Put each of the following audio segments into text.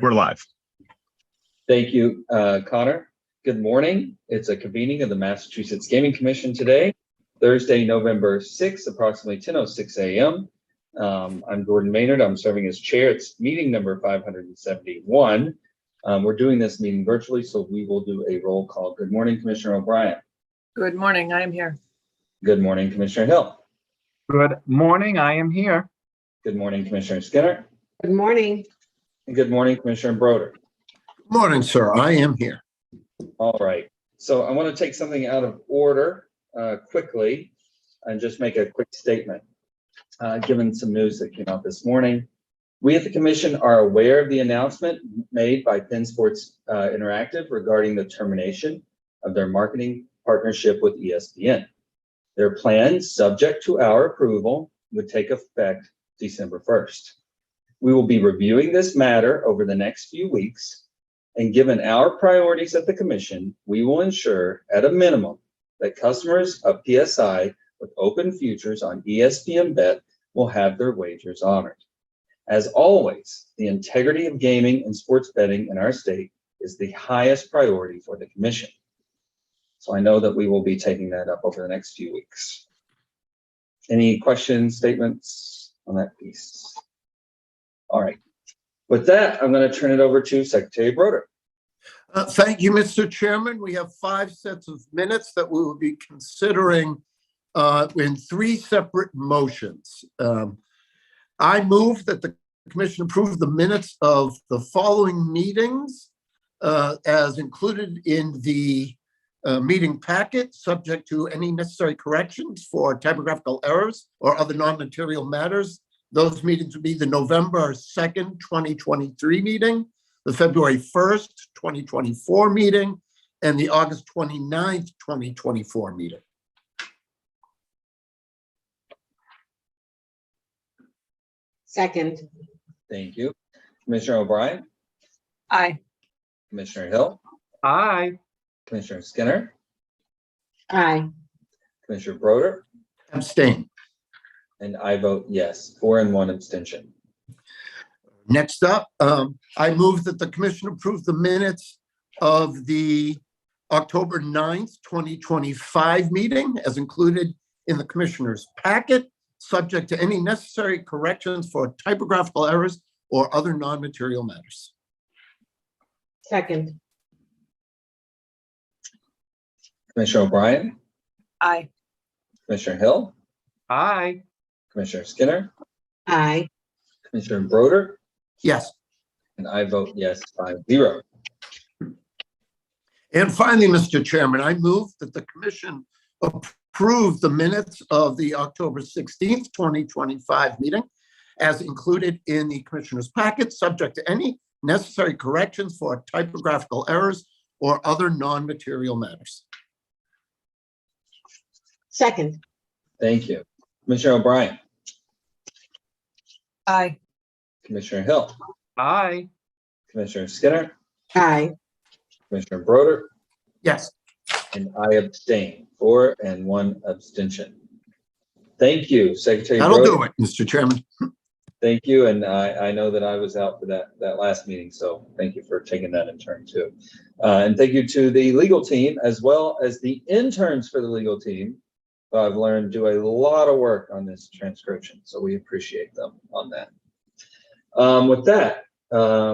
we're live. Thank you, Connor. Good morning. It's a convening of the Massachusetts Gaming Commission today, Thursday, November 6th, approximately 10:06 a.m. I'm Gordon Maynard. I'm serving as chair. It's meeting number 571. We're doing this meeting virtually, so we will do a roll call. Good morning, Commissioner O'Brien. Good morning, I am here. Good morning, Commissioner Hill. Good morning, I am here. Good morning, Commissioner Skinner. Good morning. And good morning, Commissioner Broder. Morning, sir. I am here. All right. So I want to take something out of order quickly and just make a quick statement. Given some news that came out this morning, we at the Commission are aware of the announcement made by Penn Sports Interactive regarding the termination of their marketing partnership with ESPN. Their plans, subject to our approval, would take effect December 1st. We will be reviewing this matter over the next few weeks, and given our priorities at the Commission, we will ensure, at a minimum, that customers of PSI with open futures on ESPN Bet will have their wagers honored. As always, the integrity of gaming and sports betting in our state is the highest priority for the Commission. So I know that we will be taking that up over the next few weeks. Any questions, statements on that piece? All right. With that, I'm going to turn it over to Secretary Broder. Thank you, Mr. Chairman. We have 5 sets of minutes that we will be considering in 3 separate motions. I move that the Commission approve the minutes of the following meetings as included in the meeting packet, subject to any necessary corrections for typographical errors or other non-material matters. Those meetings would be the November 2nd, 2023 meeting, the February 1st, 2024 meeting, and the August 29th, 2024 meeting. Second. Thank you. Commissioner O'Brien, Aye. Commissioner Hill, Aye. Commissioner Skinner, Aye. Commissioner Broder, Abstain. and I vote yes, 4 and 1 abstention. Next up, I move that the Commission approve the minutes of the October 9th, 2025 meeting as included in the Commissioner's packet, subject to any necessary corrections for typographical errors or other non-material matters. Second. Commissioner O'Brien, Aye. Commissioner Hill, Aye. Commissioner Skinner, Aye. Commissioner Broder, Yes. and I vote yes, 5-0. And finally, Mr. Chairman, I move that the Commission approve the minutes of the October 16th, 2025 meeting as included in the Commissioner's packet, subject to any necessary corrections for typographical errors or other non-material matters. Second. Thank you. Commissioner O'Brien, Aye. Commissioner Hill, Aye. Commissioner Skinner, Aye. Commissioner Broder, Yes. and I abstain, 4 and 1 abstention. Thank you, Secretary That'll Broder. do it, Mr. Chairman. Thank you, and I know that I was out for that last meeting, so thank you for taking that in turn too. And thank you to the legal team as well as the interns for the legal team. I've learned do a lot of work on this transcription, so we appreciate them on that. With that,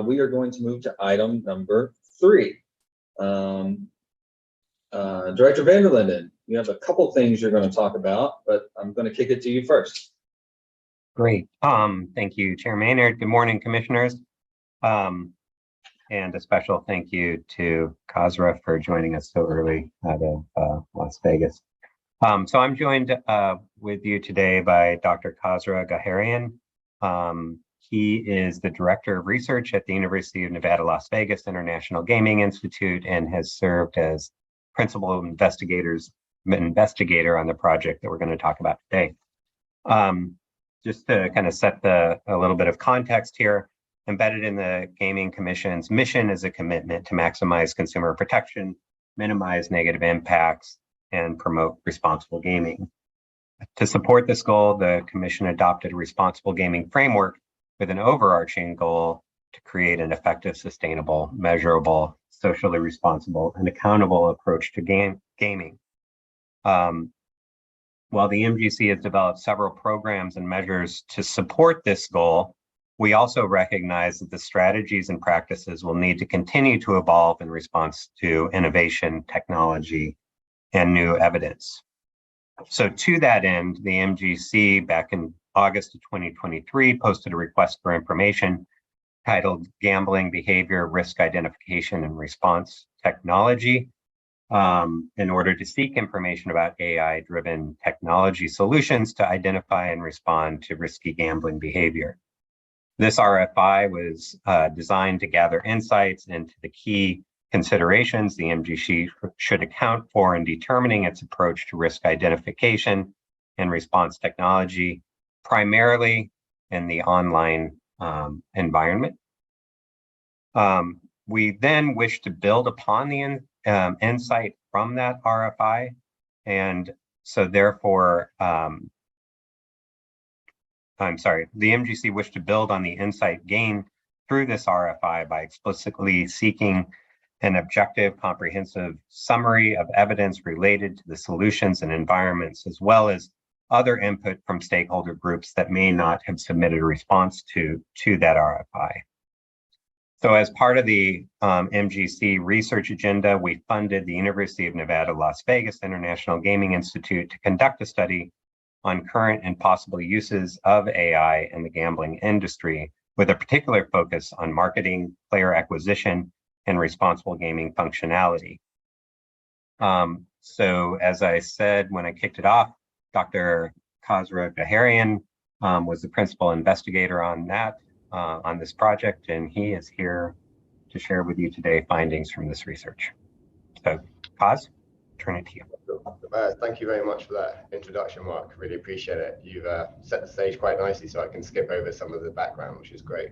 we are going to move to item number 3. Director Vanderlinden, you have a couple things you're going to talk about, but I'm going to kick it to you first. Great. Thank you, Chair Maynard. Good morning, commissioners. And a special thank you to Kazra for joining us so early out of Las Vegas. So I'm joined with you today by Dr. Kazra Gaharian. He is the Director of Research at the University of Nevada, Las Vegas International Gaming Institute and has served as Principal Investigator on the project that we're going to talk about today. Just to kind of set a little bit of context here, embedded in the Gaming Commission's mission is a commitment to maximize consumer protection, minimize negative impacts, and promote responsible gaming. To support this goal, the Commission adopted a responsible gaming framework with an overarching goal to create an effective, sustainable, measurable, socially responsible, and accountable approach to gaming. While the MGC has developed several programs and measures to support this goal, we also recognize that the strategies and practices will need to continue to evolve in response to innovation, technology, and new evidence. So to that end, the MGC back in August of 2023 posted a request for information titled Gambling Behavior Risk Identification and Response Technology, in order to seek information about AI-driven technology solutions to identify and respond to risky gambling behavior. This RFI was designed to gather insights into the key considerations the MGC should account for in determining its approach to risk identification and response technology, primarily in the online environment. We then wish to build upon the insight from that RFI, and so therefore, the MGC wished to build on the insight gained through this RFI by explicitly seeking an objective, comprehensive summary of evidence related to the solutions and environments, as well as other input from stakeholder groups that may not have submitted a response to that RFI. So as part of the MGC research agenda, we funded the University of Nevada, Las Vegas International Gaming Institute to conduct a study on current and possible uses of AI in the gambling industry, with a particular focus on marketing, player acquisition, and responsible gaming functionality. So as I said when I kicked it off, Dr. Khosrow Gaharian was the principal investigator on this project, and he is here to share with you today findings from this research. So, Kaz, turn it to you. Thank you very much for that introduction, Mark. Really appreciate it. You've set the stage quite nicely, so I can skip over some of the background, which is great.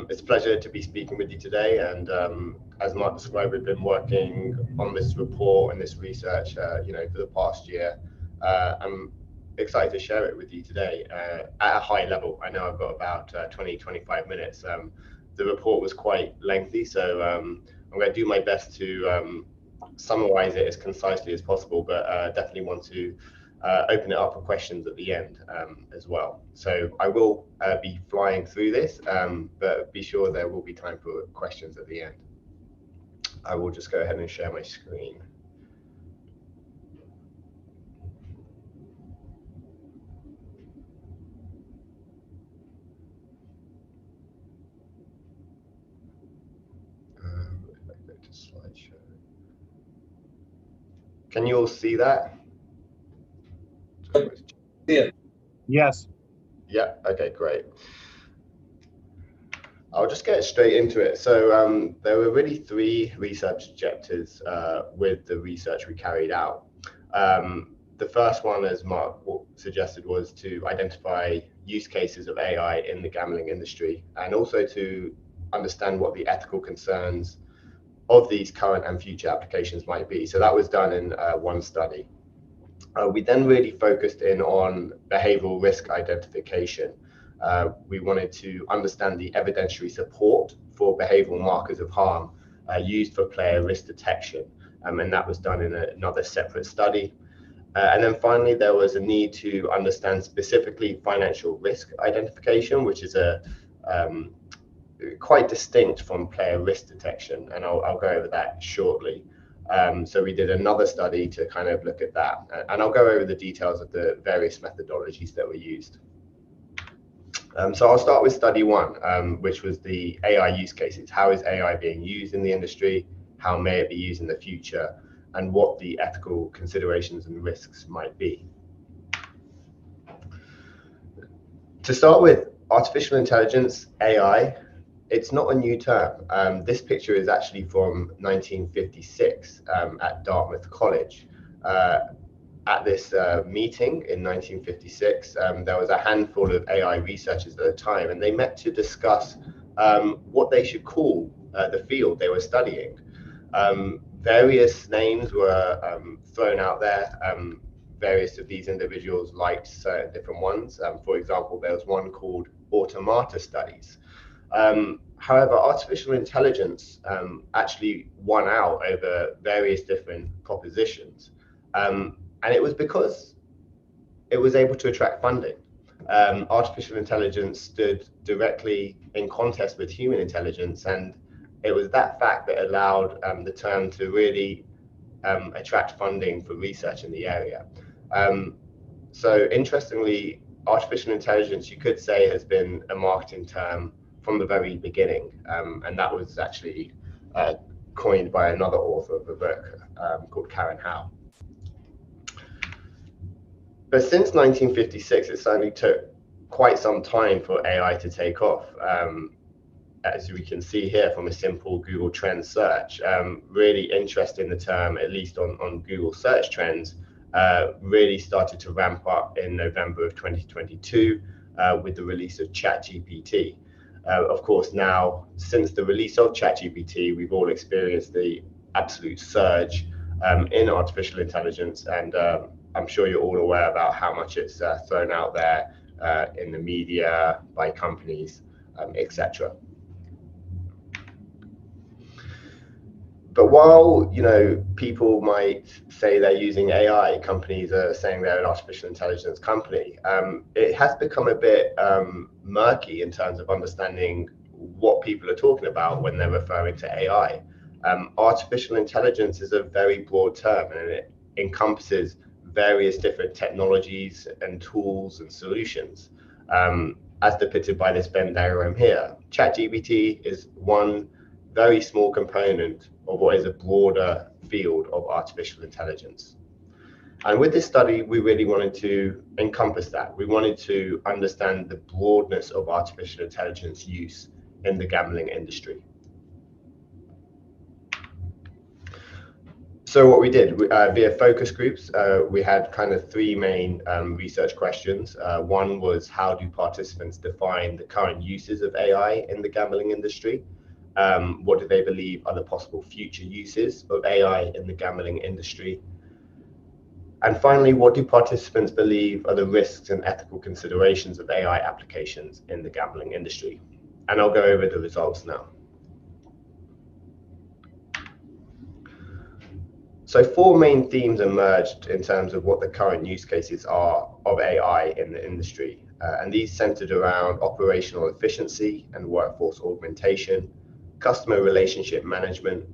It's a pleasure to be speaking with you today, and as Mark described, we've been working on this report and this research, for the past year. I'm excited to share it with you today at a high level. I know I've got about 20-25 minutes. The report was quite lengthy, so I'm going to do my best to summarize it as concisely as possible, but definitely want to open it up for questions at the end as well. So I will be flying through this, but be sure there will be time for questions at the end. I will just go ahead and share my screen. If I go to slideshow. Can you all see that? Yeah. Yes. Yeah, okay, great. I'll just get straight into it. So there were really three research objectives with the research we carried out. The first one, as Mark suggested, was to identify use cases of AI in the gambling industry, and also to understand what the ethical concerns of these current and future applications might be. So that was done in one study. We then really focused in on behavioral risk identification. We wanted to understand the evidentiary support for behavioral markers of harm used for player risk detection, and that was done in another separate study. And then finally, there was a need to understand specifically financial risk identification, which is quite distinct from player risk detection, and I'll go over that shortly. So we did another study to kind of look at that, and I'll go over the details of the various methodologies that were used. So I'll start with study one, which was the AI use cases. How is AI being used in the industry? How may it be used in the future? And what the ethical considerations and risks might be. To start with, artificial intelligence, AI, it's not a new term. This picture is actually from 1956 at Dartmouth College. At this meeting in 1956, there was a handful of AI researchers at the time, and they met to discuss what they should call the field they were studying. Various names were thrown out there. Various of these individuals liked certain different ones. For example, there was one called automata studies. However, artificial intelligence actually won out over various different propositions. And it was because it was able to attract funding. Artificial intelligence stood directly in contest with human intelligence, and it was that fact that allowed the term to really attract funding for research in the area. So interestingly, artificial intelligence, you could say, has been a marketing term from the very beginning, and that was actually coined by another author of a book called Karen Howe. But since 1956, it certainly took quite some time for AI to take off. As we can see here from a simple Google Trends search, really interesting, the term, at least on Google search trends, really started to ramp up in November of 2022 with the release of ChatGPT. Of course, now, since the release of ChatGPT, we've all experienced the absolute surge in artificial intelligence, and I'm sure you're all aware about how much it's thrown out there in the media, by companies, etc. But while, you know, people might say they're using AI, companies are saying they're an artificial intelligence company, it has become a bit murky in terms of understanding what people are talking about when they're referring to AI. Artificial intelligence is a very broad term, and it encompasses various different technologies and tools and solutions, as depicted by this Venn diagram here. ChatGPT is one very small component of what is a broader field of artificial intelligence. And with this study, we really wanted to encompass that. We wanted to understand the broadness of artificial intelligence use in the gambling industry. So what we did, via focus groups, we had kind of three main research questions. One was, how do participants define the current uses of AI in the gambling industry? What do they believe are the possible future uses of AI in the gambling industry? And finally, what do participants believe are the risks and ethical considerations of AI applications in the gambling industry? And I'll go over the results now. So four main themes emerged in terms of what the current use cases are of AI in the industry. And these centered around operational efficiency and workforce augmentation, customer relationship management,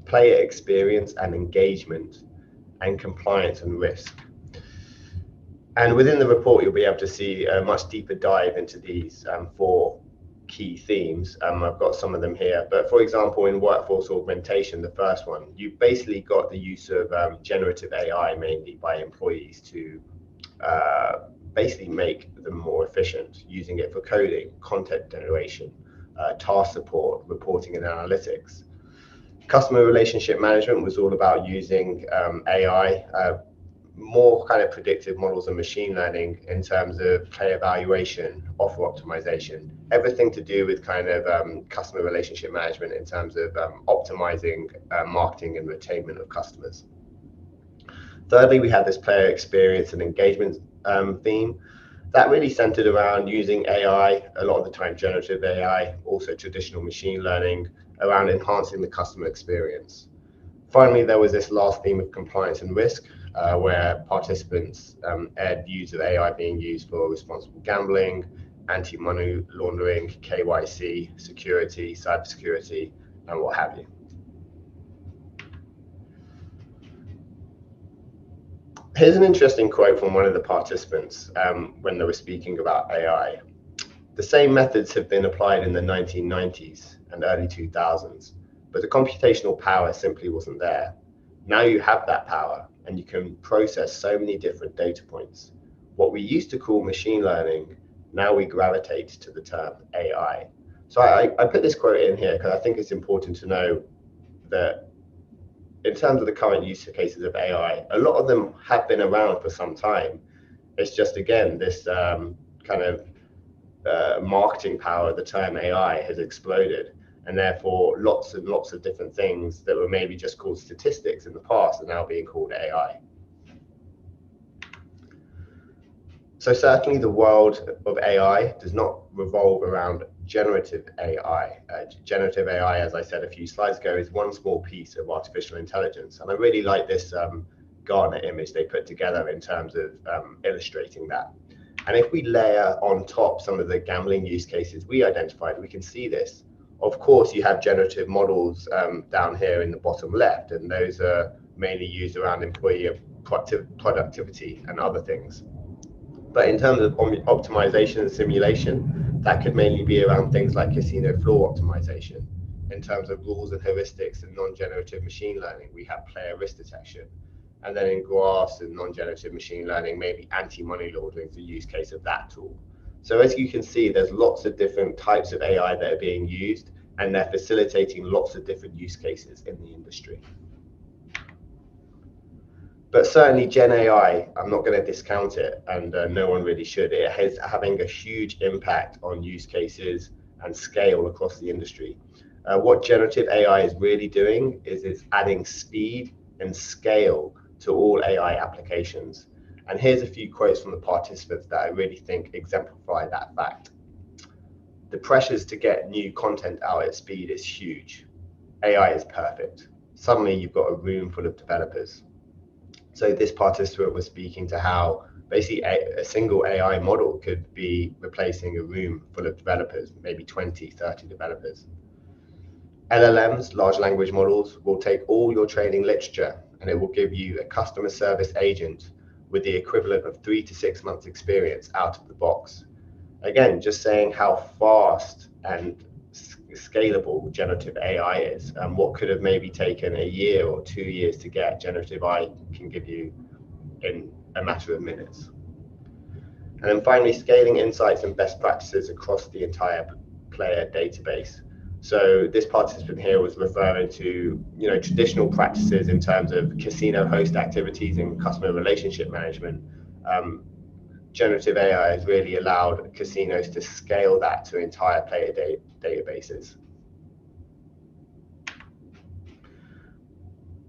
player experience and engagement, and compliance and risk. And within the report, you'll be able to see a much deeper dive into these four key themes. I've got some of them here, but for example, in workforce augmentation, the first one, you've basically got the use of generative AI mainly by employees to basically make them more efficient, using it for coding, content generation, task support, reporting and analytics. Customer relationship management was all about using AI, more kind of predictive models and machine learning in terms of play evaluation, offer optimization, everything to do with kind of customer relationship management in terms of optimizing marketing and retainment of customers. Thirdly, we had this player experience and engagement theme that really centered around using AI, a lot of the time generative AI, also traditional machine learning, around enhancing the customer experience. Finally, there was this last theme of compliance and risk, where participants aired views of AI being used for responsible gambling, anti-money laundering, KYC, security, cybersecurity, and what have you. Here's an interesting quote from one of the participants when they were speaking about AI. The same methods have been applied in the 1990s and early 2000s, but the computational power simply wasn't there. Now you have that power, and you can process so many different data points. What we used to call machine learning, now we gravitate to the term AI. So I put this quote in here because I think it's important to know that in terms of the current use cases of AI, a lot of them have been around for some time. It's just, again, this kind of marketing power, the term AI has exploded. And therefore, lots and lots of different things that were maybe just called statistics in the past are now being called AI. So certainly the world of AI does not revolve around generative AI. Generative AI, as I said a few slides ago, is one small piece of artificial intelligence. And I really like this Gartner image they put together in terms of illustrating that. And if we layer on top some of the gambling use cases we identified, we can see this. Of course, you have generative models down here in the bottom left, and those are mainly used around employee productivity and other things. But in terms of optimization and simulation, that could mainly be around things like casino floor optimization. In terms of rules and heuristics and non-generative machine learning, we have player risk detection. And then in graphs and non-generative machine learning, maybe anti-money laundering is a use case of that tool. So as you can see, there's lots of different types of AI that are being used, and they're facilitating lots of different use cases in the industry. But certainly Gen AI, I'm not going to discount it, and no one really should. It is having a huge impact on use cases and scale across the industry. What generative AI is really doing is it's adding speed and scale to all AI applications. And here's a few quotes from the participants that I really think exemplify that fact. The pressures to get new content out at speed is huge. AI is perfect. Suddenly you've got a room full of developers. So this participant was speaking to how basically a single AI model could be replacing a room full of developers, maybe 20, 30 developers. LLMs, large language models, will take all your training literature and it will give you a customer service agent with the equivalent of 3 to 6 months experience out of the box. Again, just saying how fast and scalable generative AI is, and what could have maybe taken a year or 2 years to get, generative AI can give you in a matter of minutes. And then finally, scaling insights and best practices across the entire player database. So this participant here was referring to, traditional practices in terms of casino host activities and customer relationship management. Generative AI has really allowed casinos to scale that to entire player databases.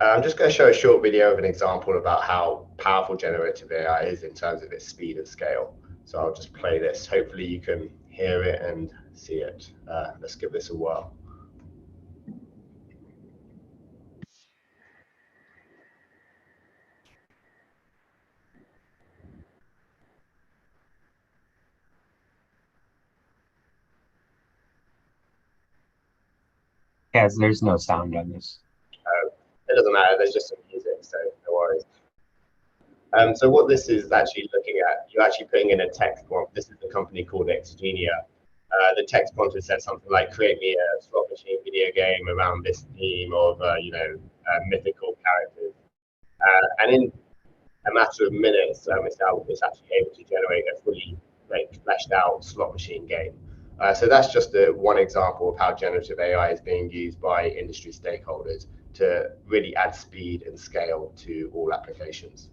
I'm just going to show a short video of an example about how powerful generative AI is in terms of its speed and scale. So I'll just play this. Hopefully you can hear it and see it. Let's give this a whirl. Yes, there's no sound on this. It doesn't matter, there's just some music, so no worries. So what this is actually looking at, you're actually putting in a text prompt. This is a company called Xgenia. The text prompt has said something like, create me a slot machine video game around this theme of, mythical characters. And in a matter of minutes, it's actually able to generate a fully fleshed out slot machine game. So that's just one example of how generative AI is being used by industry stakeholders to really add speed and scale to all applications.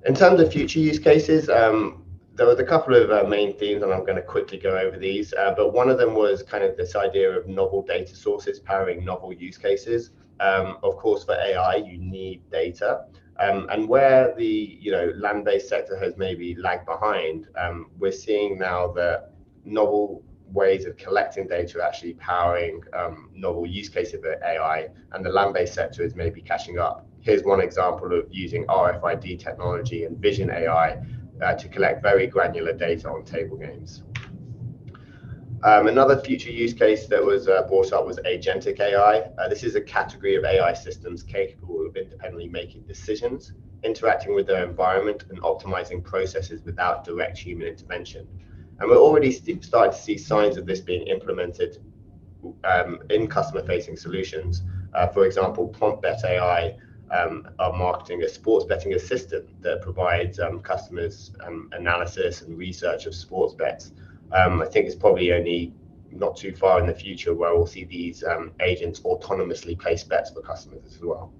In terms of future use cases, there was a couple of main themes, and I'm going to quickly go over these. But one of them was kind of this idea of novel data sources powering novel use cases. Of course, for AI, you need data. And where the land-based sector has maybe lagged behind, we're seeing now that novel ways of collecting data are actually powering novel use cases of AI, and the land-based sector is maybe catching up. Here's one example of using RFID technology and vision AI to collect very granular data on table games. Another future use case that was brought up was agentic AI. This is a category of AI systems capable of independently making decisions, interacting with their environment, and optimizing processes without direct human intervention. And we're already starting to see signs of this being implemented in customer-facing solutions. For example, PromptBet AI are marketing a sports betting assistant that provides customers analysis and research of sports bets. I think it's probably only not too far in the future where we'll see these agents autonomously place bets for customers as well.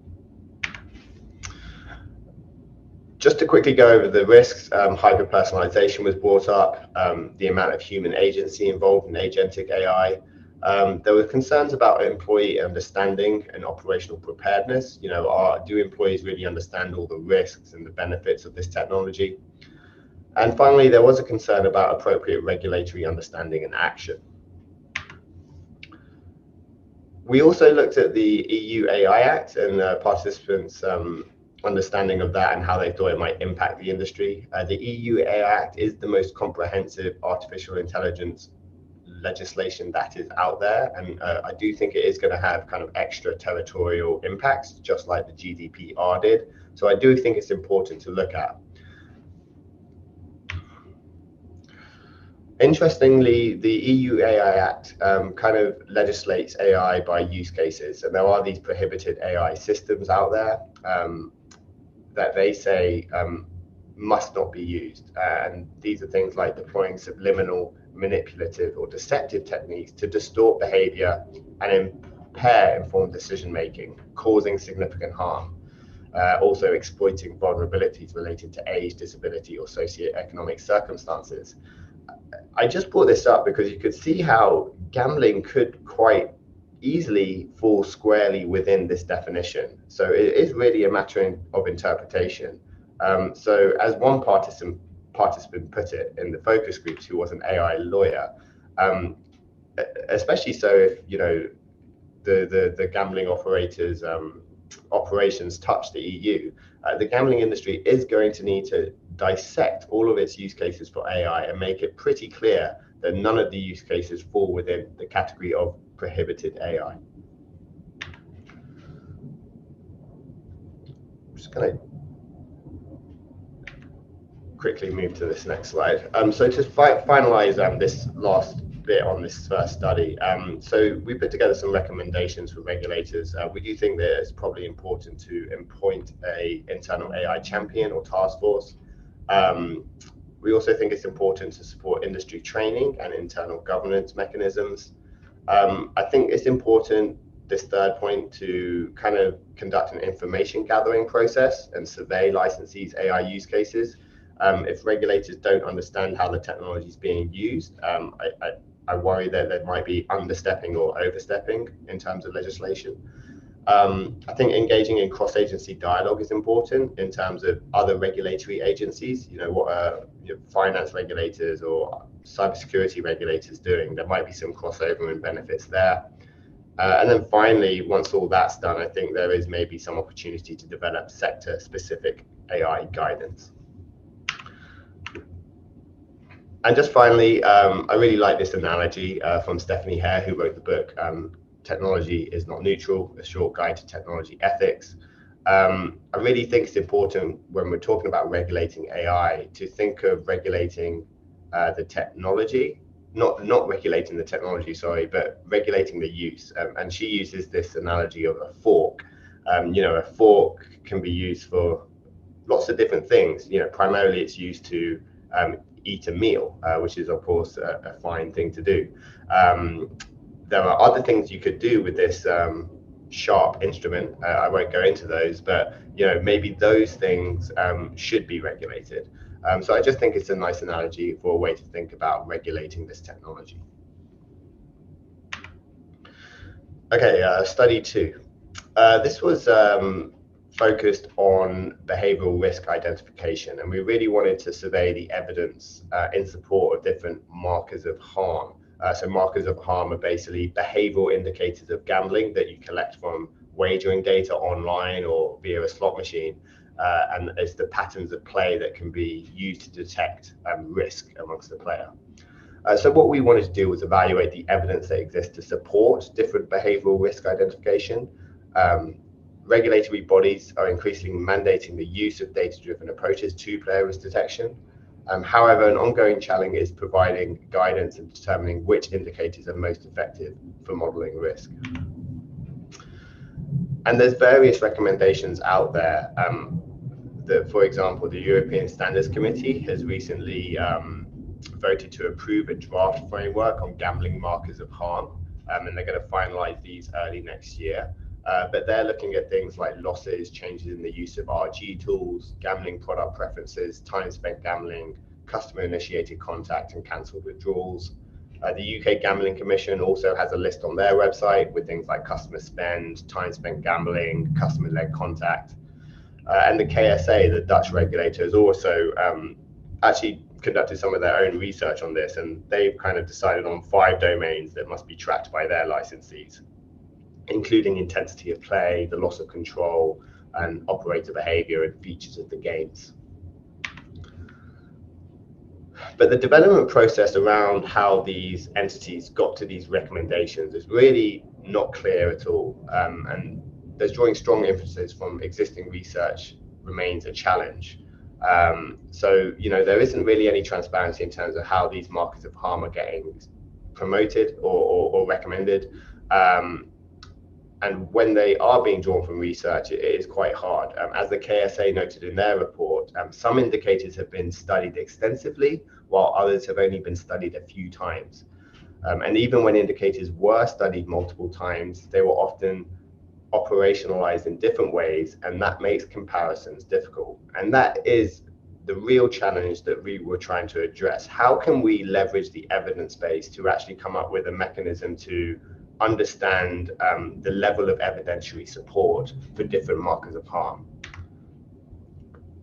Just to quickly go over the risks, hyper-personalization was brought up, the amount of human agency involved in agentic AI. There were concerns about employee understanding and operational preparedness. Do employees really understand all the risks and the benefits of this technology? And finally, there was a concern about appropriate regulatory understanding and action. We also looked at the EU AI Act and participants' understanding of that and how they thought it might impact the industry. The EU AI Act is the most comprehensive artificial intelligence legislation that is out there, and I do think it is going to have kind of extraterritorial impacts, just like the GDPR did. So I do think it's important to look at. Interestingly, the EU AI Act kind of legislates AI by use cases, and there are these prohibited AI systems out there that they say must not be used. And these are things like deploying subliminal, manipulative, or deceptive techniques to distort behavior and impair informed decision-making, causing significant harm. Also exploiting vulnerabilities related to age, disability, or socioeconomic circumstances. I just brought this up because you could see how gambling could quite easily fall squarely within this definition. So it is really a matter of interpretation. So as one participant put it in the focus groups, who was an AI lawyer, especially so if the gambling operators operations touch the EU, the gambling industry is going to need to dissect all of its use cases for AI and make it pretty clear that none of the use cases fall within the category of prohibited AI. I'm just going to quickly move to this next slide. So to finalize this last bit on this first study, so we put together some recommendations for regulators. We do think that it's probably important to appoint an internal AI champion or task force. We also think it's important to support industry training and internal governance mechanisms. I think it's important, this third point, to kind of conduct an information gathering process and survey licensees' AI use cases. If regulators don't understand how the technology is being used, I worry that there might be understepping or overstepping in terms of legislation. I think engaging in cross-agency dialogue is important in terms of other regulatory agencies. What are finance regulators or cybersecurity regulators doing? There might be some crossover and benefits there. And then finally, once all that's done, I think there is maybe some opportunity to develop sector-specific AI guidance. And just finally, I really like this analogy from Stephanie Hare, who wrote the book, Technology is Not Neutral, A Short Guide to Technology Ethics. I really think it's important when we're talking about regulating AI to think of regulating the technology, not regulating the technology, sorry, but regulating the use. And she uses this analogy of a fork. A fork can be used for lots of different things. Primarily it's used to eat a meal, which is of course a fine thing to do. There are other things you could do with this sharp instrument. I won't go into those, but maybe those things should be regulated. So I just think it's a nice analogy for a way to think about regulating this technology. Okay, study 2. This was focused on behavioral risk identification, and we really wanted to survey the evidence in support of different markers of harm. So markers of harm are basically behavioral indicators of gambling that you collect from wagering data online or via a slot machine, and it's the patterns of play that can be used to detect risk amongst the player. So what we wanted to do was evaluate the evidence that exists to support different behavioral risk identification. Regulatory bodies are increasingly mandating the use of data-driven approaches to player risk detection. However, an ongoing challenge is providing guidance and determining which indicators are most effective for modeling risk. And there's various recommendations out there that, for example, the European Standards Committee has recently voted to approve a draft framework on gambling markers of harm, and they're going to finalize these early next year. But they're looking at things like losses, changes in the use of RG tools, gambling product preferences, time spent gambling, customer initiated contact and cancelled withdrawals. The UK Gambling Commission also has a list on their website with things like customer spend, time spent gambling, customer led contact. And the KSA, the Dutch regulator, has also actually conducted some of their own research on this, and they've kind of decided on 5 domains that must be tracked by their licensees, including intensity of play, the loss of control, and operator behavior and features of the games. But the development process around how these entities got to these recommendations is really not clear at all. And there's drawing strong inferences from existing research remains a challenge. So, there isn't really any transparency in terms of how these markers of harm are getting promoted or recommended. And when they are being drawn from research, it is quite hard. As the KSA noted in their report, some indicators have been studied extensively, while others have only been studied a few times. And even when indicators were studied multiple times, they were often operationalized in different ways, and that makes comparisons difficult. And that is the real challenge that we were trying to address. How can we leverage the evidence base to actually come up with a mechanism to understand the level of evidentiary support for different markers of harm?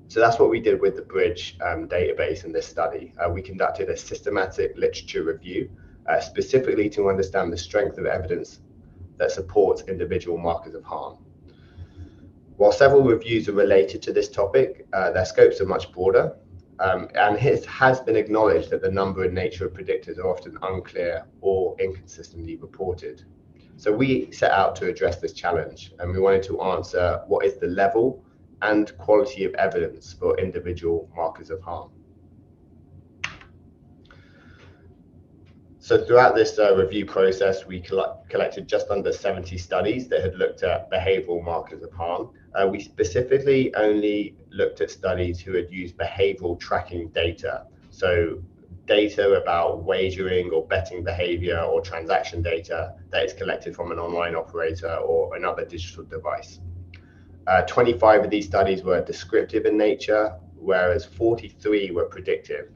So that's what we did with the Bridge database in this study. We conducted a systematic literature review, specifically to understand the strength of evidence that supports individual markers of harm. While several reviews are related to this topic, their scopes are much broader, and it has been acknowledged that the number and nature of predictors are often unclear or inconsistently reported. So we set out to address this challenge, and we wanted to answer what is the level and quality of evidence for individual markers of harm. So throughout this review process, we collected just under 70 studies that had looked at behavioral markers of harm. We specifically only looked at studies who had used behavioral tracking data. So data about wagering or betting behavior or transaction data that is collected from an online operator or another digital device. 25 of these studies were descriptive in nature, whereas 43 were predictive,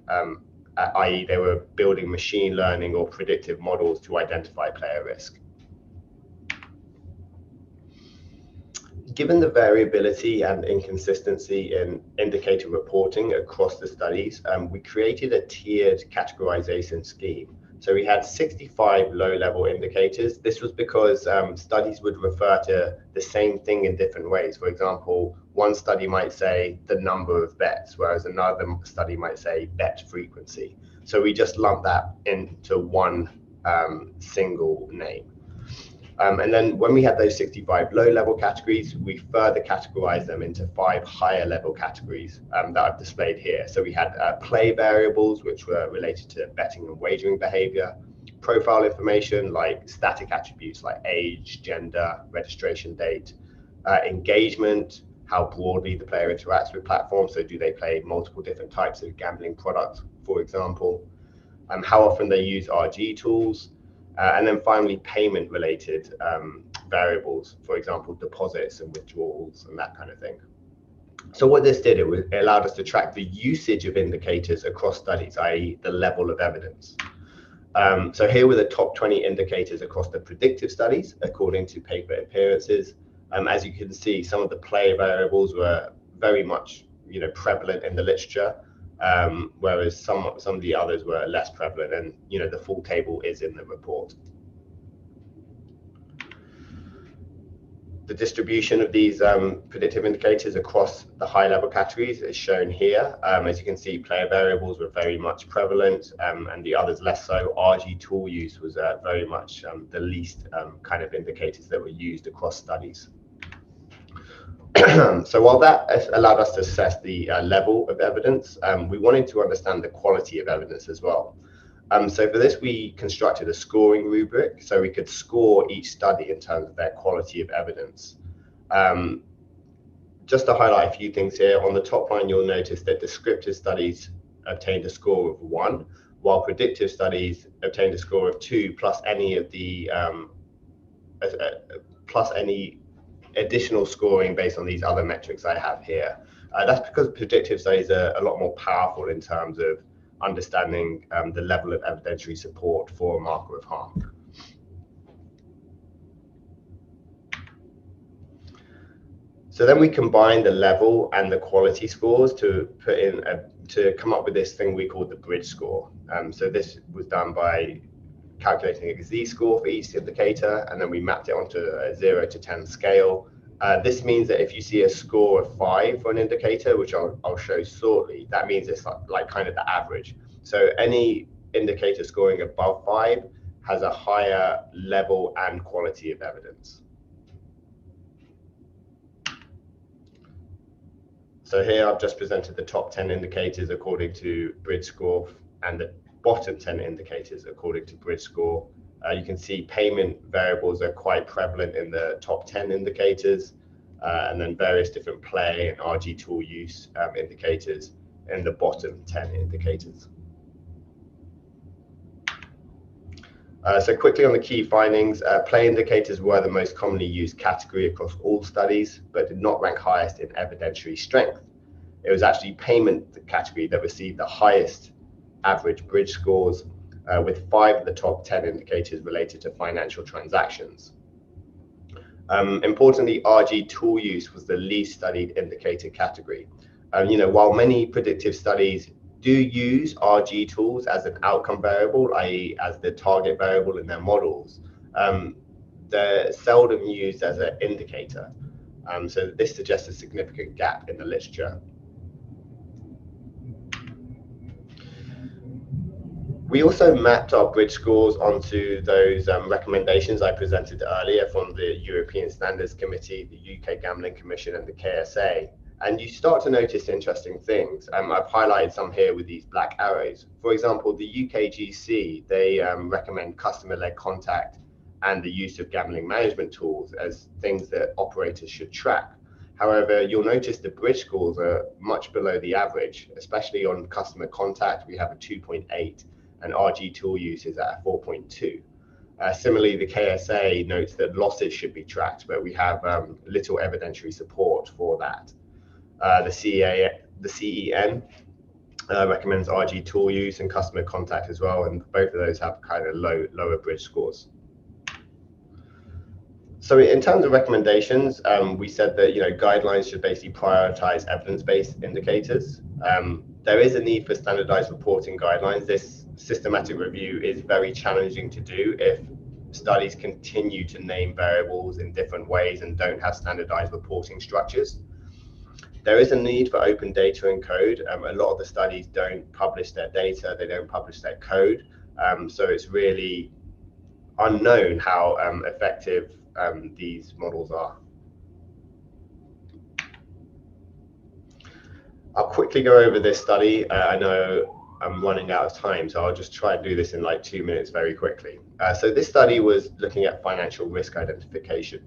i.e. they were building machine learning or predictive models to identify player risk. Given the variability and inconsistency in indicator reporting across the studies, we created a tiered categorization scheme. So we had 65 low-level indicators. This was because studies would refer to the same thing in different ways. For example, one study might say the number of bets, whereas another study might say bet frequency. So we just lumped that into one single name. And then when we had those 65 low-level categories, we further categorized them into 5 higher-level categories that I've displayed here. So we had play variables, which were related to betting and wagering behavior, profile information like static attributes like age, gender, registration date, engagement, how broadly the player interacts with platforms. So do they play multiple different types of gambling products, for example, how often they use RG tools, and then finally payment related variables, for example, deposits and withdrawals and that kind of thing. So what this did, it allowed us to track the usage of indicators across studies, i.e. the level of evidence. So here were the top 20 indicators across the predictive studies according to paper appearances. As you can see, some of the play variables were very much prevalent in the literature, whereas some of the others were less prevalent, and the full table is in the report. The distribution of these predictive indicators across the high-level categories is shown here. As you can see, player variables were very much prevalent, and the others less so. RG tool use was very much the least kind of indicators that were used across studies. So while that allowed us to assess the level of evidence, we wanted to understand the quality of evidence as well. So for this, we constructed a scoring rubric so we could score each study in terms of their quality of evidence. Just to highlight a few things here, on the top line, you'll notice that descriptive studies obtained a score of 1, while predictive studies obtained a score of 2 plus any of the additional scoring based on these other metrics I have here. That's because predictive studies are a lot more powerful in terms of understanding the level of evidentiary support for a marker of harm. So then we combine the level and the quality scores to put in a to come up with this thing we call the bridge score. So this was done by calculating a z-score for each indicator, and then we mapped it onto a 0 to 10 scale. This means that if you see a score of 5 for an indicator, which I'll show shortly, that means it's like kind of the average. So any indicator scoring above 5 has a higher level and quality of evidence. So here I've just presented the top 10 indicators according to bridge score and the bottom 10 indicators according to bridge score. You can see payment variables are quite prevalent in the top 10 indicators, and then various different play and RG tool use indicators in the bottom 10 indicators. So quickly on the key findings, play indicators were the most commonly used category across all studies, but did not rank highest in evidentiary strength. It was actually payment category that received the highest average bridge scores, with 5 of the top 10 indicators related to financial transactions. Importantly, RG tool use was the least studied indicator category. While many predictive studies do use RG tools as an outcome variable, i.e. as the target variable in their models, they're seldom used as an indicator. So this suggests a significant gap in the literature. We also mapped our bridge scores onto those recommendations I presented earlier from the European Standards Committee, the UK Gambling Commission, and the KSA. And you start to notice interesting things. I've highlighted some here with these black arrows. For example, the UKGC, they recommend customer-led contact and the use of gambling management tools as things that operators should track. However, you'll notice the bridge scores are much below the average, especially on customer contact. We have a 2.8, and RG tool use is at a 4.2. Similarly, the KSA notes that losses should be tracked, but we have little evidentiary support for that. The CEN recommends RG tool use and customer contact as well, and both of those have kind of lower bridge scores. So in terms of recommendations, we said that guidelines should basically prioritize evidence-based indicators. There is a need for standardized reporting guidelines. This systematic review is very challenging to do if studies continue to name variables in different ways and don't have standardized reporting structures. There is a need for open data and code. A lot of the studies don't publish their data, they don't publish their code. So it's really unknown how effective these models are. I'll quickly go over this study. I know I'm running out of time, so I'll just try and do this in like 2 minutes very quickly. So this study was looking at financial risk identification.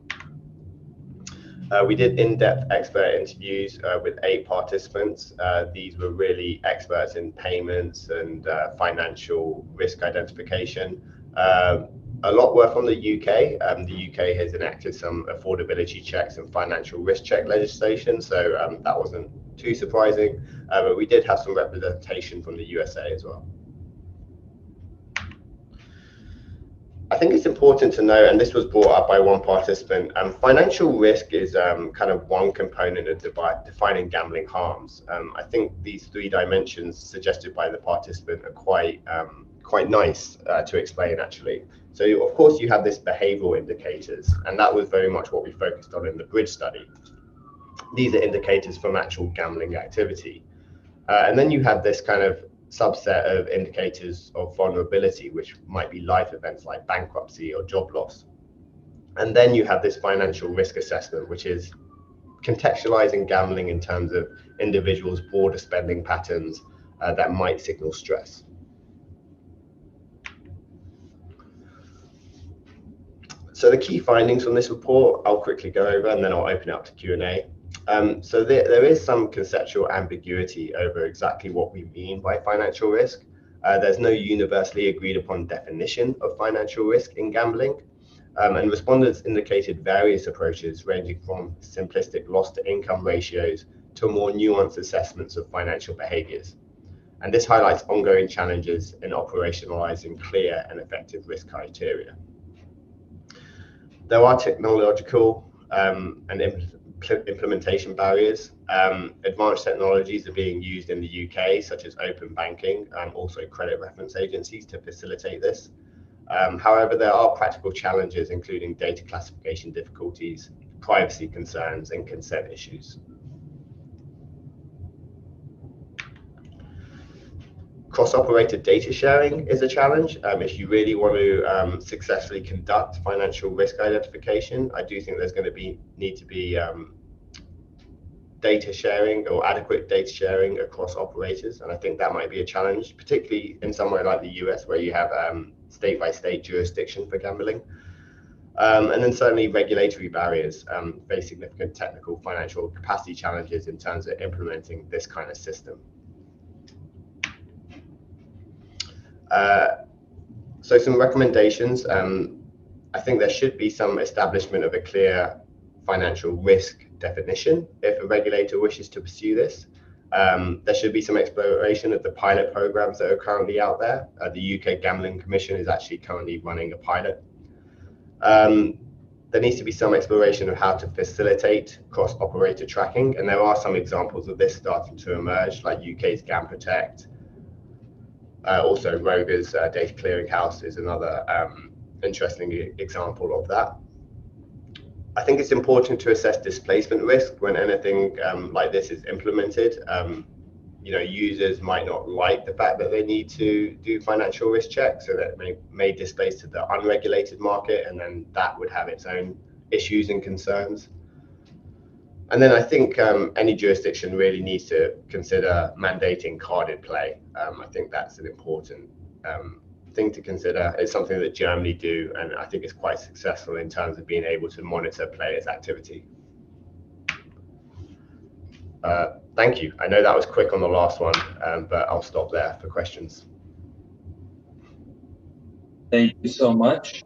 We did in-depth expert interviews with 8 participants. These were really experts in payments and financial risk identification. A lot were from the UK. The UK has enacted some affordability checks and financial risk check legislation, so that wasn't too surprising, but we did have some representation from the USA as well. I think it's important to know, and this was brought up by one participant, financial risk is kind of one component of defining gambling harms. I think these 3 dimensions suggested by the participant are quite nice to explain actually. So of course you have this behavioral indicators, and that was very much what we focused on in the bridge study. These are indicators from actual gambling activity. And then you have this kind of subset of indicators of vulnerability, which might be life events like bankruptcy or job loss. And then you have this financial risk assessment, which is contextualizing gambling in terms of individuals' broader spending patterns that might signal stress. So the key findings from this report, I'll quickly go over and then I'll open it up to Q&A. So there is some conceptual ambiguity over exactly what we mean by financial risk. There's no universally agreed upon definition of financial risk in gambling. And respondents indicated various approaches ranging from simplistic loss to income ratios to more nuanced assessments of financial behaviors. And this highlights ongoing challenges in operationalizing clear and effective risk criteria. There are technological and implementation barriers. Advanced technologies are being used in the UK, such as open banking and also credit reference agencies to facilitate this. However, there are practical challenges, including data classification difficulties, privacy concerns, and consent issues. Cross-operator data sharing is a challenge. If you really want to successfully conduct financial risk identification, I do think there's going to need to be data sharing or adequate data sharing across operators, and I think that might be a challenge, particularly in somewhere like the US where you have state-by-state jurisdiction for gambling. And then certainly regulatory barriers, very significant technical financial capacity challenges in terms of implementing this kind of system. So some recommendations. I think there should be some establishment of a clear financial risk definition if a regulator wishes to pursue this. There should be some exploration of the pilot programs that are currently out there. The UK Gambling Commission is actually currently running a pilot. There needs to be some exploration of how to facilitate cross-operator tracking, and there are some examples of this starting to emerge, like UK's Gam Protect. Also, Roger's Data Clearing House is another interesting example of that. I think it's important to assess displacement risk when anything like this is implemented. Users might not like the fact that they need to do financial risk checks, so that may displace to the unregulated market, and then that would have its own issues and concerns. And then I think any jurisdiction really needs to consider mandating carded play. I think that's an important thing to consider. It's something that Germany do, and I think it's quite successful in terms of being able to monitor players' activity. Thank you. I know that was quick on the last one, but I'll stop there for questions. Thank you so much.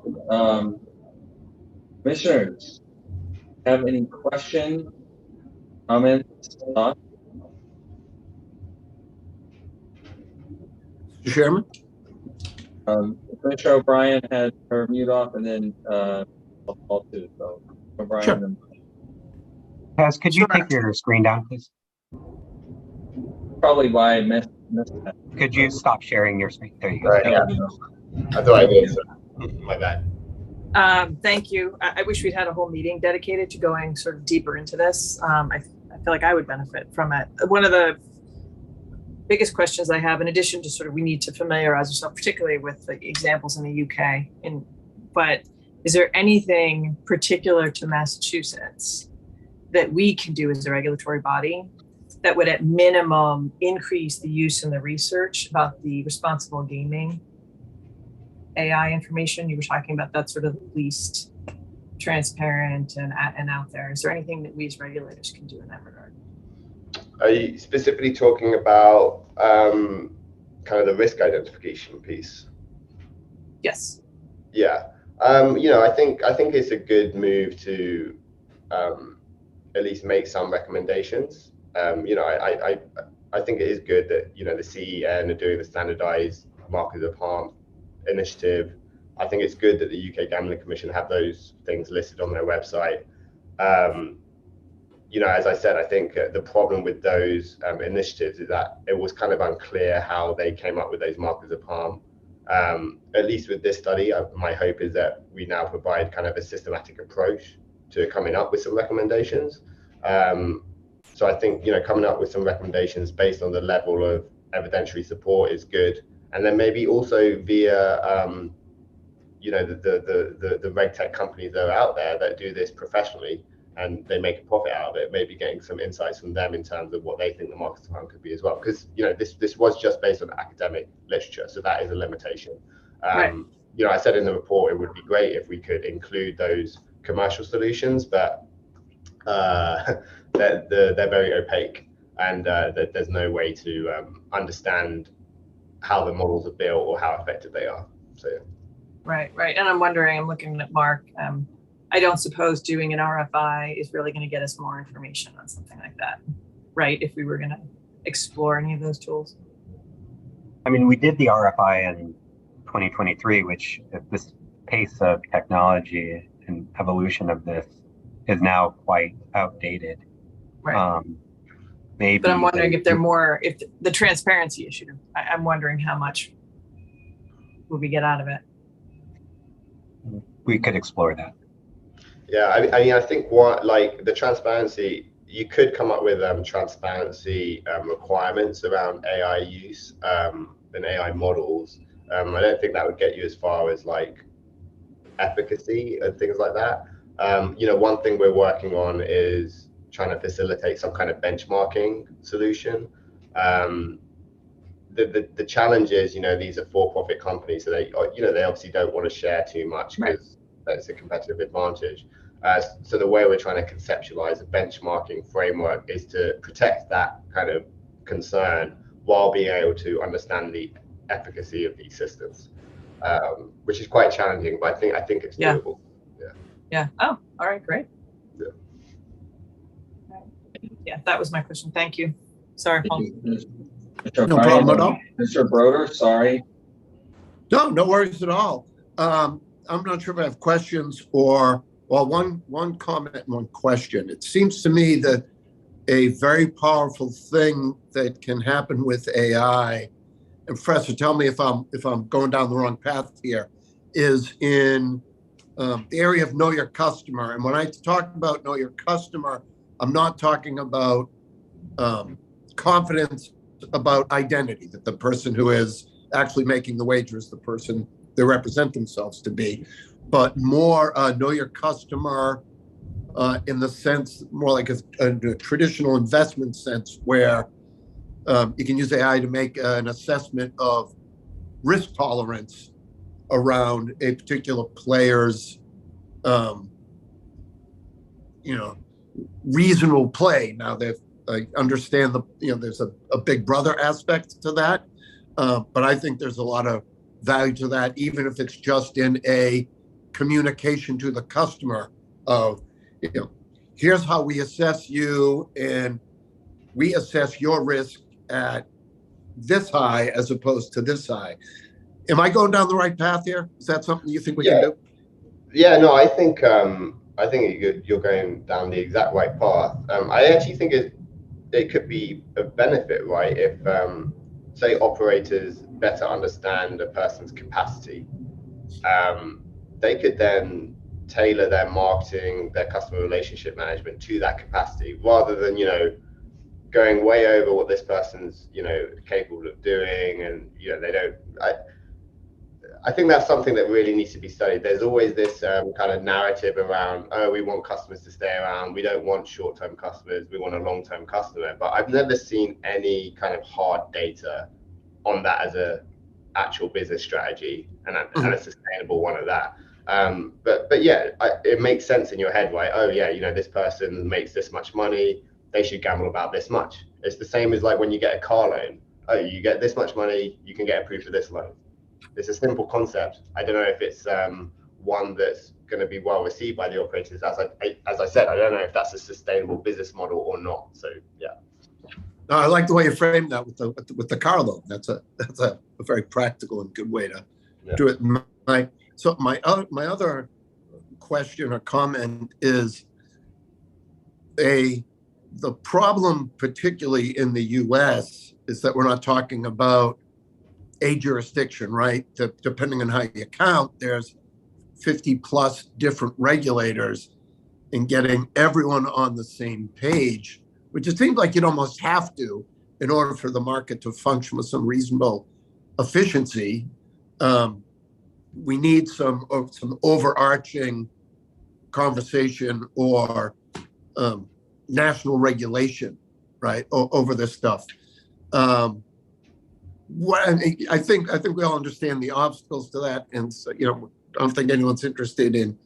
Commissioners, have any questions, comments? Mr. Chairman? Commissioner O'Brien had her mute off, and then I'll too. So O'Brien. Sure. And Kaz, could you take your screen down, please? probably why I missed that. Could you stop sharing your screen? There you go. Right, yeah. I thought I did, so my bad. Thank you. I wish we'd had a whole meeting dedicated to going sort of deeper into this. I feel like I would benefit from it. One of the biggest questions I have, in addition to sort of we need to familiarize ourselves, particularly with the examples in the UK, but is there anything particular to Massachusetts that we can do as a regulatory body that would at minimum increase the use and the research about the responsible gaming AI information? You were talking about that sort of least transparent and out there. Is there anything that we as regulators can do in that regard? Are you specifically talking about kind of the risk identification piece? Yes. Yeah. I think it's a good move to at least make some recommendations. I think it is good that the CEN are doing the standardized markers of harm initiative. I think it's good that the UK Gambling Commission have those things listed on their website. As I said, I think the problem with those initiatives is that it was kind of unclear how they came up with those markers of harm. At least with this study, my hope is that we now provide kind of a systematic approach to coming up with some recommendations. So I think coming up with some recommendations based on the level of evidentiary support is good, and then maybe also via the reg tech companies that are out there that do this professionally and they make a profit out of it, maybe getting some insights from them in terms of what they think the market harm could be as well, because this was just based on academic literature, so that is a limitation. Right. I said in the report it would be great if we could include those commercial solutions, but they're very opaque, and there's no way to understand how the models are built or how effective they are. So Right. And I'm looking at Mark, I don't suppose doing an RFI is really going to get us more information on something like that, right? If we were going to explore any of those tools. I mean, we did the RFI in 2023, which at this pace of technology and evolution of this, is now quite outdated. Right. Maybe. But I'm wondering if they're more, if the transparency issue, I'm wondering how much will we get out of it? We could explore that. Yeah, I mean, I think what, like the transparency, you could come up with transparency requirements around AI use and AI models. I don't think that would get you as far as like efficacy and things like that. You know, one thing we're working on is trying to facilitate some kind of benchmarking solution. The challenge is, you know, these are for-profit companies, so they, you know, they obviously don't want to share too much because that's a competitive advantage. So the way we're trying to conceptualize a benchmarking framework is to protect that kind of concern while being able to understand the efficacy of these systems, which is quite challenging, but I think it's doable. Yeah. Oh, all right, great. Yeah. Yeah, that was my question. Thank you. Sorry, Paul. No problem at all. Mr. Broder, sorry. No worries at all. I'm not sure if I have questions or, well, one comment and one question. It seems to me that a very powerful thing that can happen with AI, and Professor, tell me if I'm going down the wrong path here, is in the area of know your customer. And when I talk about know your customer, I'm not talking about confidence about identity, that the person who is actually making the wager is the person they represent themselves to be, but more know your customer in the sense, more like a traditional investment sense, where you can use AI to make an assessment of risk tolerance around a particular player's you know, reasonable play. Now I understand there's a big brother aspect to that, but I think there's a lot of value to that, even if it's just in a communication to the customer of, you know, here's how we assess you, and we assess your risk at this high as opposed to this high. Am I going down the right path here? Is that something you think we can do? Yeah, no, I think you're going down the exact right path. I actually think it could be a benefit, right? If say operators better understand a person's capacity, they could then tailor their marketing, their customer relationship management to that capacity, rather than, you know, going way over what this person's, you know, capable of doing, and, you know, they don't. I think that's something that really needs to be studied. There's always this kind of narrative around, oh, we want customers to stay around. We don't want short-term customers. We want a long-term customer. But I've never seen any kind of hard data on that as a actual business strategy and a sustainable one of that. But yeah, it makes sense in your head, right? Oh yeah, you know, this person makes this much money. They should gamble about this much. It's the same as like when you get a car loan. Oh, you get this much money, you can get approved for this loan. It's a simple concept. I don't know if it's one that's going to be well received by the operators. As I said, I don't know if that's a sustainable business model or not. So yeah. No, I like the way you framed that with the car loan. That's a very practical and good way to do it. My other question or comment is the problem, particularly in the U.S., is that we're not talking about a jurisdiction, right? Depending on how you count, there's 50 plus different regulators, and getting everyone on the same page, which it seems like you'd almost have to in order for the market to function with some reasonable efficiency. We need some overarching conversation or national regulation, right, over this stuff. I think we all understand the obstacles to that, and so, you know, I don't think anyone's interested in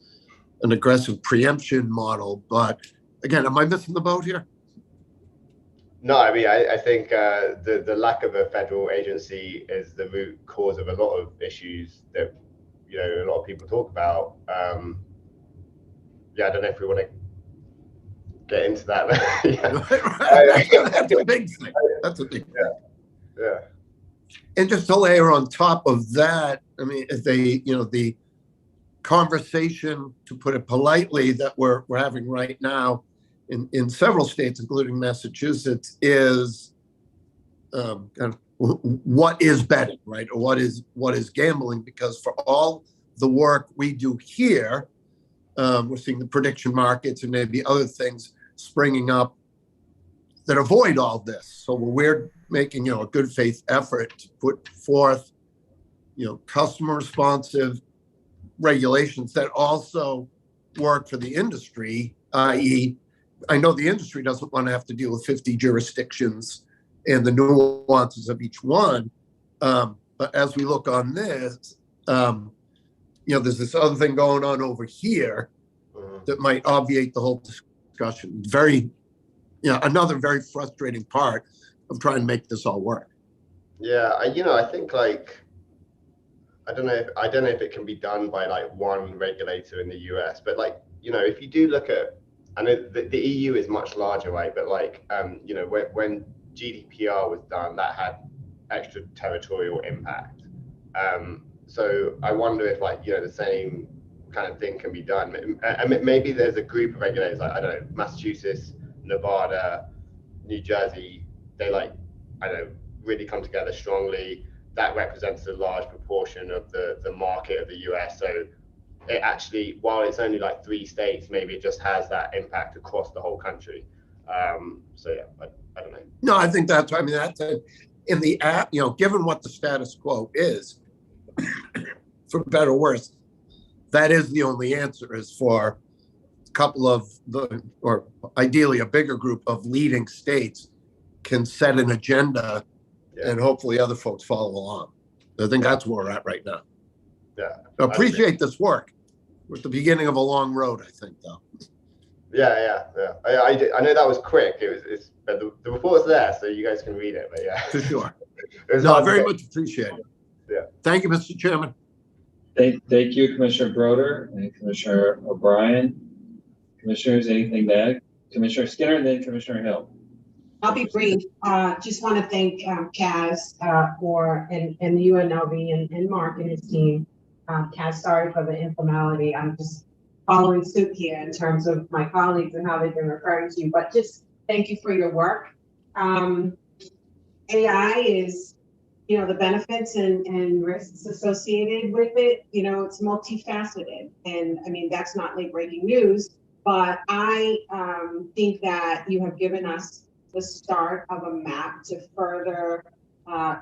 an aggressive preemption model. But again, am I missing the boat here? No, I mean, I think the lack of a federal agency is the root cause of a lot of issues that, you know, a lot of people talk about. Yeah, I don't know if we want to get into that. That's a big thing. That's a big thing. Yeah. And just to layer on top of that, I mean, if they, you know, conversation, to put it politely, that we're having right now in several states, including Massachusetts, is kind of what is betting, right? Or what is gambling? Because for all the work we do here, we're seeing the prediction markets and maybe other things springing up that avoid all this. So we're making, a good faith effort to put forth, customer responsive regulations that also work for the industry, i.e., I know the industry doesn't want to have to deal with 50 jurisdictions and the nuances of each one. But as we look on this, there's this other thing going on over here that might obviate the whole discussion. Another very frustrating part of trying to make this all work. Yeah, I think I don't know if it can be done by one regulator in the US, but if you do look at, I know the EU is much larger, right? But when GDPR was done, that had extraterritorial impact. So I wonder if the same kind of thing can be done. I mean, maybe there's a group of regulators, I don't know, Massachusetts, Nevada, New Jersey, they really come together strongly. That represents a large proportion of the market of the US. So it actually, while it's only 3 states, maybe it just has that impact across the whole country. So yeah, I don't know. No, I think that's in the app, given what the status quo is, for better or worse, that is the only answer, is for a couple of or ideally a bigger group of leading states can set an agenda, and hopefully other folks follow along. I think that's where we're at right now. Yeah. I appreciate this work. We're at the beginning of a long road, I think, though. Yeah. I know that was quick. The report's there, so you guys can read it. But yeah, For sure. No, very much appreciated. Yeah. Thank you, Mr. Chairman. Thank you, Commissioner Broder and Commissioner O'Brien. Commissioners, anything to add? Commissioner Skinner and then Commissioner Hill. I'll be brief. Just want to thank Kaz and the UNLV and Mark and his team. Kaz, sorry for the informality. I'm just following suit here in terms of my colleagues and how they've been referring to you, but just thank you for your work. AI is, the benefits and risks associated with it, it's multifaceted. And I mean, that's not late breaking news, but I think that you have given us the start of a map to further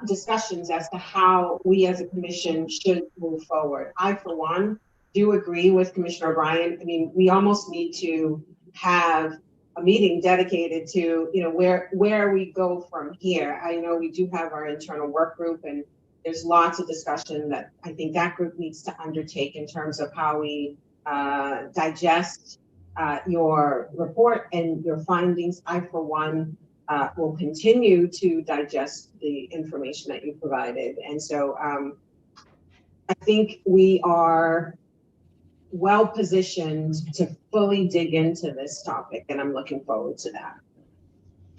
discussions as to how we as a commission should move forward. I, for one, do agree with Commissioner O'Brien. I mean, we almost need to have a meeting dedicated to, where we go from here. I know we do have our internal work group, and there's lots of discussion that I think that group needs to undertake in terms of how we digest your report and your findings. I, for one, will continue to digest the information that you provided. And so I think we are well positioned to fully dig into this topic, and I'm looking forward to that.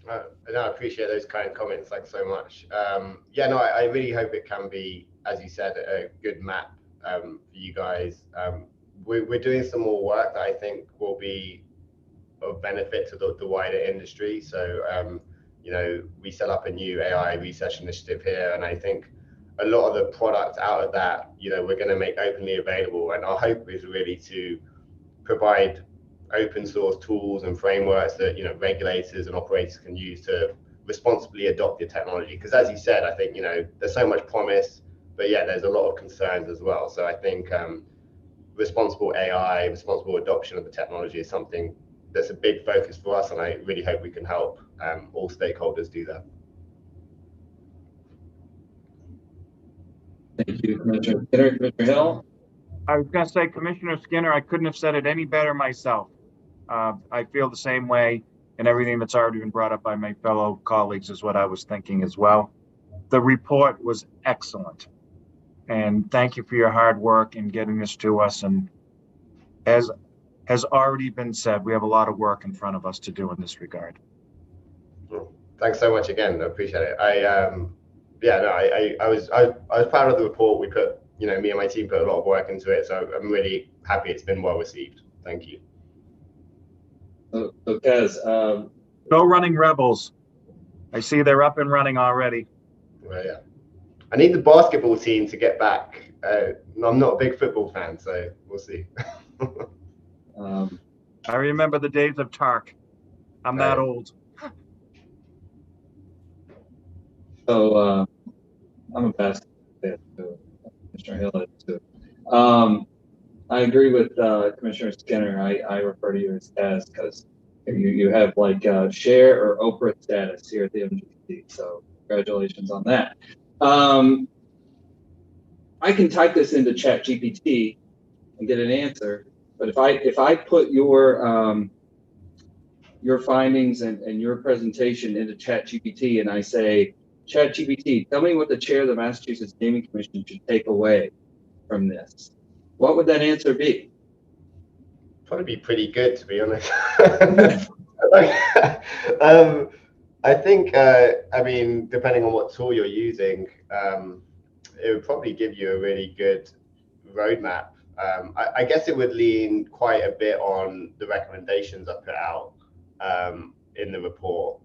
I appreciate those kind of comments so much. I really hope it can be, as you said, a good map for you guys. We're doing some more work that I think will be of benefit to the wider industry. So, we set up a new AI research initiative here, and I think a lot of the products out of that, we're going to make openly available. And our hope is really to provide open source tools and frameworks that, regulators and operators can use to responsibly adopt the technology. Because as you said, I think, there's so much promise, but yeah, there's a lot of concerns as well. So I think responsible AI, responsible adoption of the technology is something that's a big focus for us. And I really hope we can help all stakeholders do that. Thank you, Commissioner Skinner. Commissioner Hill. I was going to say, Commissioner Skinner, I couldn't have said it any better myself. I feel the same way, and everything that's already been brought up by my fellow colleagues is what I was thinking as well. The report was excellent, and thank you for your hard work in getting this to us. And as has already been said, we have a lot of work in front of us to do in this regard. Thanks so much again. I appreciate it. I was proud of the report. We put me and my team put a lot of work into it, so I'm really happy it's been well received. Thank you. So Kaz, Go Running Rebels. I see they're up and running already. Well, yeah. I need the basketball team to get back. I'm not a big football fan, so we'll see. I remember the days of Tark. I'm that old. So I'm a basketball fan too. Commissioner Hill is too. I agree with Commissioner Skinner. I refer to you as Kaz because you have like share or Oprah status here at the MGC. So congratulations on that. I can type this into Chat GPT and get an answer, but if I put your findings and your presentation into Chat GPT and I say, Chat GPT, tell me what the chair of the Massachusetts Gaming Commission should take away from this, what would that answer be? Probably be pretty good, to be honest. I think, I mean, depending on what tool you're using, it would probably give you a really good roadmap. I guess it would lean quite a bit on the recommendations I put out in the report.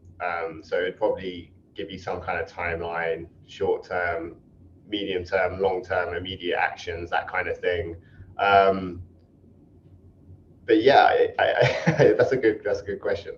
So it'd probably give you some kind of timeline, short-term, medium-term, long-term, immediate actions, that kind of thing. But yeah, that's a good question.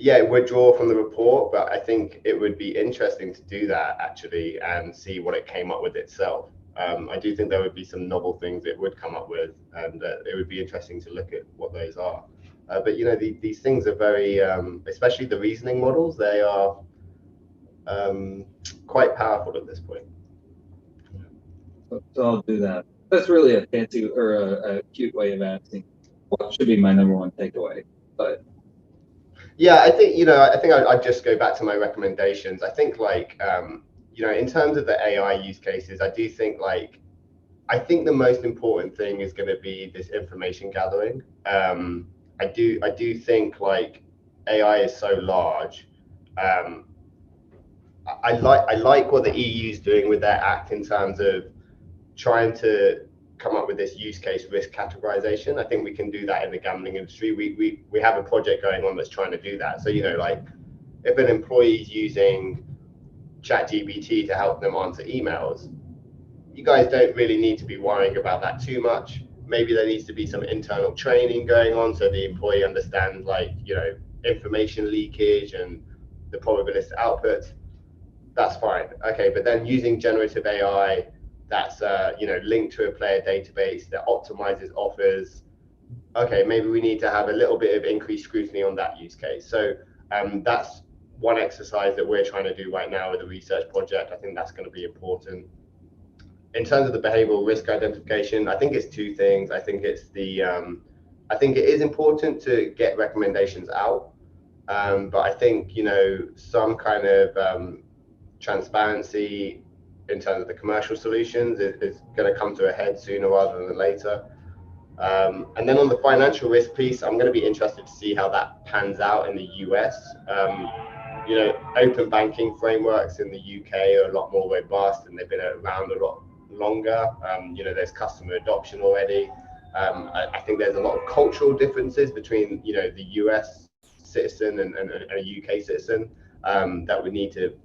Yeah, it would draw from the report, but I think it would be interesting to do that actually and see what it came up with itself. I do think there would be some novel things it would come up with, and it would be interesting to look at what those are. But these things are very, especially the reasoning models, they are quite powerful at this point. So I'll do that. That's really a fancy or a cute way of asking what should be my number one takeaway. But yeah, I think I'd just go back to my recommendations. I think in terms of the AI use cases, I do think the most important thing is going to be this information gathering. I do think AI is so large. I like what the EU is doing with their act in terms of trying to come up with this use case risk categorization. I think we can do that in the gambling industry. We have a project going on that's trying to do that. So if an employee is using ChatGPT to help them answer emails, you guys don't really need to be worrying about that too much. Maybe there needs to be some internal training going on so the employee understands information leakage and the probabilistic outputs. That's fine. Okay, but then using generative AI that's linked to a player database that optimizes offers. Okay, maybe we need to have a little bit of increased scrutiny on that use case. So that's one exercise that we're trying to do right now with a research project. I think that's going to be important. In terms of the behavioral risk identification, I think it's two things. I think it's I think it is important to get recommendations out, but I think some kind of transparency in terms of the commercial solutions is going to come to a head sooner rather than later. And then on the financial risk piece, I'm going to be interested to see how that pans out in the US. Open banking frameworks in the UK are a lot more robust and they've been around a lot longer. There's customer adoption already. I think there's a lot of cultural differences between the US citizen and a UK citizen that we need to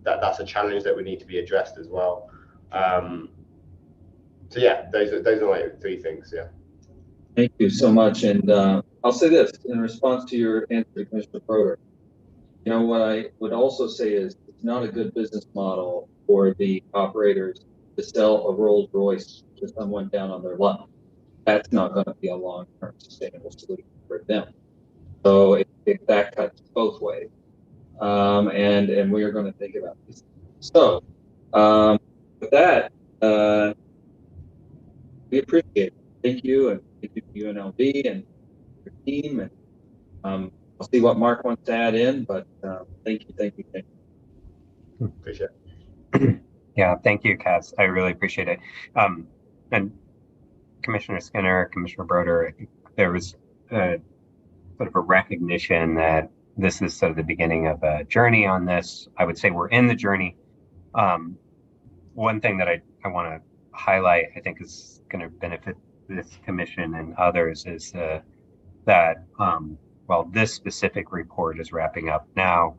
that's a challenge that would need to be addressed as well. So yeah, those are my three things. Yeah. thank you so much. And I'll say this in response to your answer to Commissioner Broder. What I would also say is it's not a good business model for the operators to sell a Rolls Royce to someone down on their luck. That's not going to be a long-term sustainable solution for them. So if that cuts both ways. And we are going to think about these. So with that, we appreciate it. Thank you, and thank you to UNLV and your team. And I'll see what Mark wants to add in, but thank you. Appreciate it. Yeah, thank you, Kaz. I really appreciate it. And Commissioner Skinner, Commissioner Broder, there was sort of a recognition that this is sort of the beginning of a journey on this. I would say we're in the journey. One thing that I want to highlight, I think is going to benefit this commission and others, is that while this specific report is wrapping up now,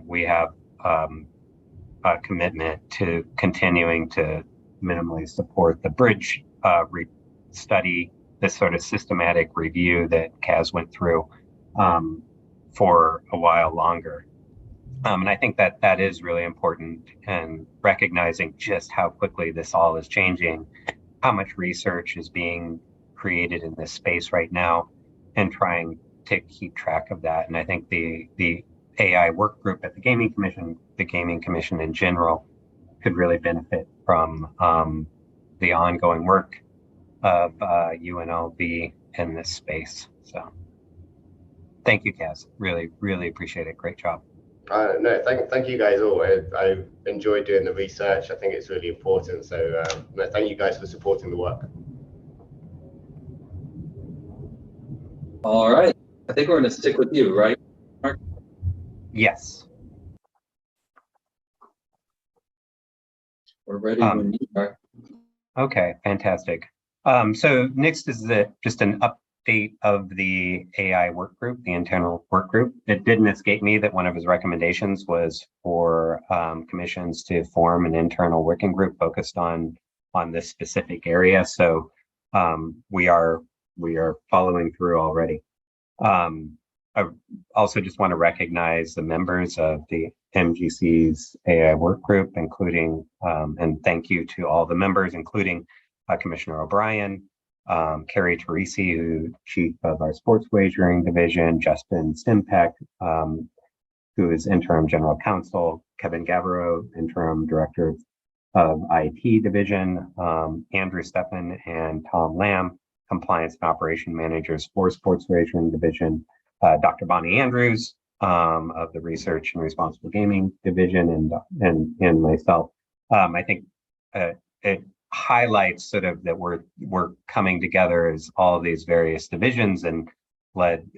we have a commitment to continuing to minimally support the bridge study, this sort of systematic review that Kaz went through for a while longer. And I think that that is really important, and recognizing just how quickly this all is changing, how much research is being created in this space right now, and trying to keep track of that. And I think the AI work group at the Gaming Commission in general could really benefit from the ongoing work of UNLV in this space. So thank you, Kaz. Really, really appreciate it. Great job. No, thank you guys all. I enjoyed doing the research. I think it's really important. So no, thank you guys for supporting the work. All right. I think we're going to stick with you, right, Mark? Yes. We're ready when you are. Okay, fantastic. So next is just an update of the AI work group, the internal work group. It didn't escape me that one of his recommendations was for commissions to form an internal working group focused on this specific area. So we are following through already. I also just want to recognize the members of the MGC's AI work group, including, and thank you to all the members, including Commissioner O'Brien, Carrie Teresi, who Chief of our Sports Wagering Division, Justin Stimpeck, who is Interim General Counsel, Kevin Gavrot, Interim Director of IT Division, Andrew Steffen and Tom Lamb, Compliance and Operation Managers for Sports Wagering Division, Dr. Bonnie Andrews of the Research and Responsible Gaming Division, and myself. I think it highlights sort of that we're coming together as all of these various divisions, and led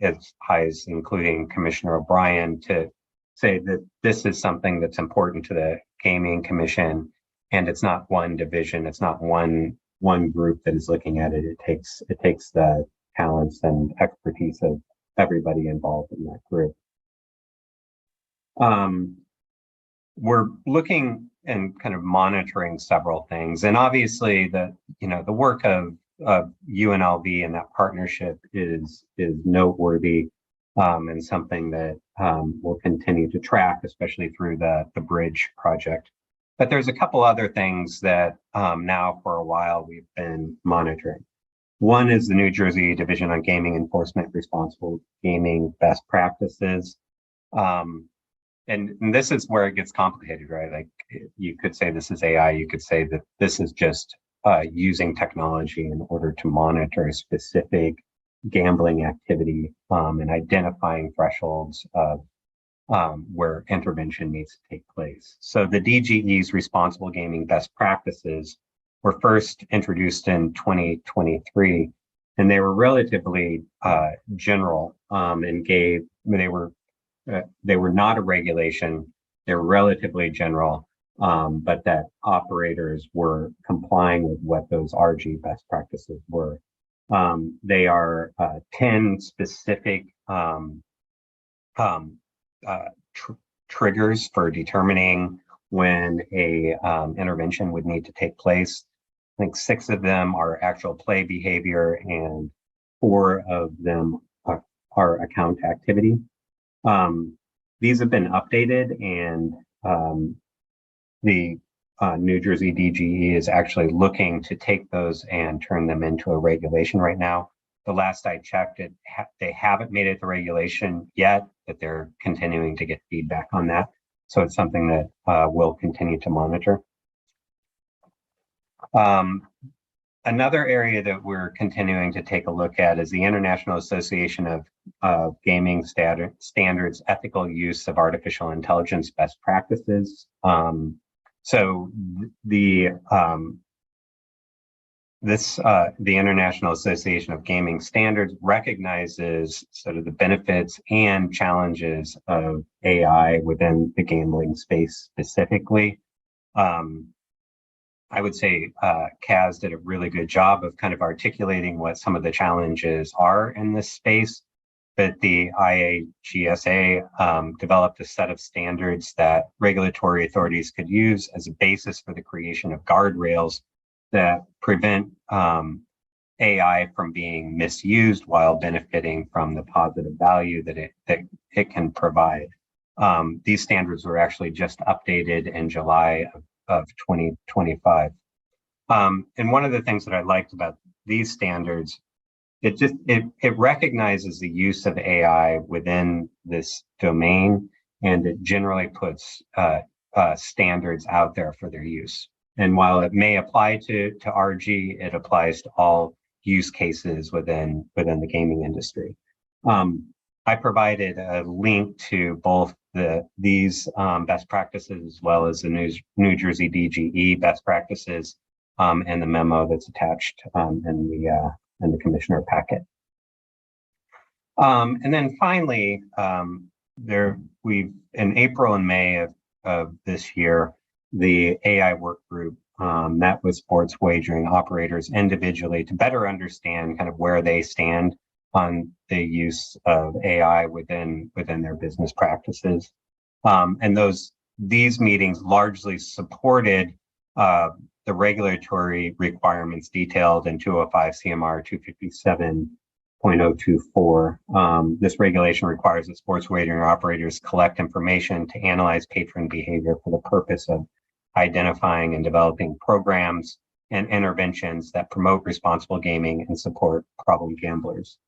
as high as including Commissioner O'Brien to say that this is something that's important to the Gaming Commission, and it's not one division, it's not one group that is looking at it. It takes the talents and expertise of everybody involved in that group. We're looking and kind of monitoring several things, and obviously the work of UNLV and that partnership is noteworthy, and something that we'll continue to track, especially through the Bridge project. But there's a couple other things that now for a while we've been monitoring. One is the New Jersey Division on Gaming Enforcement Responsible Gaming Best Practices. And this is where it gets complicated, right? Like, you could say this is AI, you could say that this is just using technology in order to monitor a specific gambling activity, and identifying thresholds of where intervention needs to take place. So the DGE's Responsible Gaming Best Practices were first introduced in 2023, and they were relatively general, and they were not a regulation. They were relatively general, but that operators were complying with what those RG best practices were. They are 10 specific triggers for determining when a intervention would need to take place. I think 6 of them are actual play behavior, and 4 of them are account activity. These have been updated, and the New Jersey DGE is actually looking to take those and turn them into a regulation right now. The last I checked, they haven't made it to regulation yet, but they're continuing to get feedback on that. So it's something that we'll continue to monitor. Another area that we're continuing to take a look at is the International Association of Gaming Standards Ethical Use of Artificial Intelligence Best Practices. So the the International Association of Gaming Standards recognizes sort of the benefits and challenges of AI within the gambling space specifically. I would say Kaz did a really good job of kind of articulating what some of the challenges are in this space. But the IAGSA developed a set of standards that regulatory authorities could use as a basis for the creation of guardrails that prevent AI from being misused while benefiting from the positive value that it can provide. These standards were actually just updated in July of 2025. And one of the things that I liked about these standards, it recognizes the use of AI within this domain, and it generally puts standards out there for their use. And while it may apply to RG, it applies to all use cases within the gaming industry. I provided a link to both these best practices as well as the New Jersey DGE best practices and the memo that's attached in the commissioner packet. And then finally, in April and May of this year, the AI work group met with sports wagering operators individually to better understand kind of where they stand on the use of AI within their business practices. And these meetings largely supported the regulatory requirements detailed in 205 CMR 257.024. This regulation requires that sports wagering operators collect information to analyze patron behavior for the purpose of identifying and developing programs and interventions that promote responsible gaming and support problem gamblers.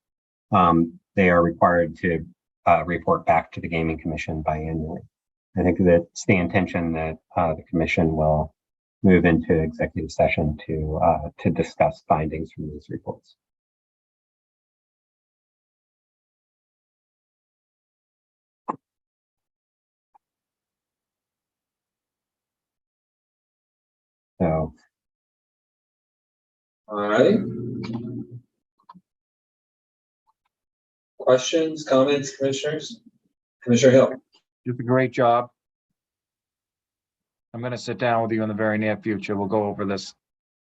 They are required to report back to the Gaming Commission biannually. I think that's the intention that the Commission will move into executive session to discuss findings from these reports. So, All right. Questions, comments, commissioners? Commissioner Hill. Did a great job. I'm going to sit down with you in the very near future. We'll go over this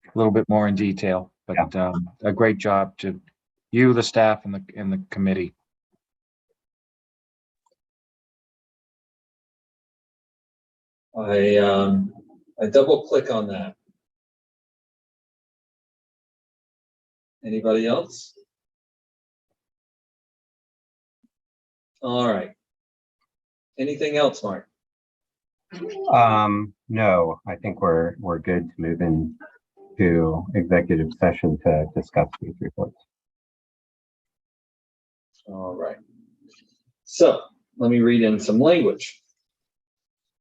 a little bit more in detail, but a great job to you, the staff, and the committee. I double click on that. Anybody else? All right. Anything else, Mark? No, I think we're good to move into executive session to discuss these reports. All right. So let me read in some language.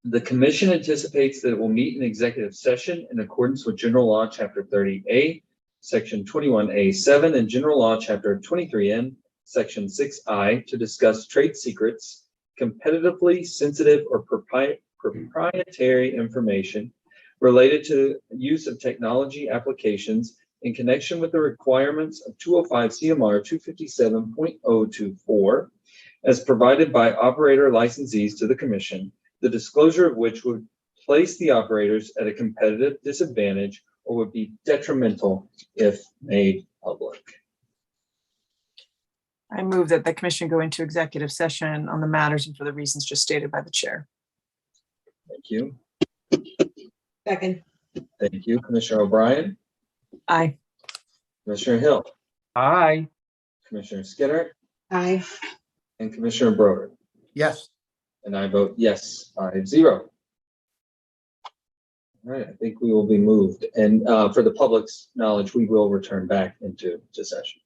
The Commission anticipates that it will meet in executive session in accordance with General Law, Chapter 30A, Section 21A7, and General Law, Chapter 23N, Section 6I, to discuss trade secrets, competitively sensitive or proprietary information related to use of technology applications in connection with the requirements of 205 CMR 257.024, as provided by operator licensees to the Commission, the disclosure of which would place the operators at a competitive disadvantage or would be detrimental if made public. I move that the commission go into executive session on the matters and for the reasons just stated by the chair. Thank you. Second. Thank you, Commissioner O'Brien. Aye. Commissioner Hill. Aye. Commissioner Skinner. Aye. And Commissioner Broder. Yes. And I vote yes, 5-0. All right, I think we will be moved. And for the public's knowledge, we will return back into session.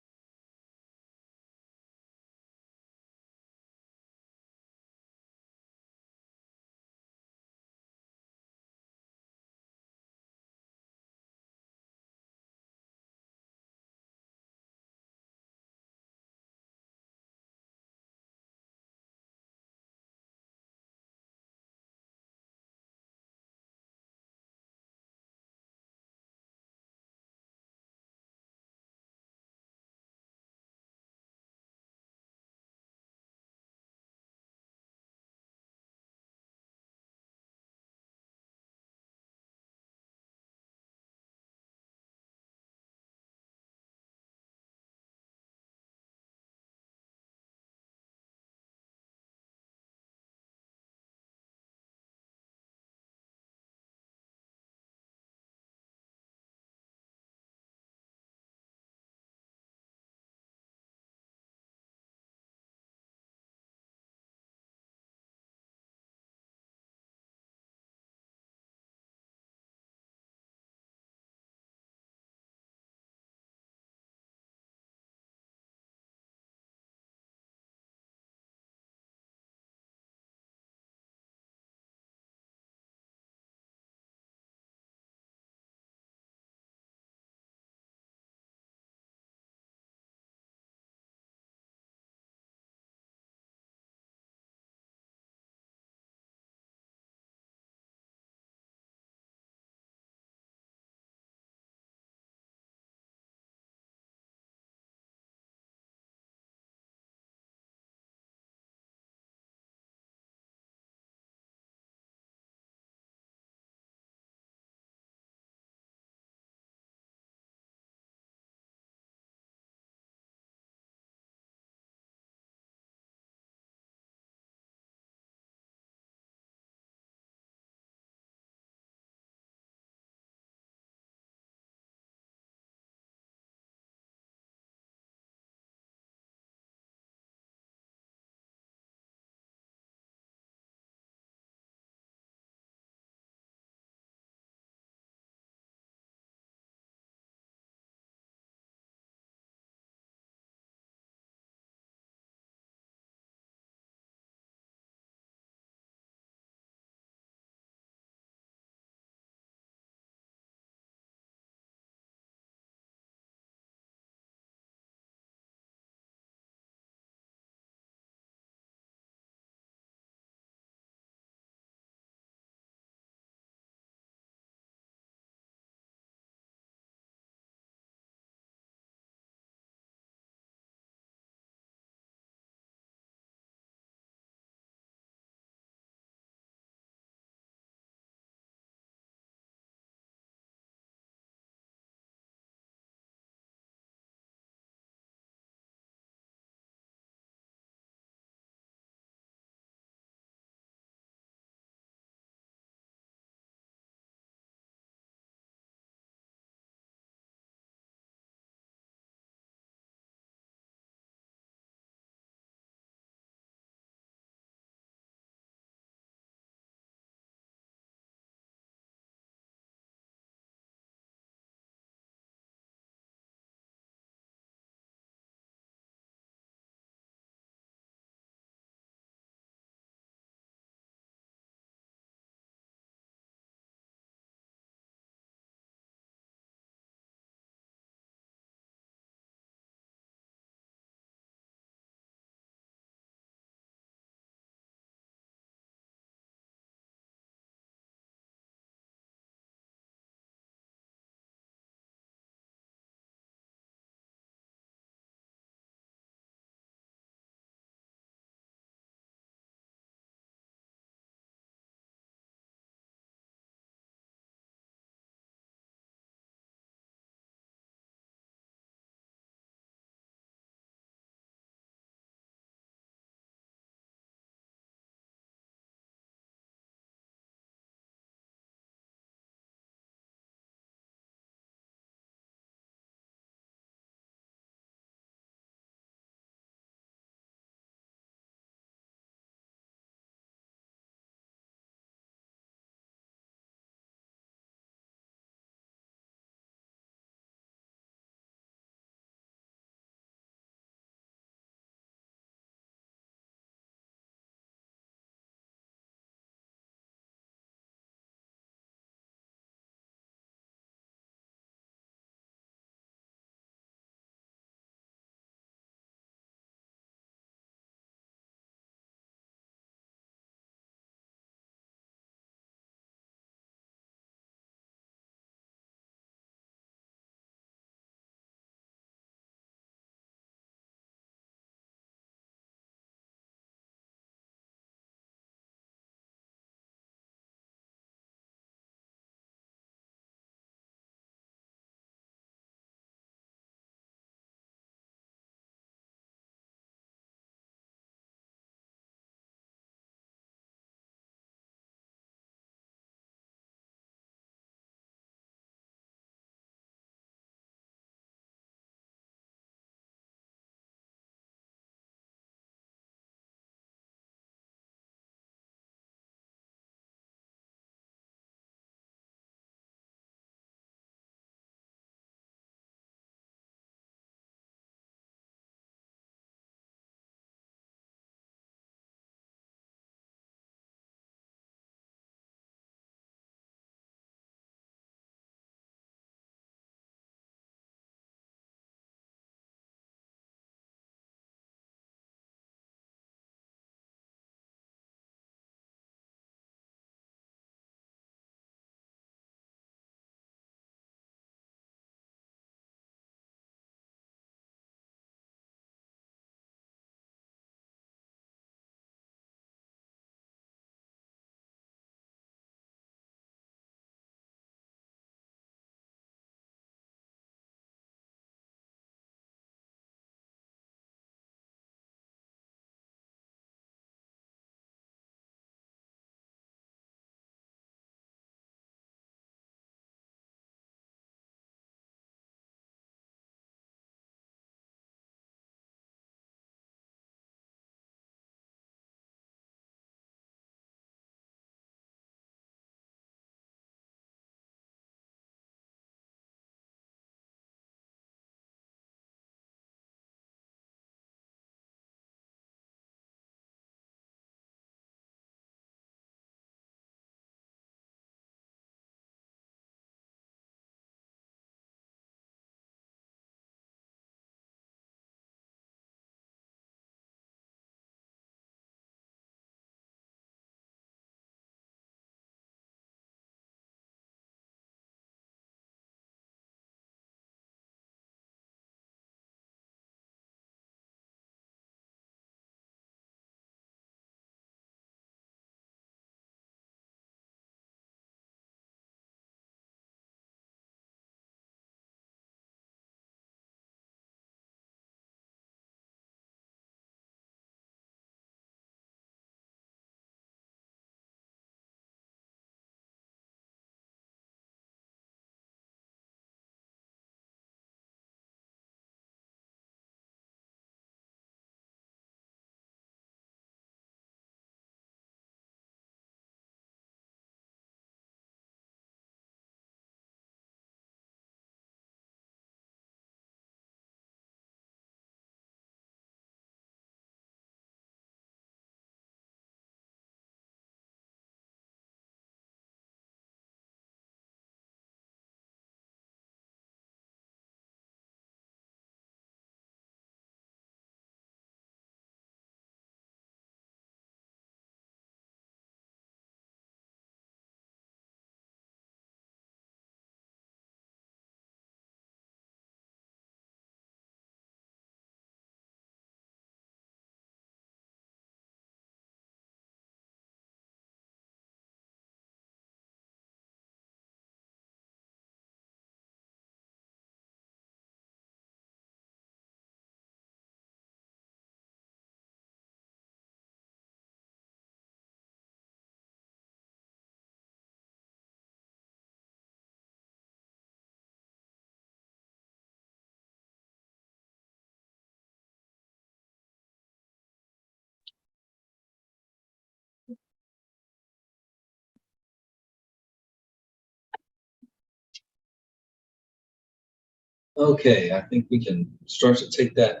Okay, I think we can start to take that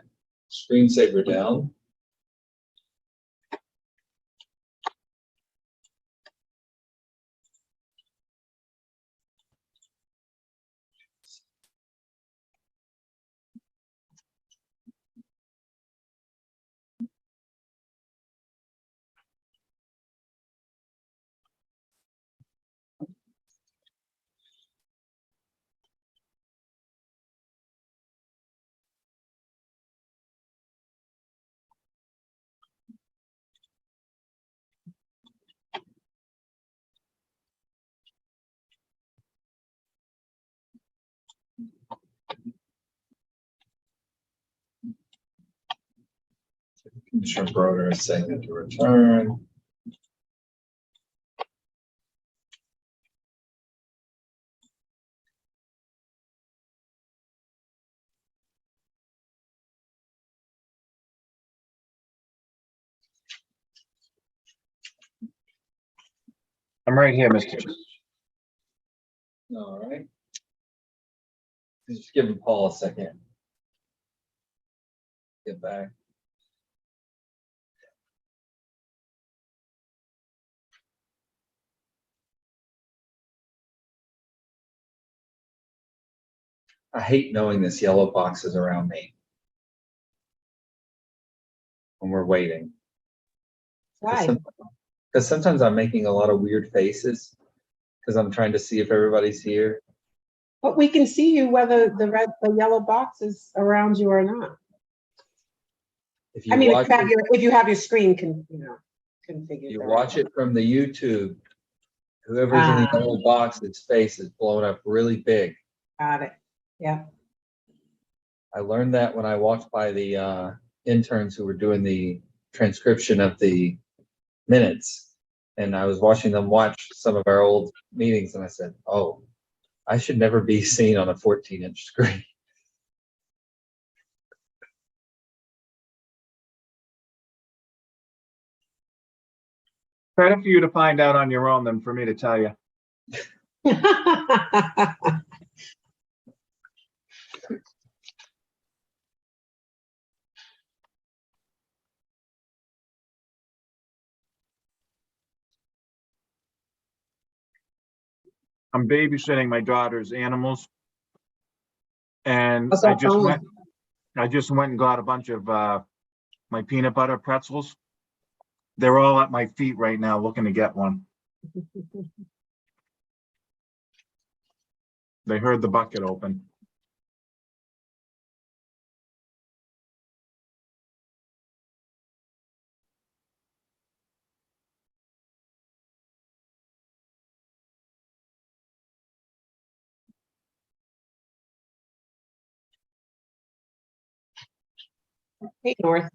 screensaver down. Commissioner Broder is saying to return. I'm right here, Mr. Chair. All right. Just give Paul a second. Get back. I hate knowing this yellow box is around me when we're waiting. Why? Because sometimes I'm making a lot of weird faces because I'm trying to see if everybody's here. But we can see you whether the yellow box is around you or not. If you I mean, watch if you have your screen configured. you watch it from the YouTube, whoever's in the yellow box, its face is blown up really big. Got it. Yeah. I learned that when I walked by the interns who were doing the transcription of the minutes, and I was watching them watch some of our old meetings, and I said, oh, I should never be seen on a 14-inch screen. Better for you to find out on your own than for me to tell you. I'm babysitting my daughter's animals. And I just went and got a bunch of my peanut butter pretzels. They're all at my feet right now looking to get one. They heard the bucket open. Hey, North.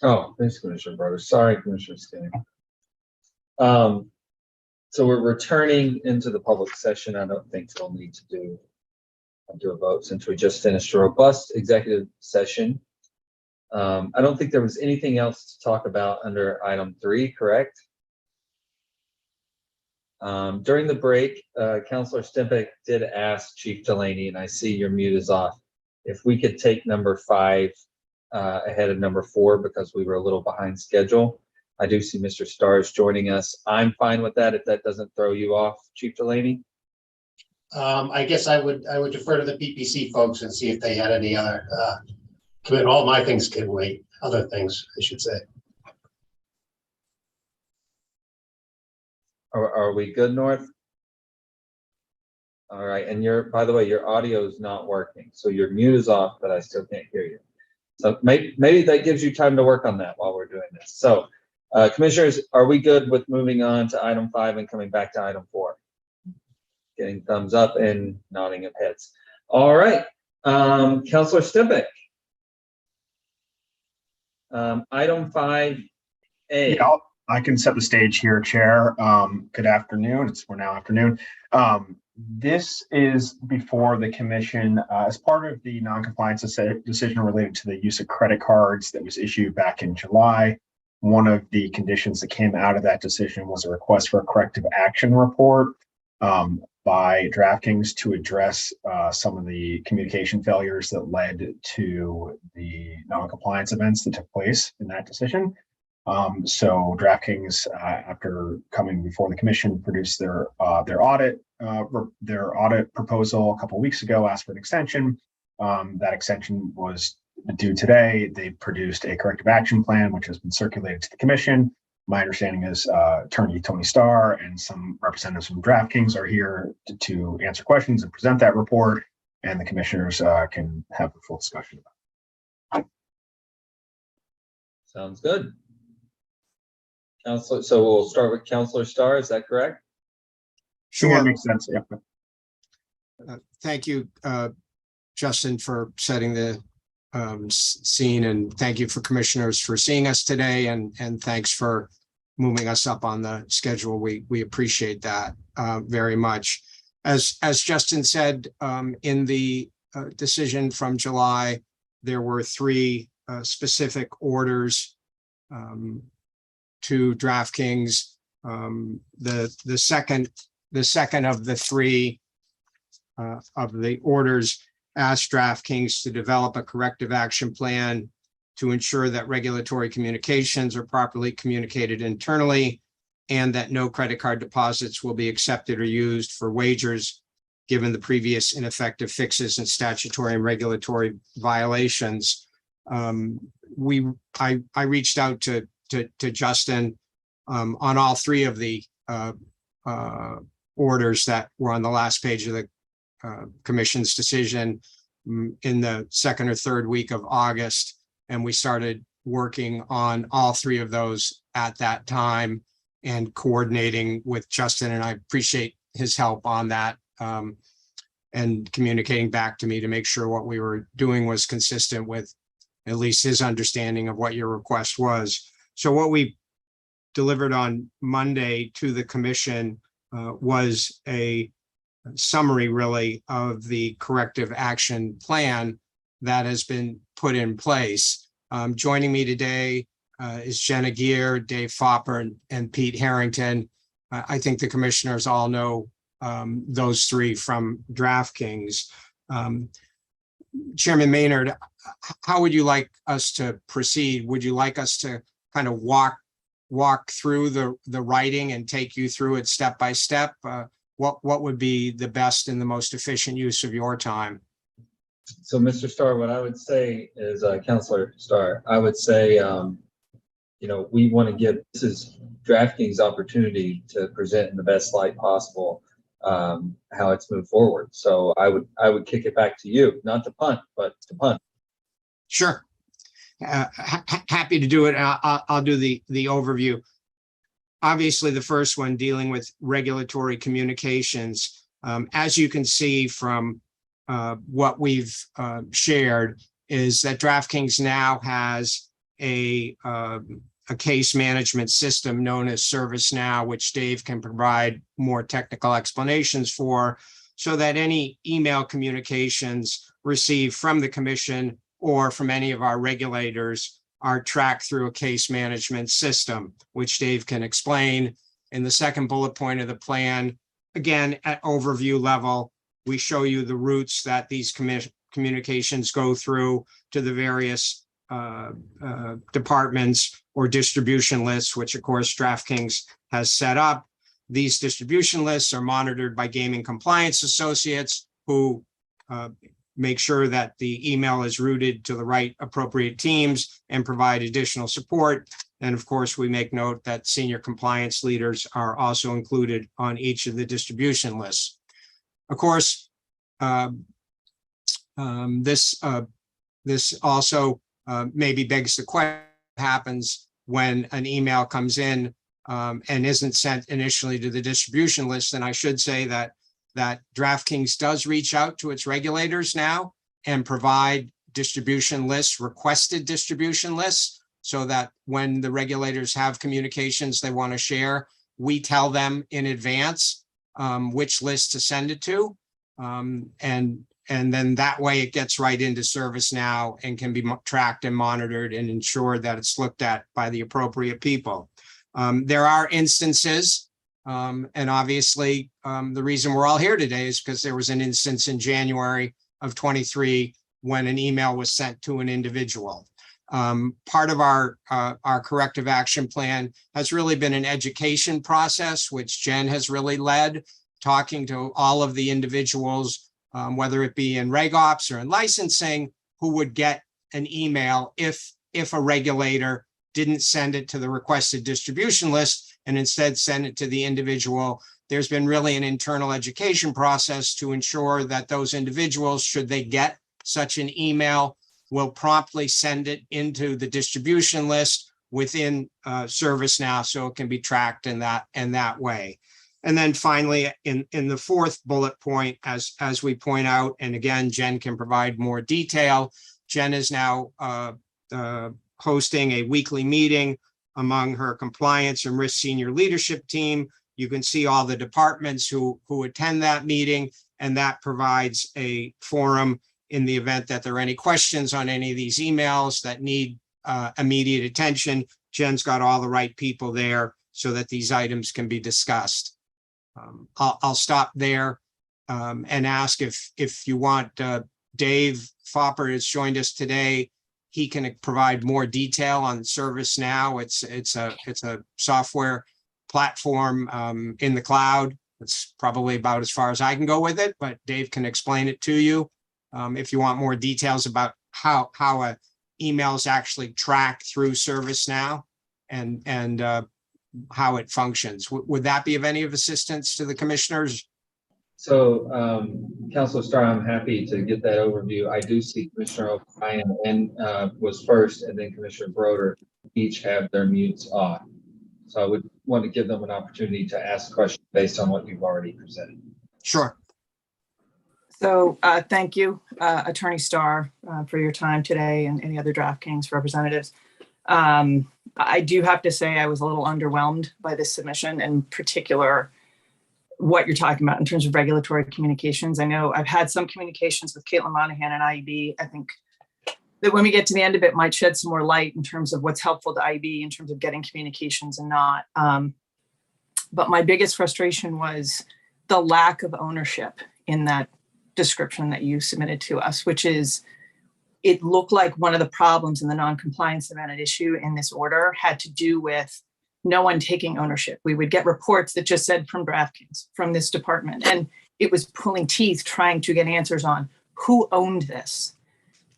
Oh, thanks, Commissioner Broder. Sorry, Commissioner Skinner. So we're returning into the public session. I don't think we'll need to do a vote since we just finished a robust executive session. I don't think there was anything else to talk about under item 3, correct? During the break, Councilor Stimpak did ask Chief Delaney, and I see your mute is off, if we could take number 5 ahead of number 4 because we were a little behind schedule. I do see Mr. Stars joining us. I'm fine with that if that doesn't throw you off, Chief Delaney. I guess I would defer to the PPC folks and see if they had any other all my things can wait, other things, I should say. Are we good, North? All right, and by the way, your audio is not working, so your mute is off, but I still can't hear you. So maybe that gives you time to work on that while we're doing this. So, commissioners, are we good with moving on to item 5 and coming back to item 4? Getting thumbs up and nodding of heads. All right, Councilor Stimpak. Item 5A. Yeah, I can set the stage here, Chair. Good afternoon. We're now afternoon. This is before the commission as part of the non-compliance decision related to the use of credit cards that was issued back in July. One of the conditions that came out of that decision was a request for a corrective action report by DraftKings to address some of the communication failures that led to the non-compliance events that took place in that decision. So DraftKings, after coming before the commission, produced their audit proposal a couple of weeks ago, asked for an extension. That extension was due today. They produced a corrective action plan, which has been circulated to the commission. My understanding is attorney Tony Starr and some representatives from DraftKings are here to answer questions and present that report, and the commissioners can have a full discussion about it. Sounds good. Counselor, so we'll start with Counselor Starr, is that correct? Sure, that Sure. makes sense. Yeah. Thank you, Justin, for setting the scene, and thank you for commissioners for seeing us today, and thanks for moving us up on the schedule. We appreciate that very much. As Justin said, in the decision from July, there were three specific orders to DraftKings. The second of the three of the orders asked DraftKings to develop a corrective action plan to ensure that regulatory communications are properly communicated internally and that no credit card deposits will be accepted or used for wagers, given the previous ineffective fixes and statutory and regulatory violations. I reached out to Justin on all three of the orders that were on the last page of the commission's decision in the second or third week of August. And we started working on all three of those at that time and coordinating with Justin. And I appreciate his help on that and communicating back to me to make sure what we were doing was consistent with at least his understanding of what your request was. So what we delivered on Monday to the commission was a summary, really, of the corrective action plan that has been put in place. Joining me today is Jenna Gear, Dave Fopper, and Pete Harrington. I think the commissioners all know those three from DraftKings. Chairman Maynard, how would you like us to proceed? Would you like us to kind of walk through the writing and take you through it step by step? What would be the best and the most efficient use of your time? So, Mr. Starr, what I would say is, Counselor Starr, I would say, we want to give, this is DraftKings' opportunity to present in the best light possible how it's moved forward. So I would kick it back to you, not to punt, but to punt. Sure. Happy to do it. I'll do the overview. Obviously, the first one dealing with regulatory communications. As you can see from what we've shared, is that DraftKings now has a case management system known as ServiceNow, which Dave can provide more technical explanations for, so that any email communications received from the commission or from any of our regulators are tracked through a case management system, which Dave can explain. In the second bullet point of the plan, again, at overview level, we show you the routes that these communications go through to the various departments or distribution lists, which of course DraftKings has set up. These distribution lists are monitored by gaming compliance associates who make sure that the email is routed to the right appropriate teams and provide additional support. And of course, we make note that senior compliance leaders are also included on each of the distribution lists. Of course, this also maybe begs the question: what happens when an email comes in and isn't sent initially to the distribution list? And I should say that DraftKings does reach out to its regulators now and provide distribution lists, requested distribution lists. so that when the regulators have communications they want to share, we tell them in advance which list to send it to. And then that way it gets right into ServiceNow and can be tracked and monitored and ensured that it's looked at by the appropriate people. There are instances, and obviously the reason we're all here today is because there was an instance in January of 23 when an email was sent to an individual. Part of our corrective action plan has really been an education process, which Jen has really led, talking to all of the individuals, whether it be in reg ops or in licensing, who would get an email if a regulator didn't send it to the requested distribution list and instead send it to the individual. There's been really an internal education process to ensure that those individuals, should they get such an email, will promptly send it into the distribution list within ServiceNow so it can be tracked in that way. And then finally, in the fourth bullet point, as we point out, and again, Jen can provide more detail, Jen is now hosting a weekly meeting among her compliance and risk senior leadership team. You can see all the departments who attend that meeting, and that provides a forum in the event that there are any questions on any of these emails that need immediate attention. Jen's got all the right people there so that these items can be discussed. I'll stop there and ask if you want, Dave Fopper has joined us today. He can provide more detail on ServiceNow. It's a software platform in the cloud. It's probably about as far as I can go with it, but Dave can explain it to you if you want more details about how emails actually track through ServiceNow and how it functions. Would that be of any of assistance to the commissioners? So, Councilor Starr, I'm happy to get that overview. I do see Commissioner O'Brien and was first, and then Commissioner Broder each have their mutes off. So I would want to give them an opportunity to ask questions based on what you've already presented. Sure. So thank you, Attorney Starr, for your time today and any other DraftKings representatives. I do have to say I was a little underwhelmed by this submission, in particular what you're talking about in terms of regulatory communications. I know I've had some communications with Caitlin Monahan and IEB. I think that when we get to the end of it, might shed some more light in terms of what's helpful to IEB in terms of getting communications and not. But my biggest frustration was the lack of ownership in that description that you submitted to us, which is, it looked like one of the problems in the non-compliance event at issue in this order had to do with no one taking ownership. We would get reports that just said from DraftKings, from this department, and it was pulling teeth trying to get answers on who owned this.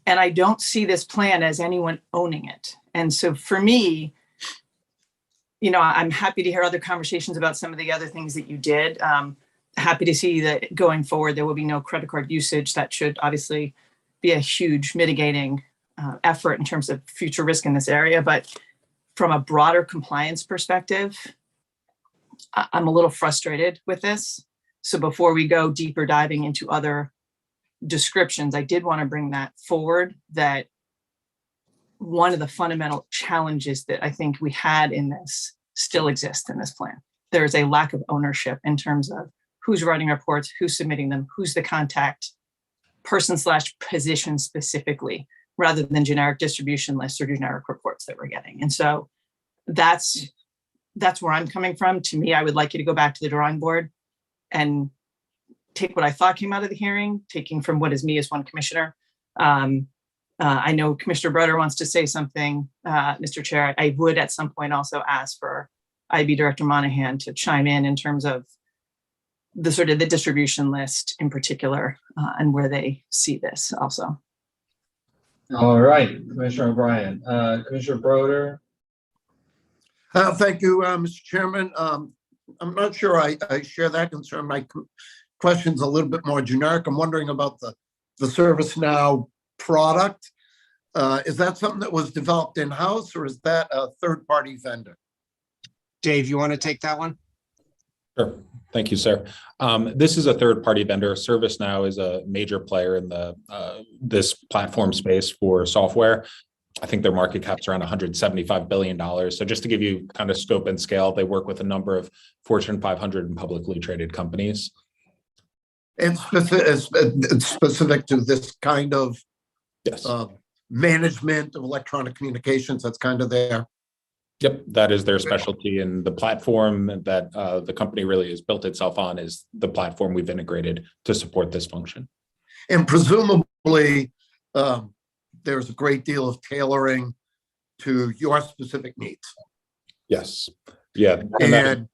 And I don't see this plan as anyone owning it. And so for me, you know, I'm happy to hear other conversations about some of the other things that you did. Happy to see that going forward, there will be no credit card usage. That should obviously be a huge mitigating effort in terms of future risk in this area. But from a broader compliance perspective, I'm a little frustrated with this. So before we go deeper diving into other descriptions, I did want to bring that forward, that one of the fundamental challenges that I think we had in this still exists in this plan. There is a lack of ownership in terms of who's writing reports, who's submitting them, who's the contact person / position specifically, rather than generic distribution lists or generic reports that we're getting. And so that's where I'm coming from. To me, I would like you to go back to the drawing board and take what I thought came out of the hearing, taking from what is me as one commissioner. I know Commissioner Broder wants to say something, Mr. Chair. I would at some point also ask for IB Director Monahan to chime in terms of the sort of the distribution list in particular and where they see this also. All right, Commissioner O'Brien. Commissioner Broder. Thank you, Mr. Chairman. I'm not sure I share that concern. My question's a little bit more generic. I'm wondering about the ServiceNow product. Is that something that was developed in-house, or is that a third-party vendor? Dave, you want to take that one? Sure. Thank you, sir. This is a third-party vendor. ServiceNow is a major player in the this platform space for software. I think their market cap's around $175 billion. So just to give you kind of scope and scale, they work with a number of Fortune 500 and publicly traded companies. And specific to this kind of Yes. management of electronic communications, that's kind of their. Yep, that is their specialty, and the platform that the company really has built itself on is the platform we've integrated to support this function. And presumably, there's a great deal of tailoring to your specific needs. Yes. Yeah. And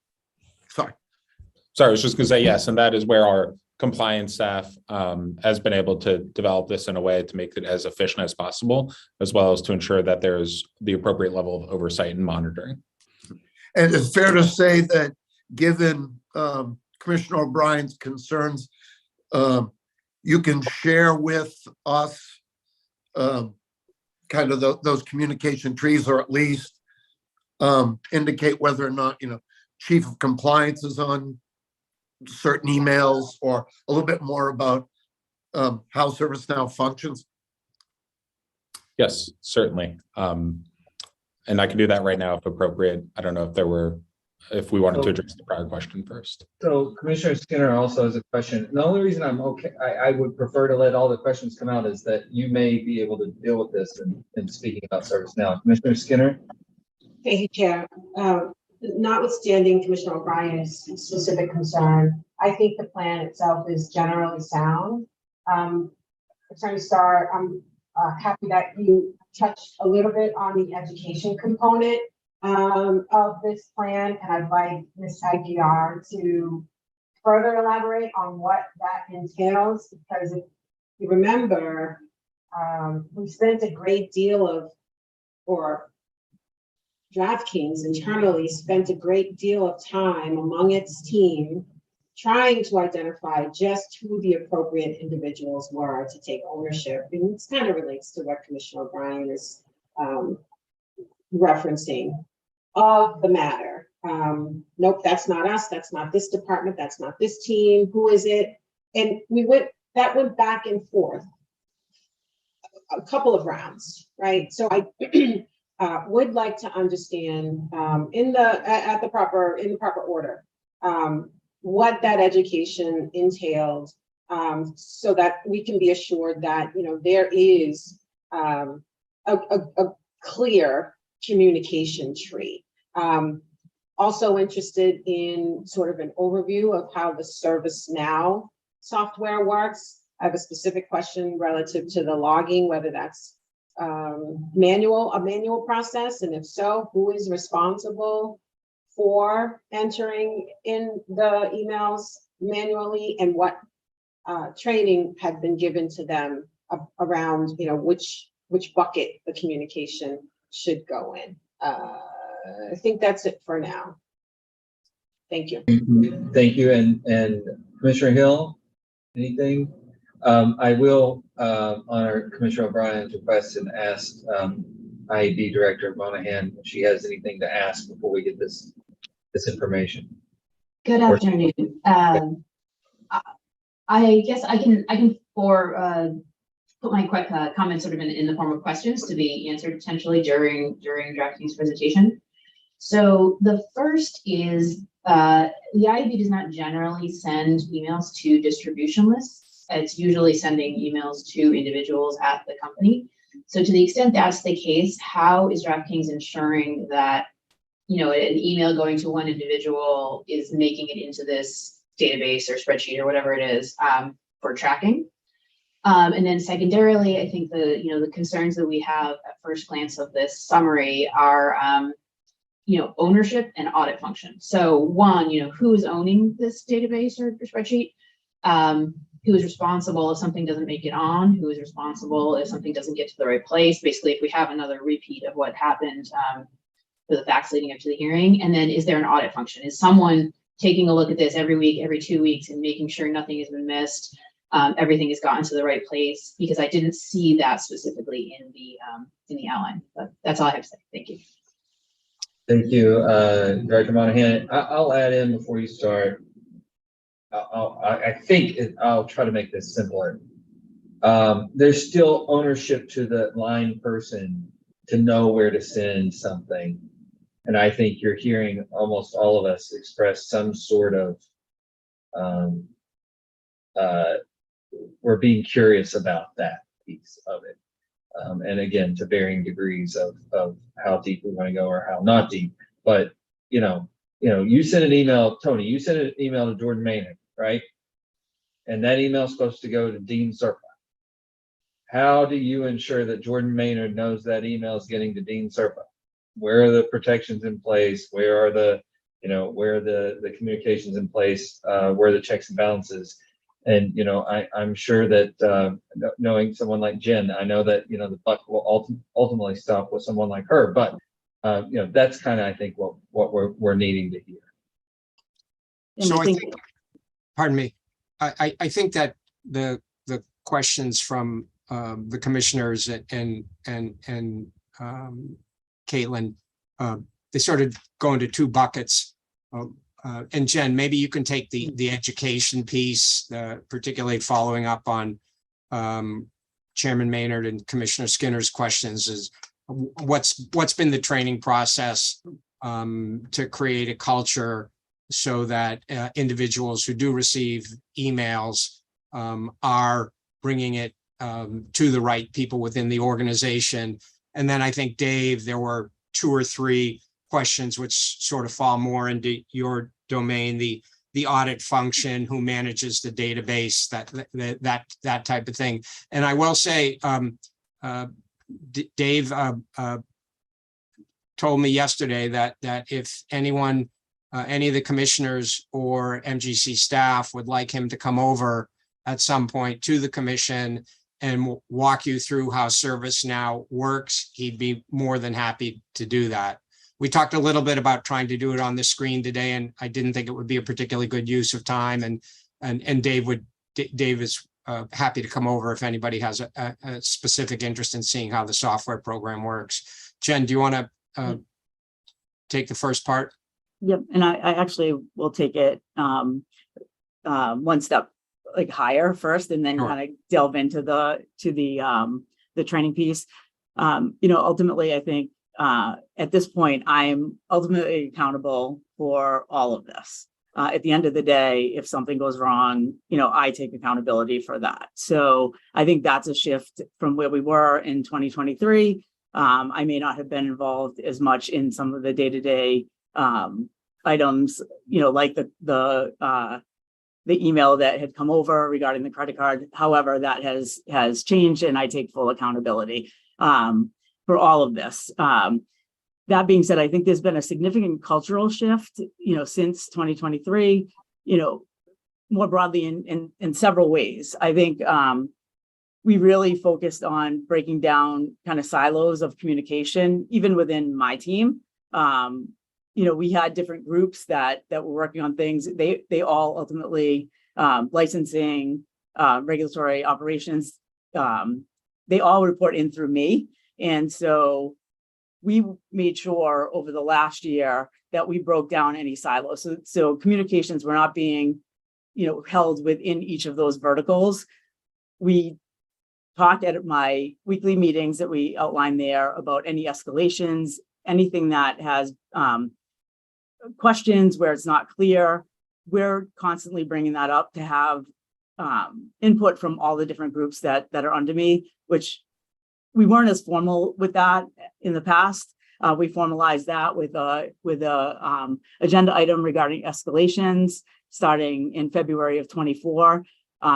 sorry, I was just going to say yes, and that is where our compliance staff has been able to develop this in a way to make it as efficient as possible, as well as to ensure that there's the appropriate level of oversight and monitoring. And it's fair to say that given Commissioner O'Brien's concerns, you can share with us kind of those communication trees, or at least indicate whether or not, Chief of Compliance is on certain emails, or a little bit more about how ServiceNow functions. Yes, certainly. And I can do that right now if appropriate. I don't know if we wanted to address the prior question first. So Commissioner Skinner also has a question. The only reason I would prefer to let all the questions come out is that you may be able to deal with this in speaking about ServiceNow. Commissioner Skinner? Thank you, Chair. Notwithstanding Commissioner O'Brien's specific concern, I think the plan itself is generally sound. Attorney Starr, I'm happy that you touched a little bit on the education component of this plan, and I'd like Ms. Aguiar to further elaborate on what that entails, because if you remember, we spent a great deal of, or DraftKings internally spent a great deal of time among its team trying to identify just who the appropriate individuals were to take ownership. And this kind of relates to what Commissioner O'Brien is referencing of the matter. Nope, that's not us. That's not this department. That's not this team. Who is it? And that went back and forth a couple of rounds, right? So I would like to understand in the proper order what that education entailed, so that we can be assured that there is a clear communication tree. Also interested in sort of an overview of how the ServiceNow software works. I have a specific question relative to the logging, whether that's a manual process, and if so, who is responsible for entering in the emails manually, and what training had been given to them around which bucket the communication should go in. I think that's it for now. Thank you. Thank you. And Commissioner Hill, anything? I will honor Commissioner O'Brien's request and ask IAB Director Monahan if she has anything to ask before we get this information. Good afternoon. I guess I can put my quick comments sort of in the form of questions to be answered potentially during DraftKings presentation. So the first is the IAB does not generally send emails to distribution lists. It's usually sending emails to individuals at the company. So to the extent that's the case, how is DraftKings ensuring that an email going to one individual is making it into this database or spreadsheet or whatever it is for tracking? And then secondarily, I think the concerns that we have at first glance of this summary are ownership and audit function. So one, who is owning this database or spreadsheet? Who is responsible if something doesn't make it on? Who is responsible if something doesn't get to the right place? Basically, if we have another repeat of what happened for the facts leading up to the hearing. And then is there an audit function? Is someone taking a look at this every week, every 2 weeks, and making sure nothing has been missed, everything has gotten to the right place? Because I didn't see that specifically in the outline. But that's all I have to say. Thank you. Thank you, Director Monahan. I'll add in before you start. I'll try to make this simpler. There's still ownership to the line person to know where to send something. And I think you're hearing almost all of us express some sort of, we're being curious about that piece of it. And again, to varying degrees of how deep we want to go or how not deep. But, you sent an email, Tony, you sent an email to Jordan Maynard, right? And that email is supposed to go to Dean Serpa. How do you ensure that Jordan Maynard knows that email is getting to Dean Serpa? Where are the protections in place? Where are the, where are the communications in place? Where are the checks and balances? And, I'm sure that knowing someone like Jen, I know that, the buck will ultimately stop with someone like her. But, that's kind of, I think, what we're needing to hear. So I think, pardon me, I think that the questions from the commissioners and Caitlin, they started going to two buckets. And Jen, maybe you can take the education piece, particularly following up on Chairman Maynard and Commissioner Skinner's questions, is what's been the training process to create a culture so that individuals who do receive emails are bringing it to the right people within the organization. And then I think, Dave, there were 2 or 3 questions which sort of fall more into your domain, the audit function, who manages the database, that type of thing. And I will say, Dave told me yesterday that if anyone, any of the commissioners or MGC staff would like him to come over at some point to the commission and walk you through how ServiceNow works, he'd be more than happy to do that. We talked a little bit about trying to do it on the screen today, and I didn't think it would be a particularly good use of time. And Dave is happy to come over if anybody has a specific interest in seeing how the software program works. Jen, do you want to take the first part? Yep, and I actually will take it one step higher first, and then kind of delve into the training piece. Ultimately, I think at this point, I am ultimately accountable for all of this. At the end of the day, if something goes wrong, I take accountability for that. So I think that's a shift from where we were in 2023. I may not have been involved as much in some of the day-to-day items, like the email that had come over regarding the credit card. However, that has changed, and I take full accountability for all of this. That being said, I think there's been a significant cultural shift, since 2023, more broadly in several ways. I think we really focused on breaking down kind of silos of communication, even within my team. We had different groups that were working on things. They all ultimately, licensing, regulatory operations, they all report in through me. And so we made sure over the last year that we broke down any silos. So communications were not being, held within each of those verticals. We talked at my weekly meetings that we outlined there about any escalations, anything that has questions where it's not clear. We're constantly bringing that up to have input from all the different groups that are under me, which we weren't as formal with that in the past. We formalized that with a agenda item regarding escalations starting in February of 24.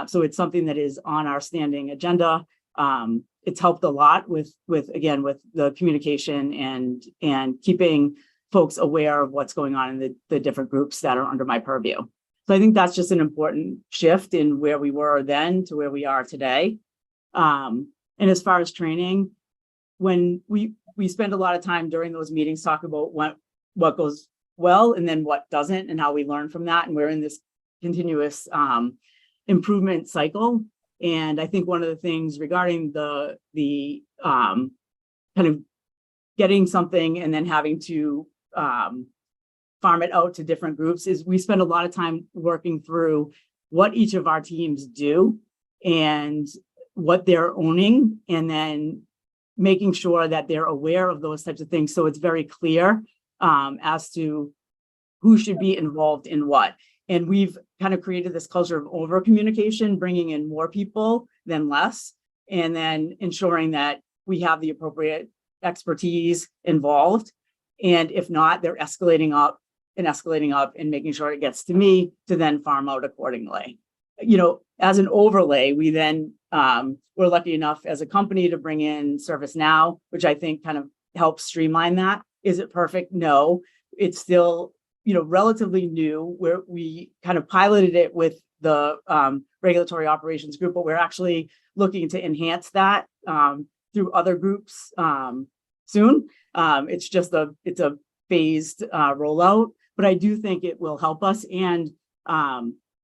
So it's something that is on our standing agenda. It's helped a lot with the communication and keeping folks aware of what's going on in the different groups that are under my purview. So I think that's just an important shift in where we were then to where we are today. And as far as training, when we spend a lot of time during those meetings talking about what goes well and then what doesn't and how we learn from that. And we're in this continuous improvement cycle. And I think one of the things regarding the kind of getting something and then having to farm it out to different groups is we spend a lot of time working through what each of our teams do and what they're owning, and then making sure that they're aware of those types of things. So it's very clear as to who should be involved in what. And we've kind of created this culture of over communication, bringing in more people than less, and then ensuring that we have the appropriate expertise involved. And if not, they're escalating up and making sure it gets to me to then farm out accordingly. You know, as an overlay, we then we're lucky enough as a company to bring in ServiceNow, which I think kind of helps streamline that. Is it perfect? No, it's still, you know, relatively new, where we kind of piloted it with the regulatory operations group, but we're actually looking to enhance that through other groups soon. It's a phased rollout, but I do think it will help us. And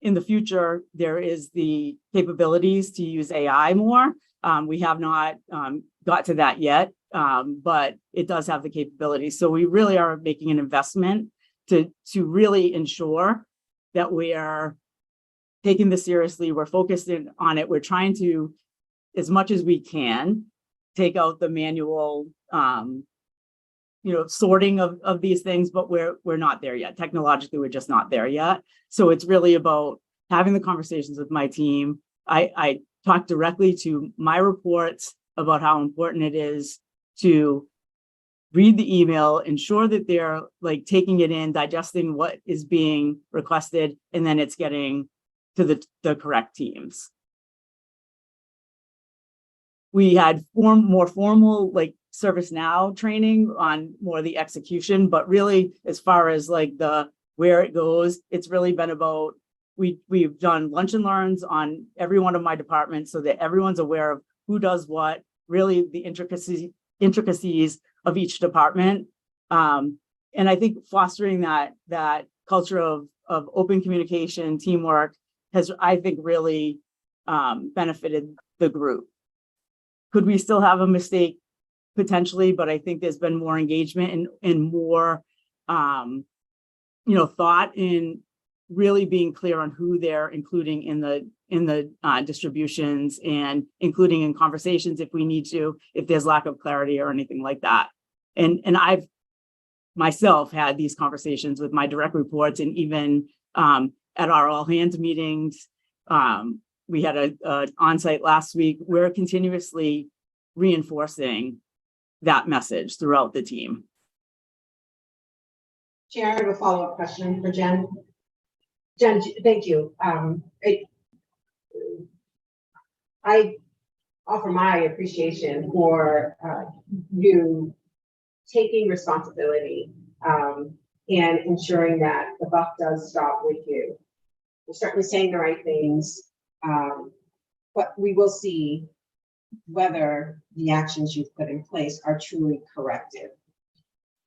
in the future, there is the capabilities to use AI more. We have not got to that yet, but it does have the capabilities. So we really are making an investment to really ensure that we are taking this seriously. We're focused on it. We're trying to, as much as we can, take out the manual, sorting of these things, but we're not there yet. Technologically, we're just not there yet. So it's really about having the conversations with my team. I talk directly to my reports about how important it is to read the email, ensure that they're like taking it in, digesting what is being requested, and then it's getting to the correct teams. We had more formal like ServiceNow training on more of the execution, but really as far as like where it goes, it's really been about, we've done lunch and learns on every one of my departments so that everyone's aware of who does what, really the intricacies of each department. And I think fostering that culture of open communication, teamwork has, I think, really benefited the group. Could we still have a mistake? Potentially, but I think there's been more engagement and more, thought in really being clear on who they're including in the distributions and including in conversations if we need to, if there's lack of clarity or anything like that. And I've myself had these conversations with my direct reports, and even at our all hands meetings, we had an on-site last week. We're continuously reinforcing that message throughout the team. Chair, I have a follow-up question for Jen. Jen, thank you. I offer my appreciation for you taking responsibility and ensuring that the buck does stop with you. You're certainly saying the right things, but we will see whether the actions you've put in place are truly corrective.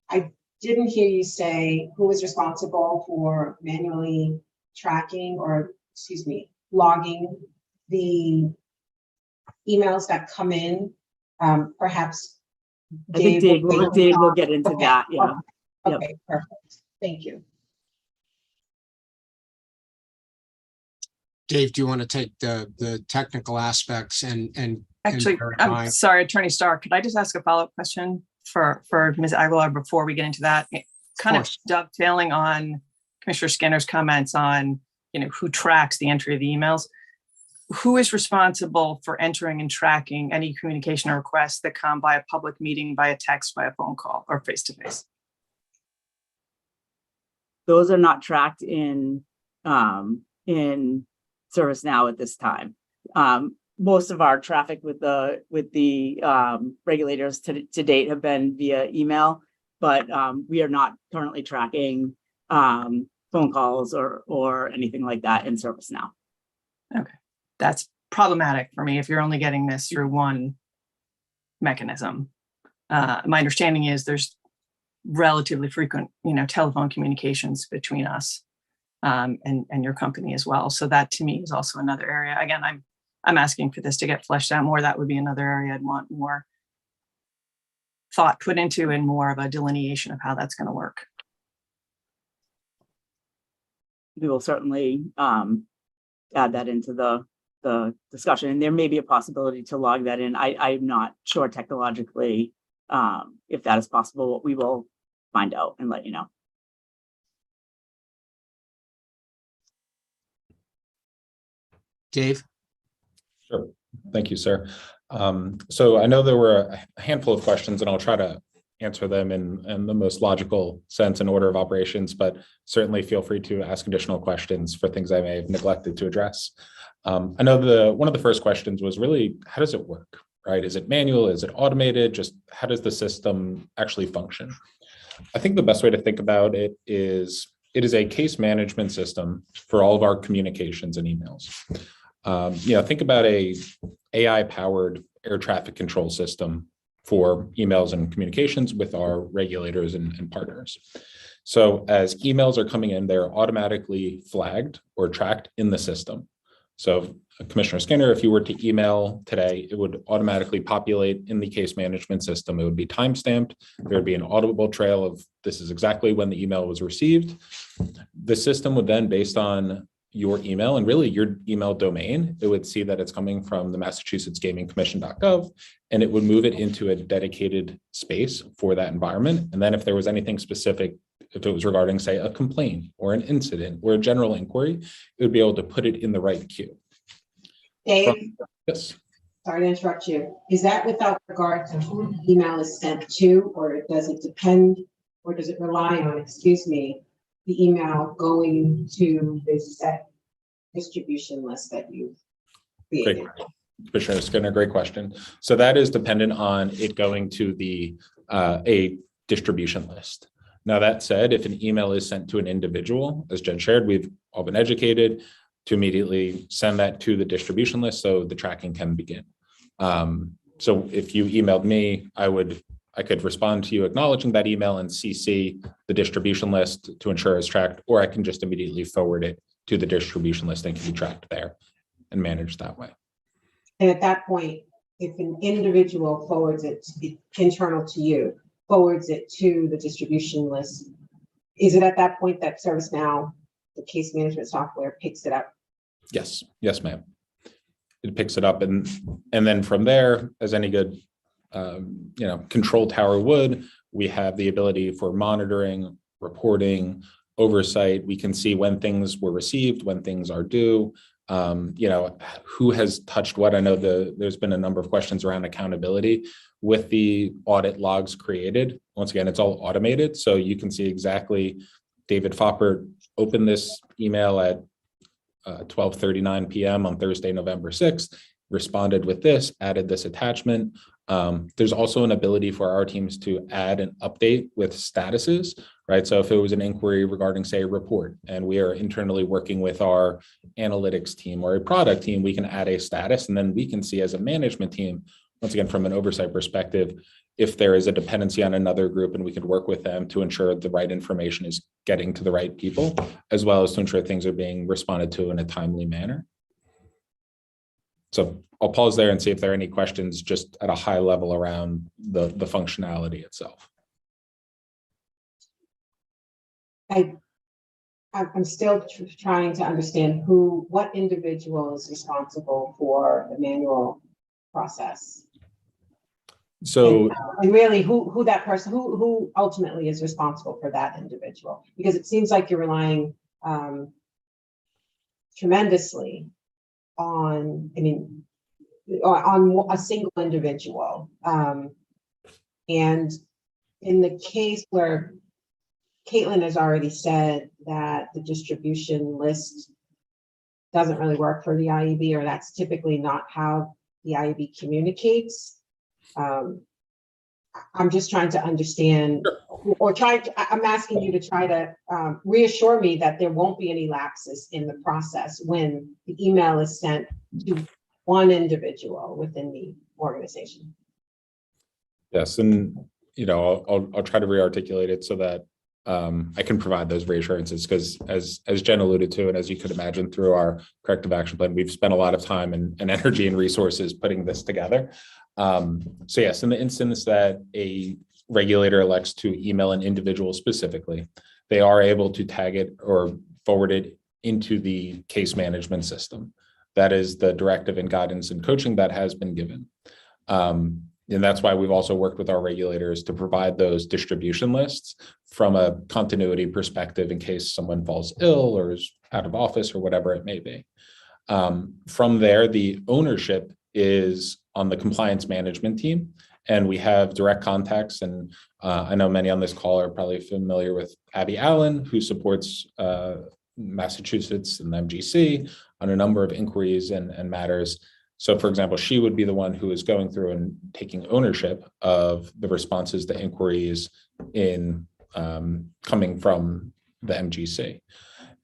I didn't hear you say who is responsible for manually tracking or, logging the emails that come in. Perhaps I think Dave will get into that. Yeah. Okay, perfect. Thank you. Dave, do you want to take the technical aspects and actually, I'm sorry, Attorney Starr, could I just ask a follow-up question for Ms. Aguilar before we get into that? Kind of dovetailing on Commissioner Skinner's comments on, who tracks the entry of the emails. Who is responsible for entering and tracking any communication or requests that come by a public meeting, by a text, by a phone call, or face-to-face? Those are not tracked in ServiceNow at this time. Most of our traffic with the regulators to date have been via email, but we are not currently tracking phone calls or anything like that in ServiceNow. Okay, that's problematic for me if you're only getting this through one mechanism. My understanding is there's relatively frequent, telephone communications between us and your company as well. So that to me is also another area. Again, I'm asking for this to get fleshed out more. That would be another area I'd want more thought put into and more of a delineation of how that's going to work. We will certainly add that into the the discussion. And there may be a possibility to log that in. I'm not sure technologically if that is possible. We will find out and let you know. Dave? Sure. Thank you, sir. So I know there were a handful of questions, and I'll try to answer them in the most logical sense and order of operations, but certainly feel free to ask additional questions for things I may have neglected to address. I know one of the first questions was really, how does it work, right? Is it manual? Is it automated? Just how does the system actually function? I think the best way to think about it is a case management system for all of our communications and emails. Think about a AI-powered air traffic control system for emails and communications with our regulators and partners. So as emails are coming in, they're automatically flagged or tracked in the system. So Commissioner Skinner, if you were to email today, it would automatically populate in the case management system. It would be timestamped. There would be an auditable trail of this is exactly when the email was received. The system would then, based on your email and really your email domain, it would see that it's coming from the Massachusetts Gaming Commission.gov, and it would move it into a dedicated space for that environment. And then if there was anything specific, if it was regarding, say, a complaint or an incident or a general inquiry, it would be able to put it in the right queue. Dave? Yes. Sorry to interrupt you. Is that without regard to who the email is sent to, or does it depend, or does it rely on, the email going to the set distribution list that you've created? Great. Commissioner Skinner, great question. So that is dependent on it going to the a distribution list. Now, that said, if an email is sent to an individual, as Jen shared, we've all been educated to immediately send that to the distribution list so the tracking can begin. So if you emailed me, I could respond to you acknowledging that email and CC the distribution list to ensure it's tracked, or I can just immediately forward it to the distribution list and can be tracked there and managed that way. And at that point, if an individual forwards it to be internal to you, forwards it to the distribution list, is it at that point that ServiceNow, the case management software, picks it up? Yes, ma'am. It picks it up, and then from there, as any good control tower would, we have the ability for monitoring, reporting, oversight. We can see when things were received, when things are due, who has touched what. I know there's been a number of questions around accountability with the audit logs created. Once again, it's all automated, so you can see exactly David Foppert opened this email at 12:39 p.m. on Thursday, November 6th, responded with this, added this attachment. There's also an ability for our teams to add and update with statuses, right? So if it was an inquiry regarding, say, a report, and we are internally working with our analytics team or a product team, we can add a status, and then we can see as a management team, once again, from an oversight perspective, if there is a dependency on another group, and we could work with them to ensure the right information is getting to the right people, as well as to ensure things are being responded to in a timely manner. So I'll pause there and see if there are any questions just at a high level around the functionality itself. I'm still trying to understand what individual is responsible for the manual process. So and really who that person, who ultimately is responsible for that individual, because it seems like you're relying tremendously on a single individual. And in the case where Caitlin has already said that the distribution list doesn't really work for the IEB, or that's typically not how the IEB communicates. I'm just trying to understand, I'm asking you to try to reassure me that there won't be any lapses in the process when the email is sent to one individual within the organization. Yes, and I'll try to re-articulate it so that I can provide those reassurances, because as Jen alluded to, and as you could imagine through our corrective action plan, we've spent a lot of time and energy and resources putting this together. So yes, in the instance that a regulator elects to email an individual specifically, they are able to tag it or forward it into the case management system. That is the directive and guidance and coaching that has been given. And that's why we've also worked with our regulators to provide those distribution lists from a continuity perspective in case someone falls ill or is out of office or whatever it may be. From there, the ownership is on the compliance management team, and we have direct contacts. And I know many on this call are probably familiar with Abby Allen, who supports Massachusetts and the MGC on a number of inquiries and matters. So, for example, she would be the one who is going through and taking ownership of the responses to inquiries in coming from the MGC.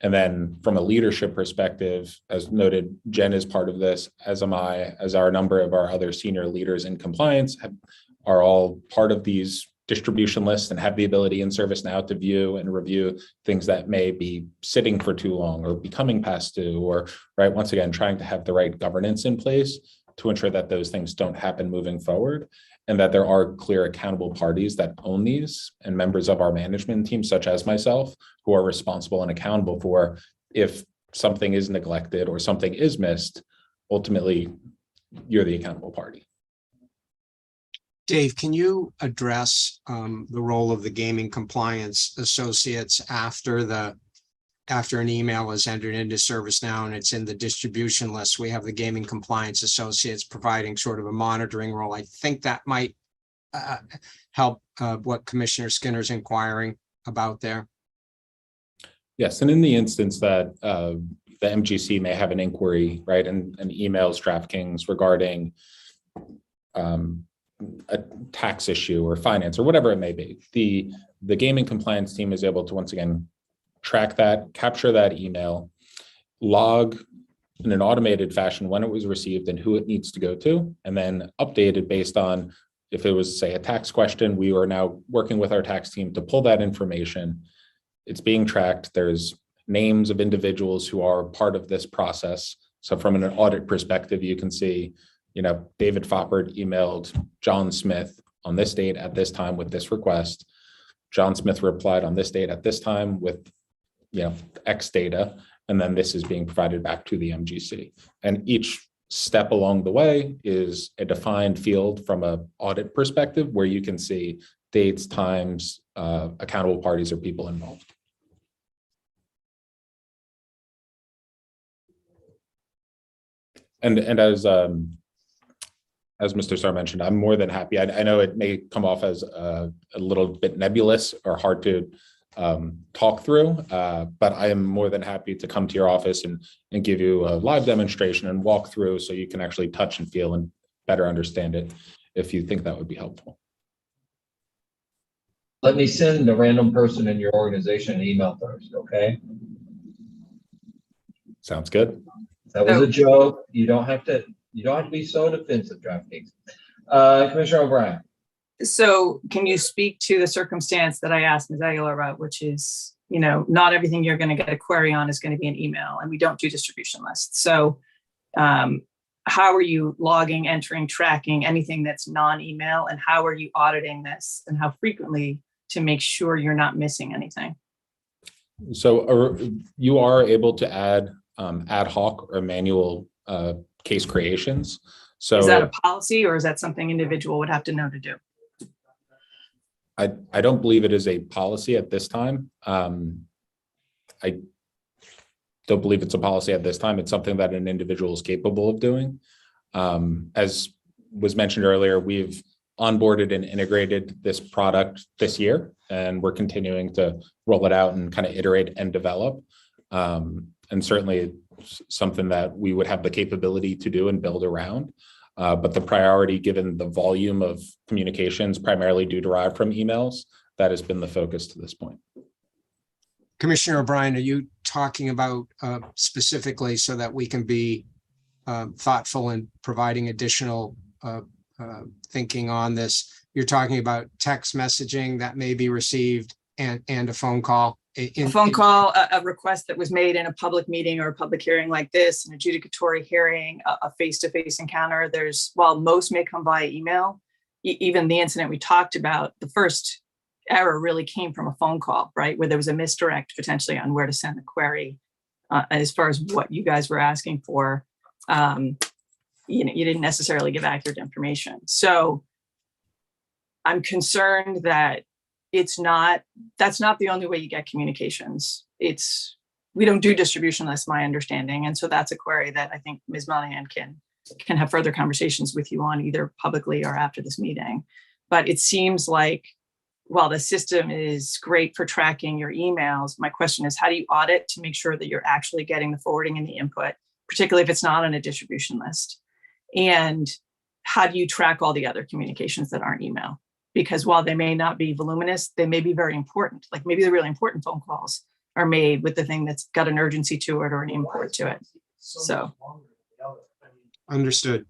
And then from a leadership perspective, as noted, Jen is part of this, as am I, as are a number of our other senior leaders in compliance are all part of these distribution lists and have the ability in ServiceNow to view and review things that may be sitting for too long or becoming past due, or right, once again, trying to have the right governance in place to ensure that those things don't happen moving forward, and that there are clear accountable parties that own these and members of our management team, such as myself, who are responsible and accountable for if something is neglected or something is missed, ultimately, you're the accountable party. Dave, can you address the role of the gaming compliance associates after an email is entered into ServiceNow and it's in the distribution list? We have the gaming compliance associates providing sort of a monitoring role. I think that might help what Commissioner Skinner's inquiring about there. Yes, and in the instance that the MGC may have an inquiry, right, and emails DraftKings regarding a tax issue or finance or whatever it may be, the gaming compliance team is able to once again track that, capture that email, log in an automated fashion when it was received and who it needs to go to, and then update it based on if it was, say, a tax question. We are now working with our tax team to pull that information. It's being tracked. There's names of individuals who are part of this process. So from an audit perspective, you can see, David Foppert emailed John Smith on this date at this time with this request. John Smith replied on this date at this time with, X data, and then this is being provided back to the MGC. And each step along the way is a defined field from an audit perspective where you can see dates, times, accountable parties or people involved. And as Mr. Starr mentioned, I'm more than happy. I know it may come off as a little bit nebulous or hard to talk through, but I am more than happy to come to your office and give you a live demonstration and walk through so you can actually touch and feel and better understand it if you think that would be helpful. Let me send a random person in your organization an email first, okay? Sounds good. That was a joke. You don't have to be so defensive, DraftKings. Commissioner O'Brien. So can you speak to the circumstance that I asked Ms. Aguilar about, which is, not everything you're going to get a query on is going to be an email, and we don't do distribution lists. So how are you logging, entering, tracking anything that's non-email, and how are you auditing this, and how frequently to make sure you're not missing anything? So you are able to add ad hoc or manual case creations. So is that a policy, or is that something individual would have to know to do? I don't believe it is a policy at this time. I don't believe it's a policy at this time. It's something that an individual is capable of doing. As was mentioned earlier, we've onboarded and integrated this product this year, and we're continuing to roll it out and kind of iterate and develop. And certainly something that we would have the capability to do and build around. But the priority, given the volume of communications primarily do derive from emails, that has been the focus to this point. Commissioner O'Brien, are you talking about specifically so that we can be thoughtful in providing additional thinking on this? You're talking about text messaging that may be received and a phone call? A phone call, a request that was made in a public meeting or a public hearing like this, an adjudicatory hearing, a face-to-face encounter. While most may come via email, even the incident we talked about, the first error really came from a phone call, right? Where there was a misdirect potentially on where to send the query as far as what you guys were asking for. you didn't necessarily give accurate information. So I'm concerned that that's not the only way you get communications. We don't do distribution lists, my understanding. And so that's a query that I think Ms. Monahan can have further conversations with you on, either publicly or after this meeting. But it seems like, while the system is great for tracking your emails, my question is, how do you audit to make sure that you're actually getting the forwarding and the input, particularly if it's not on a distribution list? And how do you track all the other communications that aren't email? Because while they may not be voluminous, they may be very important. Like maybe the really important phone calls are made with the thing that's got an urgency to it or an import to it. So. Understood.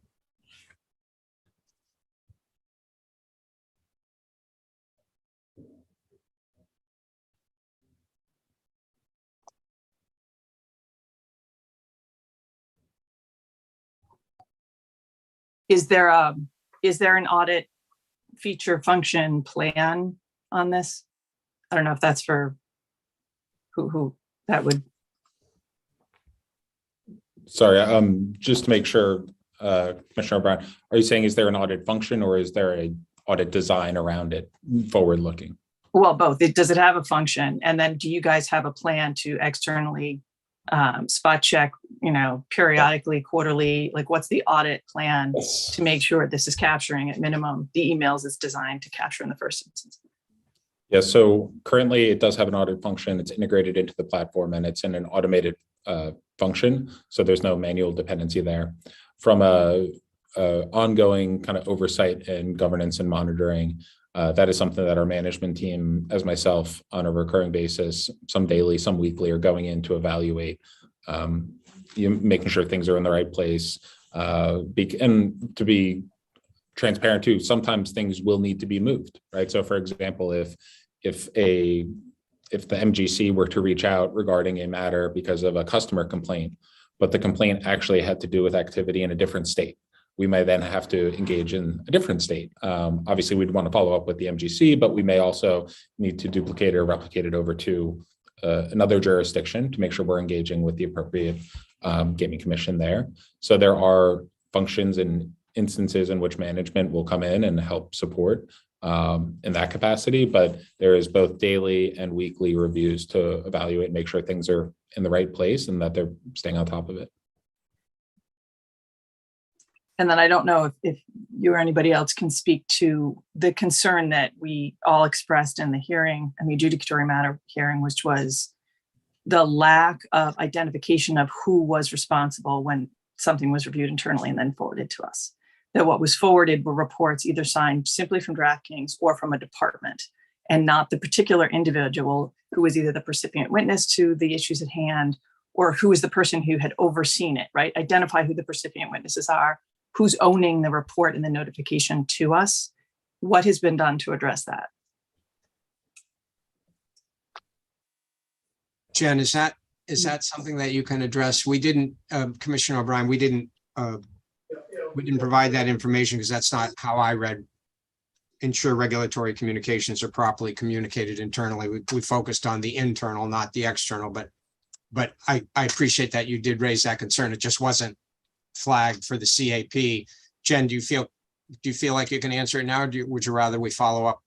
Is there an audit feature function plan on this? I don't know if that's for who that would. Sorry, just to make sure, Commissioner O'Brien, are you saying, is there an audit function or is there a audit design around it forward looking? Well, both. Does it have a function? And then do you guys have a plan to externally spot check, periodically, quarterly, like what's the audit plan to make sure this is capturing at minimum the emails it's designed to capture in the first instance? Yeah, so currently it does have an audit function. It's integrated into the platform and it's in an automated function. So there's no manual dependency there. From a ongoing kind of oversight and governance and monitoring, that is something that our management team, as myself, on a recurring basis, some daily, some weekly, are going in to evaluate, making sure things are in the right place. And to be transparent too, sometimes things will need to be moved, right? So for example, if the MGC were to reach out regarding a matter because of a customer complaint, but the complaint actually had to do with activity in a different state, we may then have to engage in a different state. Obviously, we'd want to follow up with the MGC, but we may also need to duplicate or replicate it over to another jurisdiction to make sure we're engaging with the appropriate gaming commission there. So there are functions and instances in which management will come in and help support in that capacity, but there is both daily and weekly reviews to evaluate and make sure things are in the right place and that they're staying on top of it. And then I don't know if you or anybody else can speak to the concern that we all expressed in the hearing and the adjudicatory matter hearing, which was the lack of identification of who was responsible when something was reviewed internally and then forwarded to us. That what was forwarded were reports either signed simply from DraftKings or from a department, and not the particular individual who was either the recipient witness to the issues at hand or who is the person who had overseen it, right? Identify who the recipient witnesses are, who's owning the report and the notification to us. What has been done to address that? Jen, is that something that you can address? We didn't, Commissioner O'Brien, we didn't provide that information because that's not how I read ensure regulatory communications are properly communicated internally. We focused on the internal, not the external, but I appreciate that you did raise that concern. It just wasn't flagged for the CAP. Jen, do you feel like you can answer it now, or would you rather we follow up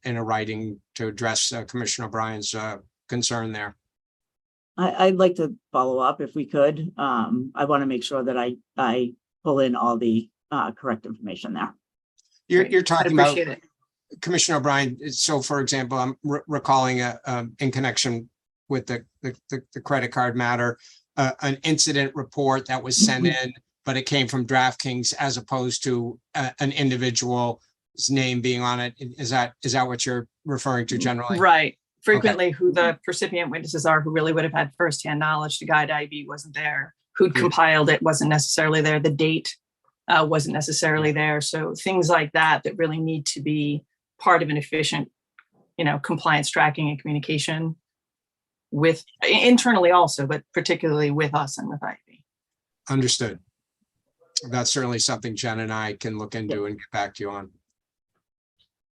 in a writing to address Commissioner O'Brien's concern there? I'd like to follow up if we could. I want to make sure that I pull in all the correct information there. You're talking about, Commissioner O'Brien. So for example, I'm recalling in connection with the credit card matter, an incident report that was sent in, but it came from DraftKings as opposed to an individual's name being on it. Is that what you're referring to generally? Right. Frequently, who the recipient witnesses are, who really would have had firsthand knowledge. The guide IB wasn't there. Who'd compiled it wasn't necessarily there. The date wasn't necessarily there. So things like that really need to be part of an efficient, compliance tracking and communication with internally also, but particularly with us and with IB. Understood. That's certainly something Jen and I can look into and get back to you on.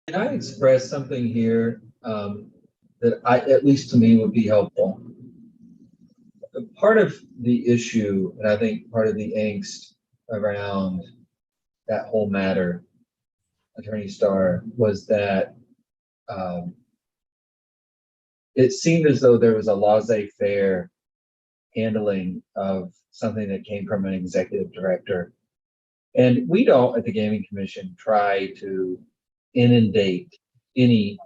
Can I express something here that at least to me would be helpful? part of the issue, and I think part of the angst around that whole matter, Attorney Starr, was that it seemed as though there was a laissez-faire handling of something that came from an executive director. And we don't, at the Gaming Commission, try to inundate any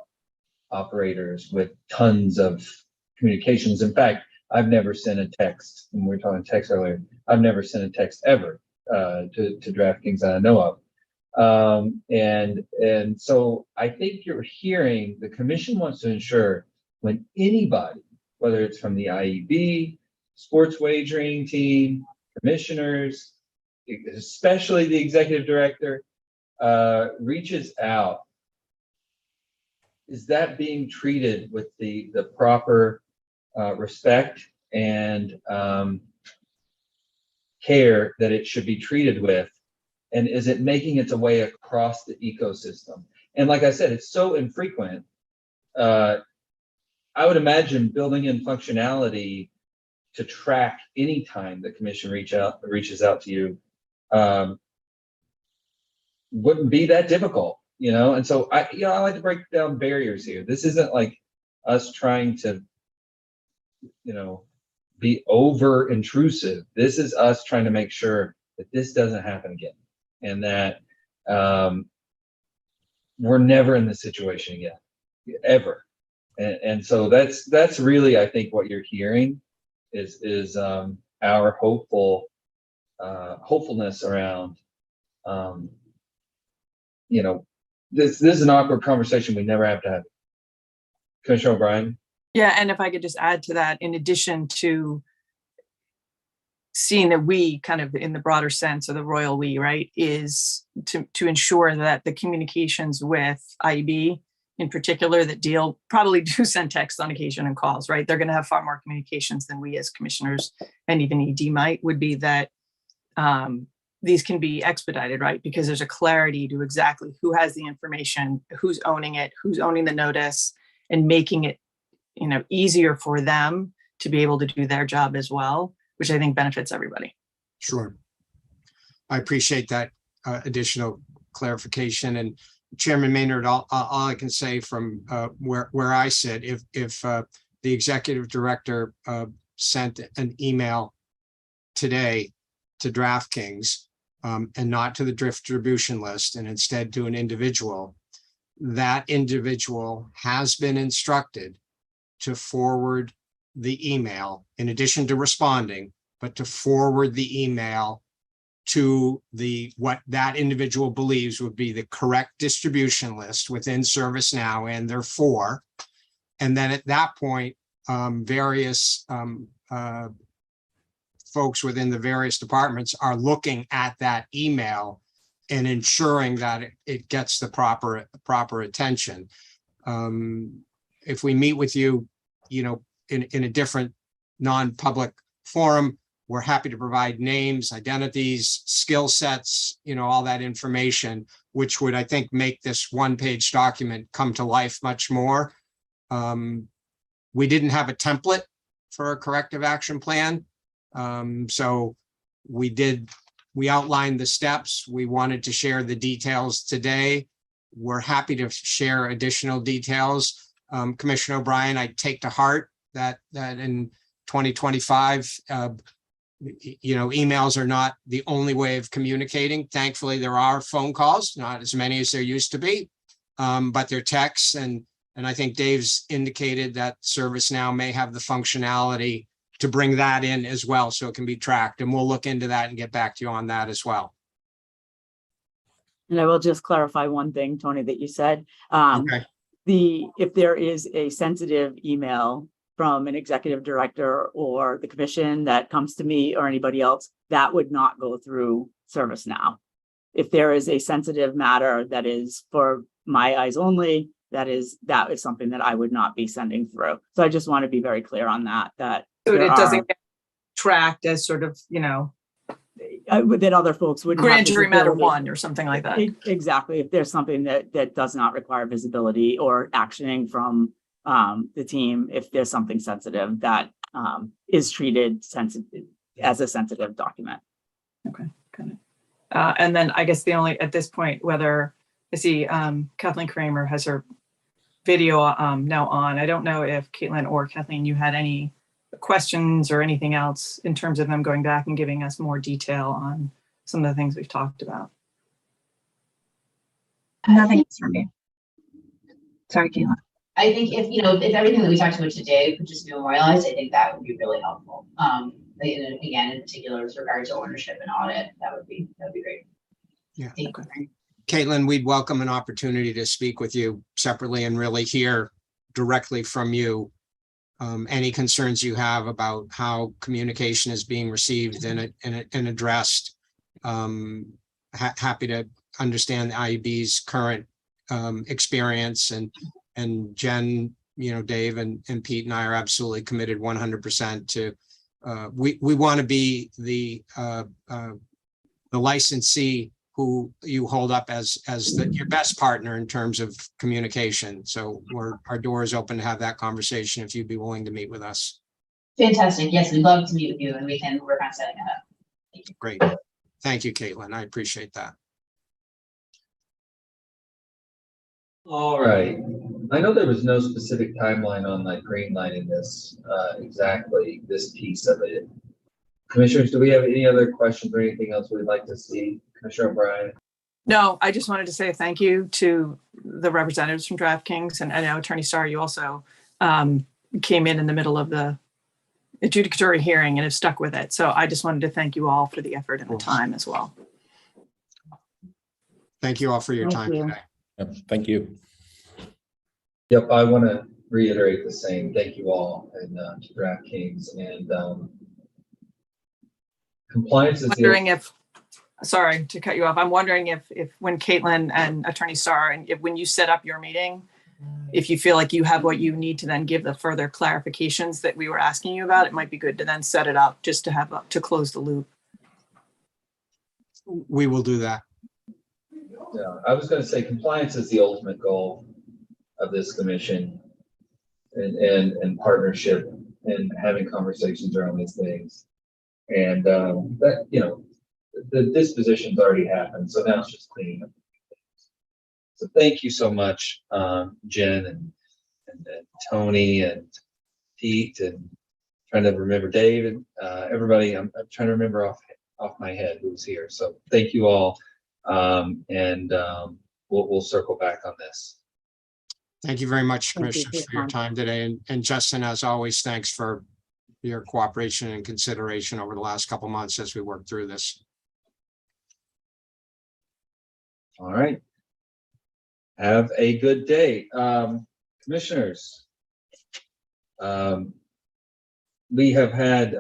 operators with tons of communications. In fact, I've never sent a text, and we were talking text earlier, I've never sent a text ever to DraftKings that I know of. And so I think you're hearing the commission wants to ensure when anybody, whether it's from the IEB, sports wagering team, commissioners, especially the executive director, reaches out, is that being treated with the proper respect and care that it should be treated with? And is it making its way across the ecosystem? And like I said, it's so infrequent. I would imagine building in functionality to track any time the commission reaches out to you wouldn't be that difficult, you know? And so I like to break down barriers here. This isn't like us trying to, be over intrusive. This is us trying to make sure that this doesn't happen again, and that we're never in this situation again, ever. And so that's really, I think, what you're hearing is our hopefulness around, this is an awkward conversation we never have to have. Commissioner O'Brien? Yeah, and if I could just add to that, in addition to seeing that we kind of in the broader sense of the royal we, right, is to ensure that the communications with IEB in particular that probably do send text on occasion and calls, right? They're going to have far more communications than we as commissioners and even ED would be, that these can be expedited, right? Because there's a clarity to exactly who has the information, who's owning it, who's owning the notice, and making it, easier for them to be able to do their job as well, which I think benefits everybody. Sure. I appreciate that additional clarification. And Chairman Maynard, all I can say from where I sit, if the executive director sent an email today to DraftKings and not to the distribution list, and instead to an individual, that individual has been instructed to forward the email, in addition to responding, but to forward the email to what that individual believes would be the correct distribution list within ServiceNow and therefore. And then at that point, various folks within the various departments are looking at that email and ensuring that it gets the proper attention. If we meet with you, in a different non-public forum, we're happy to provide names, identities, skill sets, all that information, which would, I think, make this one-page document come to life much more. We didn't have a template for a corrective action plan. So we outlined the steps. We wanted to share the details today. We're happy to share additional details. Commissioner O'Brien, I take to heart that in 2025, emails are not the only way of communicating. Thankfully, there are phone calls, not as many as there used to be, but they're texts. And I think Dave's indicated that ServiceNow may have the functionality to bring that in as well, so it can be tracked. And we'll look into that and get back to you on that as well. And I will just clarify one thing, Tony, that you said. Okay. If there is a sensitive email from an executive director or the commission that comes to me or anybody else, that would not go through ServiceNow. If there is a sensitive matter that is for my eyes only, that is something that I would not be sending through. So I just want to be very clear on that. So it doesn't get tracked as sort of, that other folks wouldn't. Grand jury matter one or something like that. Exactly. If there's something that does not require visibility or actioning from the team, if there's something sensitive, that is treated as a sensitive document. Okay, got it. And then I guess the only, at this point, whether I see Kathleen Kramer has her video now on. I don't know if Caitlin or Kathleen, you had any questions or anything else in terms of them going back and giving us more detail on some of the things we've talked about. Nothing from me. Sorry, Caitlin. I think if everything that we talked about today could just be memorialized, I think that would be really helpful. Again, in particular with regard to ownership and audit, that would be great. Yeah. Okay. Caitlin, we'd welcome an opportunity to speak with you separately and really hear directly from you any concerns you have about how communication is being received and addressed. Happy to understand the IEB's current experience, and Jen, Dave and Pete and I are absolutely committed 100% to. We want to be the licensee who you hold up as your best partner in terms of communication. So our door is open to have that conversation if you'd be willing to meet with us. Fantastic. Yes, we'd love to meet with you and we can work on setting it up. Thank you. Great. Thank you, Caitlin. I appreciate that. All right. I know there was no specific timeline on like greenlighting this, exactly this piece of it. Commissioners, do we have any other questions or anything else we'd like to see? Commissioner O'Brien? No, I just wanted to say thank you to the representatives from DraftKings, and I know Attorney Starr, you also came in the middle of the adjudicatory hearing and have stuck with it. So I just wanted to thank you all for the effort and the time as well. Thank you all for your time today. Yep, thank you. Yep, I want to reiterate the same. Thank you all, and to DraftKings, and compliance is Wondering if, sorry to cut you off. I'm wondering if when Caitlin and Attorney Starr, and when you set up your meeting, if you feel like you have what you need to then give the further clarifications that we were asking you about, it might be good to then set it up just to have to close the loop. We will do that. Yeah, I was going to say compliance is the ultimate goal of this commission, and partnership and having conversations around these things. And that, the disposition's already happened, so now it's just cleaning up. So thank you so much, Jen and Tony and Pete, and trying to remember David, everybody. I'm trying to remember off my head who's here. So thank you all, and we'll circle back on this. Thank you very much, Commissioners, for your time today. And Justin, as always, thanks for your cooperation and consideration over the last couple months as we work through this. All right. Have a good day. Commissioners, we have had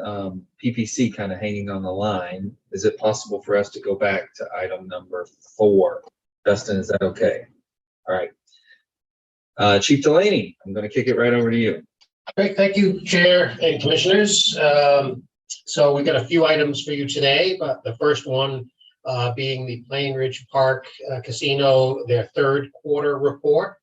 PPC kind of hanging on the line. Is it possible for us to go back to item number 4? Dustin, is that okay? All right. Chief Delaney, I'm going to kick it right over to you. Great, thank you, Chair and Commissioners. So we've got a few items for you today, but the first one being the Plain Ridge Park Casino, their third quarter report.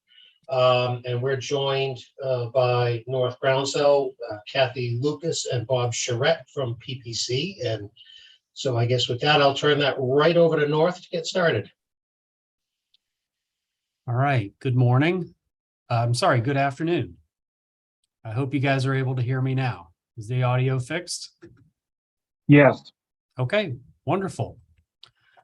And we're joined by North Groundsell, Kathy Lucas and Bob Charette from PPC. And so I guess with that, I'll turn that right over to North to get started. All right, good morning. I'm sorry, good afternoon. I hope you guys are able to hear me now. Is the audio fixed? Yes. Okay, wonderful.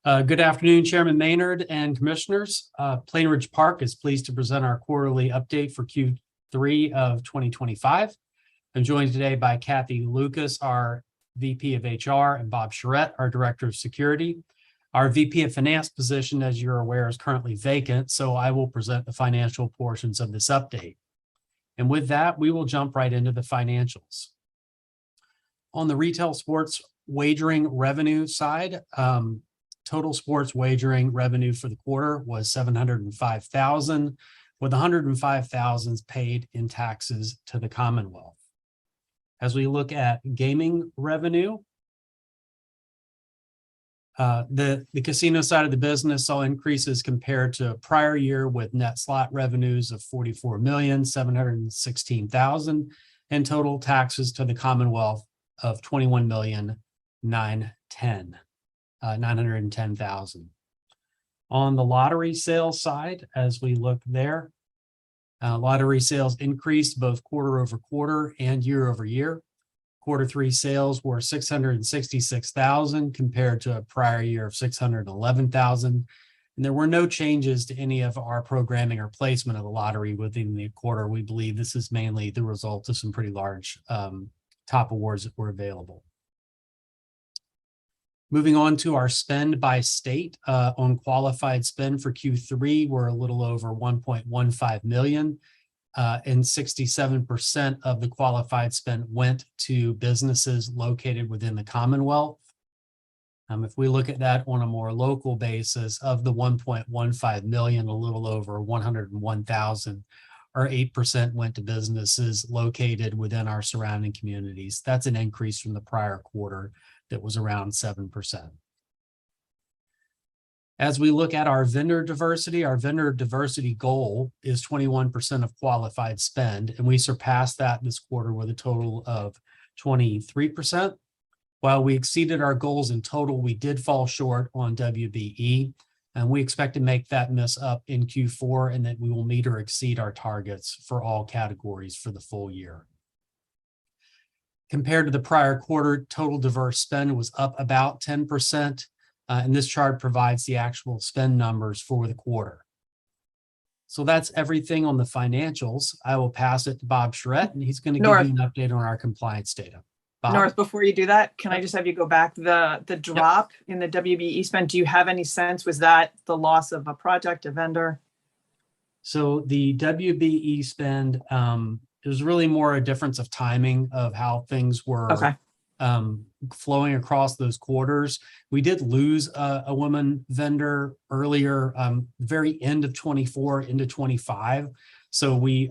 Good afternoon, Chairman Maynard and Commissioners. Plain Ridge Park is pleased to present our quarterly update for Q3 of 2025. I'm joined today by Kathy Lucas, our VP of HR, and Bob Charette, our Director of Security. Our VP of Finance position, as you're aware, is currently vacant, so I will present the financial portions of this update. And with that, we will jump right into the financials. On the retail sports wagering revenue side, total sports wagering revenue for the quarter was $705,000, with $105,000 paid in taxes to the Commonwealth. As we look at gaming revenue, the casino side of the business saw increases compared to prior year, with net slot revenues of $44,716,000 and total taxes to the Commonwealth of 21,910,000. On the lottery sales side, as we look there, lottery sales increased both quarter over quarter and year over year. Quarter three sales were 666,000 compared to a prior year of 611,000. And there were no changes to any of our programming or placement of the lottery within the quarter. We believe this is mainly the result of some pretty large top awards that were available. Moving on to our spend by state, on qualified spend for Q3, we're a little over 1.15 million. And 67% of the qualified spend went to businesses located within the Commonwealth. If we look at that on a more local basis, of the 1.15 million, a little over 101,000 or 8% went to businesses located within our surrounding communities. That's an increase from the prior quarter that was around 7%. As we look at our vendor diversity goal is 21% of qualified spend, and we surpassed that this quarter with a total of 23%. While we exceeded our goals in total, we did fall short on WBE, and we expect to make that miss up in Q4 and that we will meet or exceed our targets for all categories for the full year. Compared to the prior quarter, total diverse spend was up about 10%. And this chart provides the actual spend numbers for the quarter. So that's everything on the financials. I will pass it to Bob Charette, and he's going to give you an update on our compliance data. Bob? North, before you do that, can I just have you go back? The drop in the WBE spend, do you have any sense? Was that the loss of a project, a vendor? So the WBE spend, it was really more a difference of timing of how things were flowing across those quarters. We did lose a woman vendor earlier, very end of 24 into 25. So we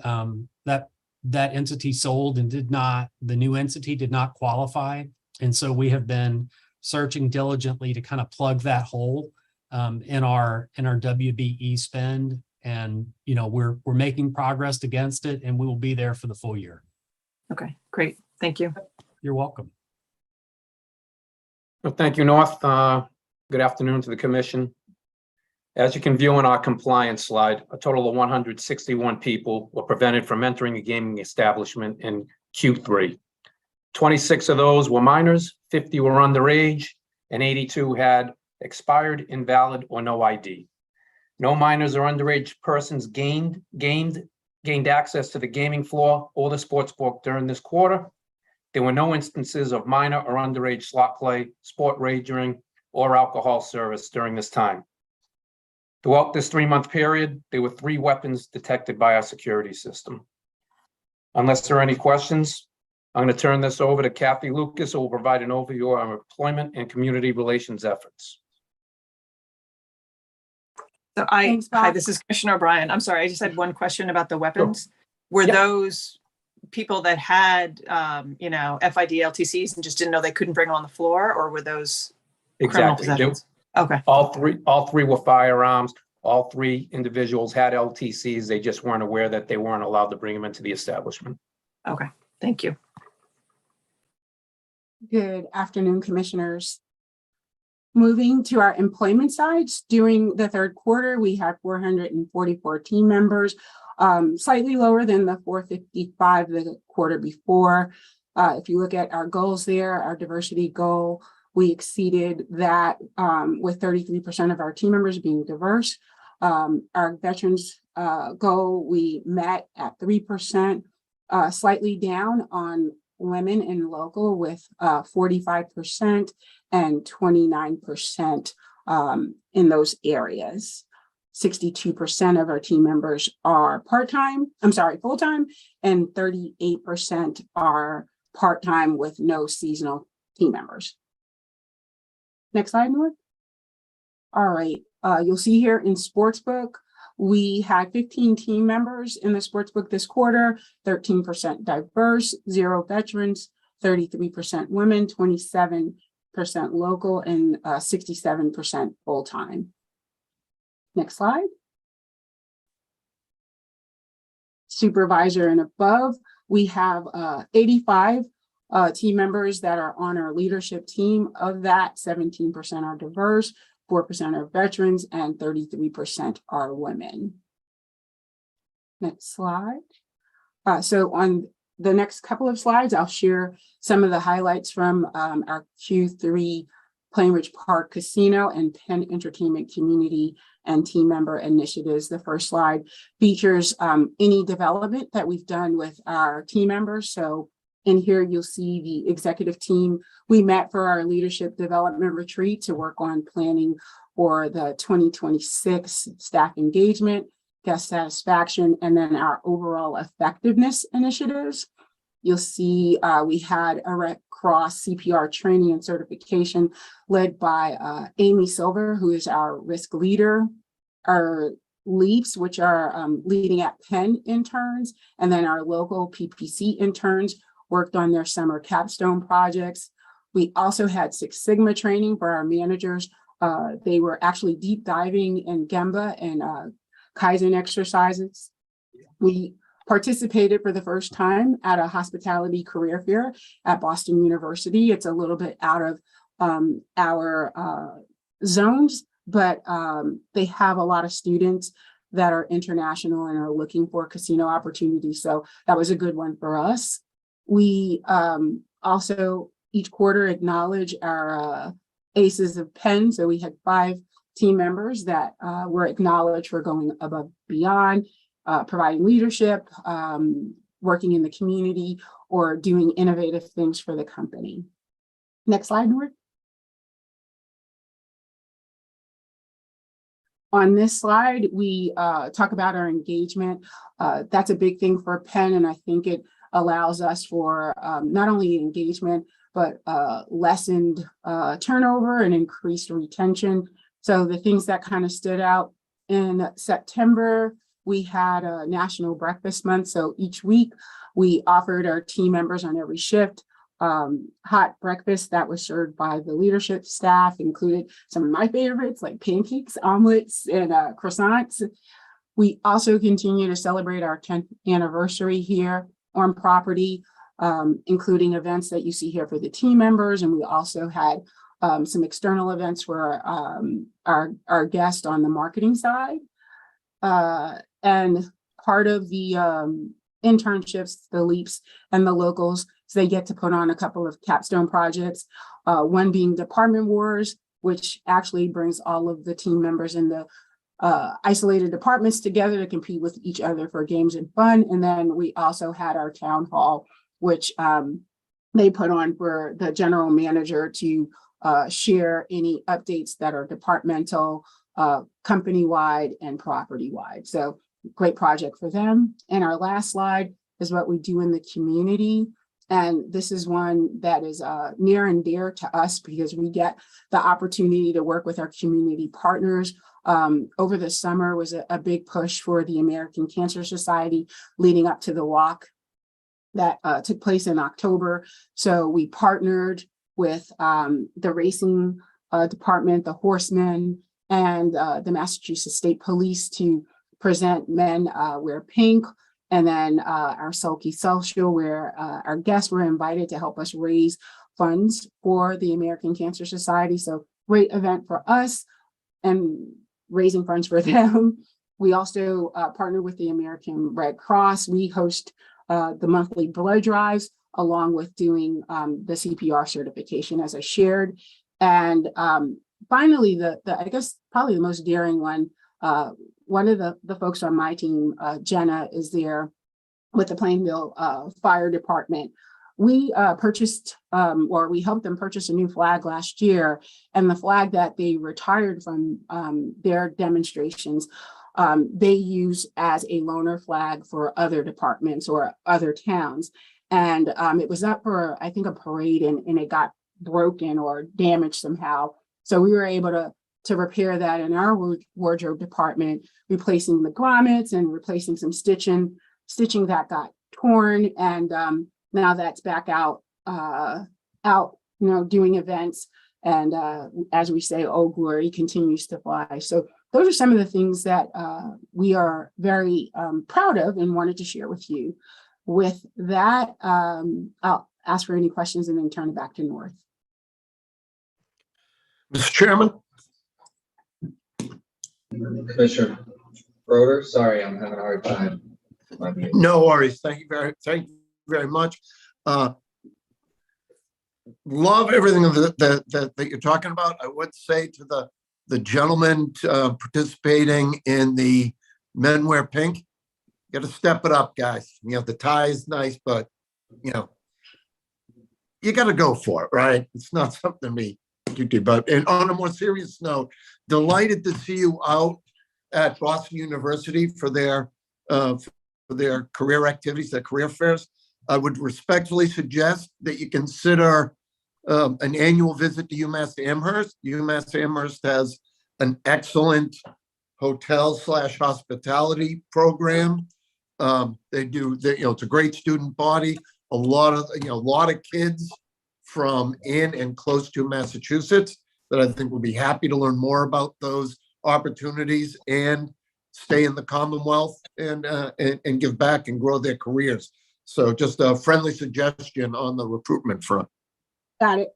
that entity sold and the new entity did not qualify. And so we have been searching diligently to kind of plug that hole in our WBE spend. And, you know, we're making progress against it, and we will be there for the full year. Okay, great. Thank you. You're welcome. Well, thank you, North. Good afternoon to the commission. As you can view on our compliance slide, a total of 161 people were prevented from entering a gaming establishment in Q3. 26 of those were minors, 50 were underage, and 82 had expired, invalid, or no ID. No minors or underage persons gained access to the gaming floor or the sports book during this quarter. There were no instances of minor or underage slot play, sport wagering, or alcohol service during this time. Throughout this 3-month period, there were 3 weapons detected by our security system. Unless there are any questions, I'm going to turn this over to Kathy Lucas, who will provide an overview of our employment and community relations efforts. So hi, this is Commissioner O'Brien. I'm sorry, I just had one question about the weapons. Sure. Were those people that had, you know, FID LTCs and just didn't know they couldn't bring them on the floor, or were those criminal possessions? Okay. All three were firearms. All 3 individuals had LTCs. They just weren't aware that they weren't allowed to bring them into the establishment. Okay, thank you. Good afternoon, commissioners. Moving to our employment sides, during the third quarter, we had 444 team members, slightly lower than the 455 the quarter before. If you look at our goals there, our diversity goal, we exceeded that with 33% of our team members being diverse. Our veterans goal, we met at 3%, slightly down on women in local with 45% and 29% in those areas. 62% of our team members are full-time, and 38% are part-time with no seasonal team members. Next slide, North. All right, you'll see here in Sportsbook, we had 15 team members in the Sportsbook this quarter, 13% diverse, 0 veterans, 33% women, 27% local, and 67% full-time. Next slide. Supervisor and above, We have 85 team members that are on our leadership team. Of that, 17% are diverse, 4% are veterans, and 33% are women. Next slide. So on the next couple of slides, I'll share some of the highlights from our Q3 Plainridge Park Casino and Penn Entertainment Community and team member initiatives. The first slide features any development that we've done with our team members. So in here, you'll see the executive team. We met for our leadership development retreat to work on planning for the 2026 staff engagement, guest satisfaction, and then our overall effectiveness initiatives. You'll see we had a Red Cross CPR training and certification led by Amy Silver, who is our risk leader. Our LEAPs, which are leading at Penn interns, and then our local PPC interns worked on their summer capstone projects. We also had Six Sigma training for our managers. They were actually deep diving in Gemba and Kaizen exercises. We participated for the first time at a hospitality career fair at Boston University. It's a little bit out of our zones, but they have a lot of students that are international and are looking for casino opportunities. So that was a good one for us. We also each quarter acknowledge our Aces of Penn. So we had 5 team members that were acknowledged for going above and beyond, providing leadership, working in the community, or doing innovative things for the company. Next slide, Nord. On this slide, we talk about our engagement. That's a big thing for Penn, and I think it allows us for not only engagement, but lessened turnover and increased retention. So the things that kind of stood out in September, we had a National Breakfast Month. So each week we offered our team members on every shift hot breakfast that was served by the leadership staff, included some of my favorites like pancakes, omelets, and croissants. We also continue to celebrate our 10th anniversary here on property, including events that you see here for the team members. And we also had some external events for our guests on the marketing side. And part of the internships, the LEAPs and the locals, so they get to put on a couple of capstone projects, one being Department Wars, which actually brings all of the team members in the isolated departments together to compete with each other for games and fun. And then we also had our town hall, which they put on for the general manager to share any updates that are departmental, company-wide, and property-wide. So great project for them. And our last slide is what we do in the community. And this is one that is near and dear to us because we get the opportunity to work with our community partners. Over the summer was a big push for the American Cancer Society leading up to the walk that took place in October. So we partnered with the racing department, the Horsemen, and the Massachusetts State Police to present Men Wear Pink. And then our Sulky Social, where our guests were invited to help us raise funds for the American Cancer Society. So great event for us and raising funds for them. We also partner with the American Red Cross. We host the monthly blood drives along with doing the CPR certification as I shared. And finally, I guess probably the most daring one of the folks on my team, Jenna, is there with the Plainville Fire Department. We purchased, or we helped them purchase a new flag last year, and the flag that they retired from their demonstrations, they use as a loaner flag for other departments or other towns. And it was up for, I think, a parade, and it got broken or damaged somehow. So we were able to repair that in our wardrobe department, replacing the grommets and replacing some stitching that got torn. And now that's back out, doing events. And as we say, oh, glory continues to fly. So those are some of the things that we are very proud of and wanted to share with you. With that, I'll ask for any questions and then turn it back to North. Mr. Chairman? Commissioner Broder, sorry, I'm having a hard time. No worries. Thank you very much. Love everything that you're talking about. I would say to the gentleman participating in the Men Wear Pink, got to step it up, guys. You know, the tie is nice, but you know, you got to go for it, right? It's not something me to do. But and on a more serious note, delighted to see you out at Boston University for their career activities, their career fairs. I would respectfully suggest that you consider an annual visit to UMass Amherst. UMass Amherst has an excellent hotel/hospitality program. It's a great student body. A lot of kids from in and close to Massachusetts that I think will be happy to learn more about those opportunities and stay in the Commonwealth and give back and grow their careers. So just a friendly suggestion on the recruitment front. Got it.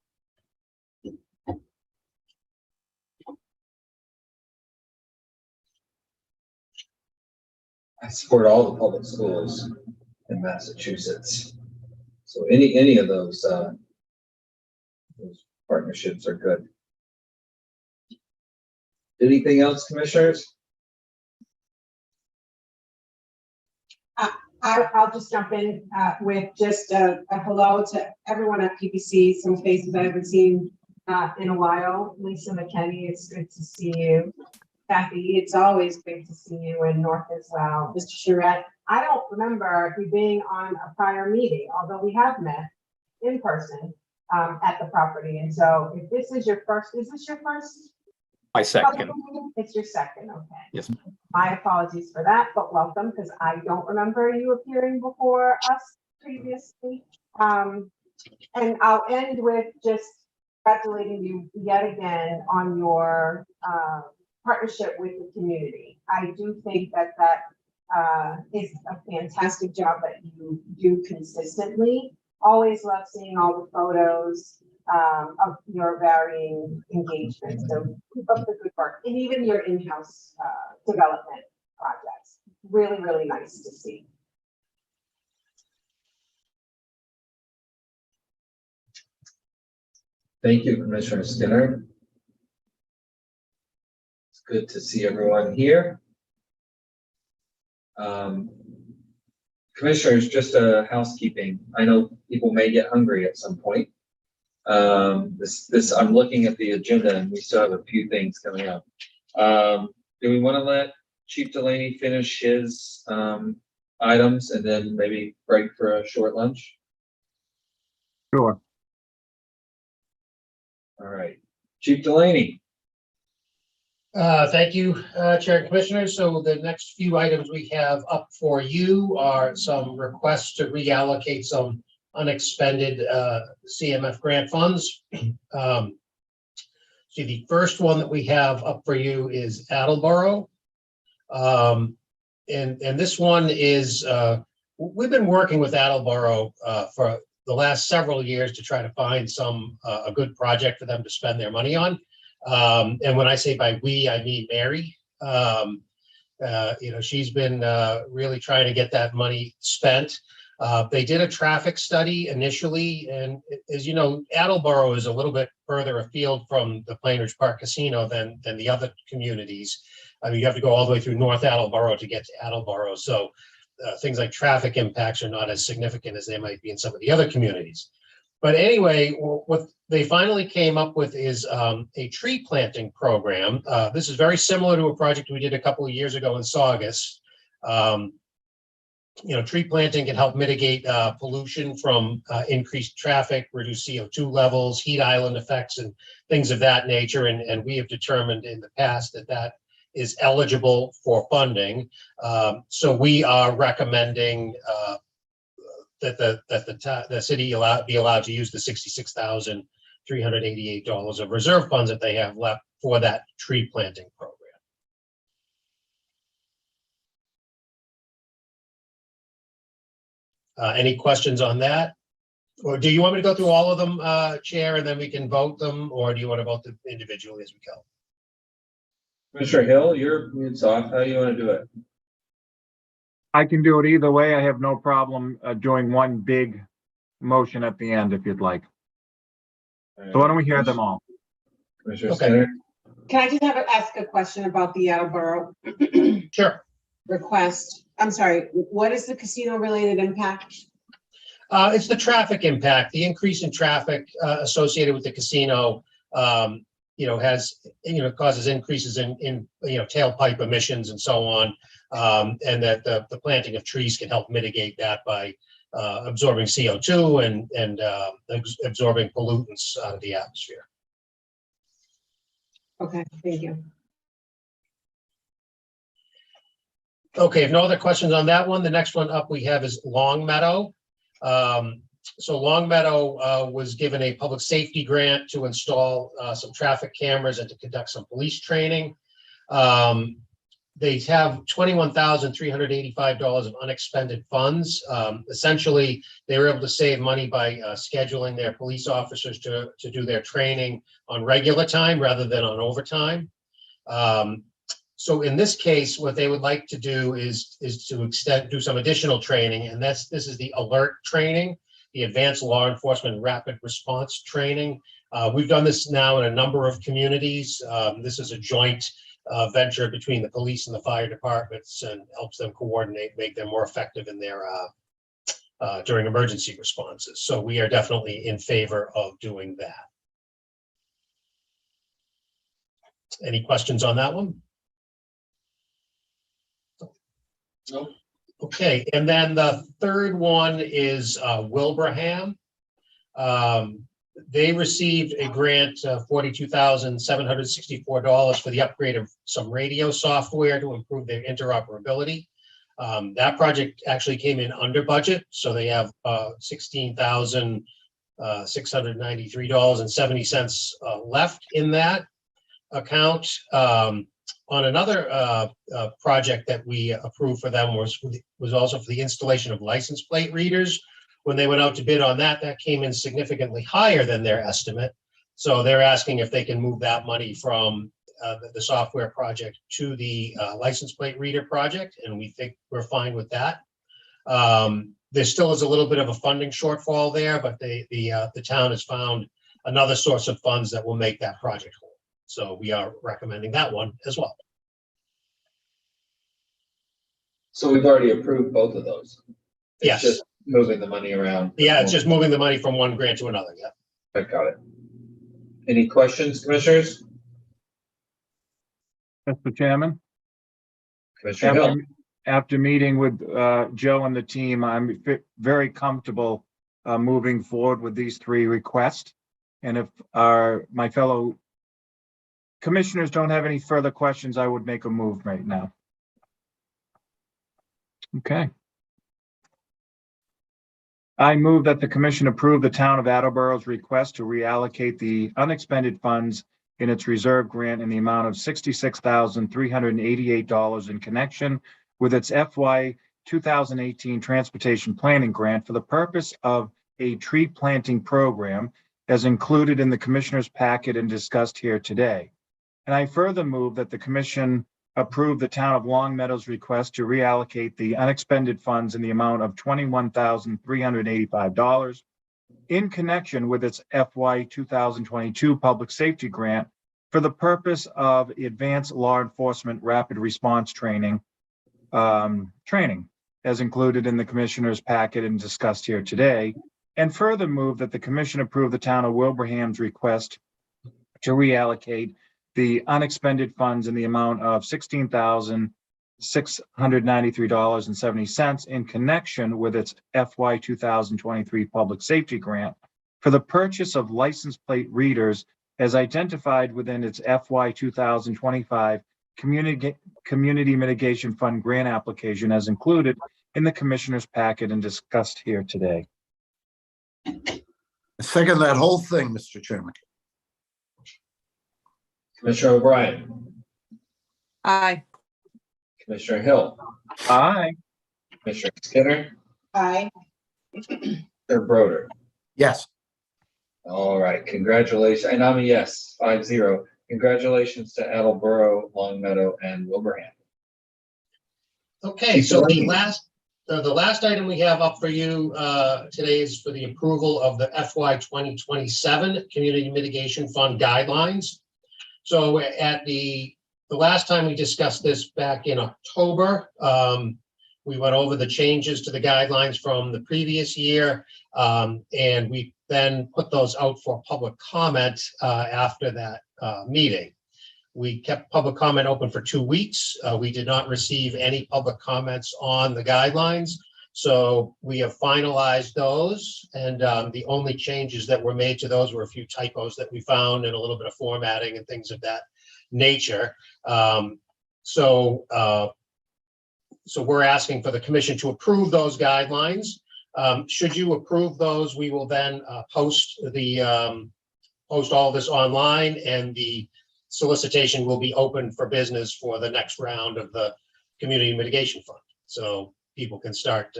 I support all the public schools in Massachusetts. So any of those partnerships are good. Anything else, commissioners? I'll just jump in with just a hello to everyone at PPC, some faces I haven't seen in a while. Lisa McKenney, it's good to see you. Kathy, it's always great to see you, and North as well. Mr. Charette, I don't remember you being on a prior meeting, although we have met in person at the property. And so if this is your first, is this your first? My second. It's your second, okay. Yes. My apologies for that, but welcome, because I don't remember you appearing before us previously. And I'll end with just congratulating you yet again on your partnership with the community. I do think that is a fantastic job that you do consistently. Always love seeing all the photos of your varying engagements. So keep up the good work, and even your in-house development projects. Really, really nice to see. Thank you, Commissioner Skinner. It's good to see everyone here. Commissioners, just a housekeeping. I know people may get hungry at some point. I'm looking at the agenda and we still have a few things coming up. Do we want to let Chief Delaney finish his items and then maybe break for a short lunch? Sure. All right, Chief Delaney. Thank you, Chair and Commissioners. So the next few items we have up for you are some requests to reallocate some unexpended CMF grant funds. See, the first one that we have up for you is Attleboro. And this one is, we've been working with Attleboro for the last several years to try to find a good project for them to spend their money on. And when I say by we, I mean Mary. She's been really trying to get that money spent. They did a traffic study initially, and as you know, Attleboro is a little bit further afield from the Plainridge Park Casino than the other communities. I mean, you have to go all the way through North Attleboro to get to Attleboro. So things like traffic impacts are not as significant as they might be in some of the other communities. But anyway, what they finally came up with is a tree planting program. This is very similar to a project we did a couple of years ago in Saugus. Tree planting can help mitigate pollution from increased traffic, reduce CO2 levels, heat island effects, and things of that nature. And we have determined in the past that is eligible for funding. So we are recommending that the city be allowed to use the $66,388 of reserve funds that they have left for that tree planting program. Any questions on that? Or do you want me to go through all of them, Chair, and then we can vote them, or do you want to vote them individually as we go? Commissioner Hill, your mute's off. How do you want to do it? I can do it either way. I have no problem doing one big motion at the end if you'd like. So why don't we hear them all? Commissioner Okay. Skinner? Can I just ask a question about the Attleboro Sure. request? I'm sorry, what is the casino related impact? It's the traffic impact, the increase in traffic associated with the casino, has, causes increases in tailpipe emissions and so on. And that the planting of trees can help mitigate that by absorbing CO2 and absorbing pollutants out of the atmosphere. Okay, thank you. Okay, if no other questions on that one, the next one up we have is Long Meadow. So Long Meadow was given a public safety grant to install some traffic cameras and to conduct some police training. They have $21,385 of unexpended funds. Essentially, they were able to save money by scheduling their police officers to do their training on regular time rather than on overtime. So in this case, what they would like to do is to do some additional training, and this is the alert training, the advanced law enforcement rapid response training. We've done this now in a number of communities. This is a joint venture between the police and the fire departments, and helps them coordinate, make them more effective in their during emergency responses. So we are definitely in favor of doing that. Any questions on that one? No. Okay, and then the third one is Wilbraham. They received a grant of $42,764 for the upgrade of some radio software to improve their interoperability. That project actually came in under budget, so they have $16,693.70 left in that account. On another project that we approved for them was also for the installation of license plate readers. When they went out to bid on that, that came in significantly higher than their estimate. So they're asking if they can move that money from the software project to the license plate reader project, and we think we're fine with that. There still is a little bit of a funding shortfall there, but the town has found another source of funds that will make that project whole. So we are recommending that one as well. So we've already approved both of those. It's Yes. just moving the money around. Yeah, it's just moving the money from one grant to another. Yeah. I got it. Any questions, commissioners? Mr. Chairman, Commissioner Hill? after meeting with Joe and the team, I'm very comfortable moving forward with these three requests. And if my fellow commissioners don't have any further questions, I would make a move right now. Okay. I move that the commission approve the town of Attleboro's request to reallocate the unexpended funds in its reserve grant in the amount of $66,388 in connection with its FY 2018 transportation planning grant for the purpose of a tree planting program as included in the commissioner's packet and discussed here today. And I further move that the commission approve the town of Long Meadow's request to reallocate the unexpended funds in the amount of $21,385 in connection with its FY 2022 public safety grant for the purpose of advanced law enforcement rapid response training, as included in the commissioner's packet and discussed here today. And further move that the commission approve the town of Wilbraham's request to reallocate the unexpended funds in the amount of $16,693.70 in connection with its FY 2023 public safety grant for the purchase of license plate readers as identified within its FY 2025 Community Mitigation Fund grant application as included in the commissioner's packet and discussed here today. Second that whole thing, Mr. Chairman. Commissioner O'Brien? Aye. Commissioner Hill? Aye. Commissioner Skinner? Aye. Chair Broder. Yes. All right, congratulations, and I'm a yes, 5-0. Congratulations to Attleboro, Longmeadow, and Wilbraham. Okay, so the last item we have up for you today is for the approval of the FY 2027 Community Mitigation Fund guidelines. So at the last time we discussed this back in October, we went over the changes to the guidelines from the previous year, and we then put those out for public comment after that meeting. We kept public comment open for 2 weeks. We did not receive any public comments on the guidelines. So we have finalized those, and the only changes that were made to those were a few typos that we found and a little bit of formatting and things of that nature. So we're asking for the commission to approve those guidelines. Should you approve those, we will then post all this online, and the solicitation will be open for business for the next round of the Community Mitigation Fund. So people can start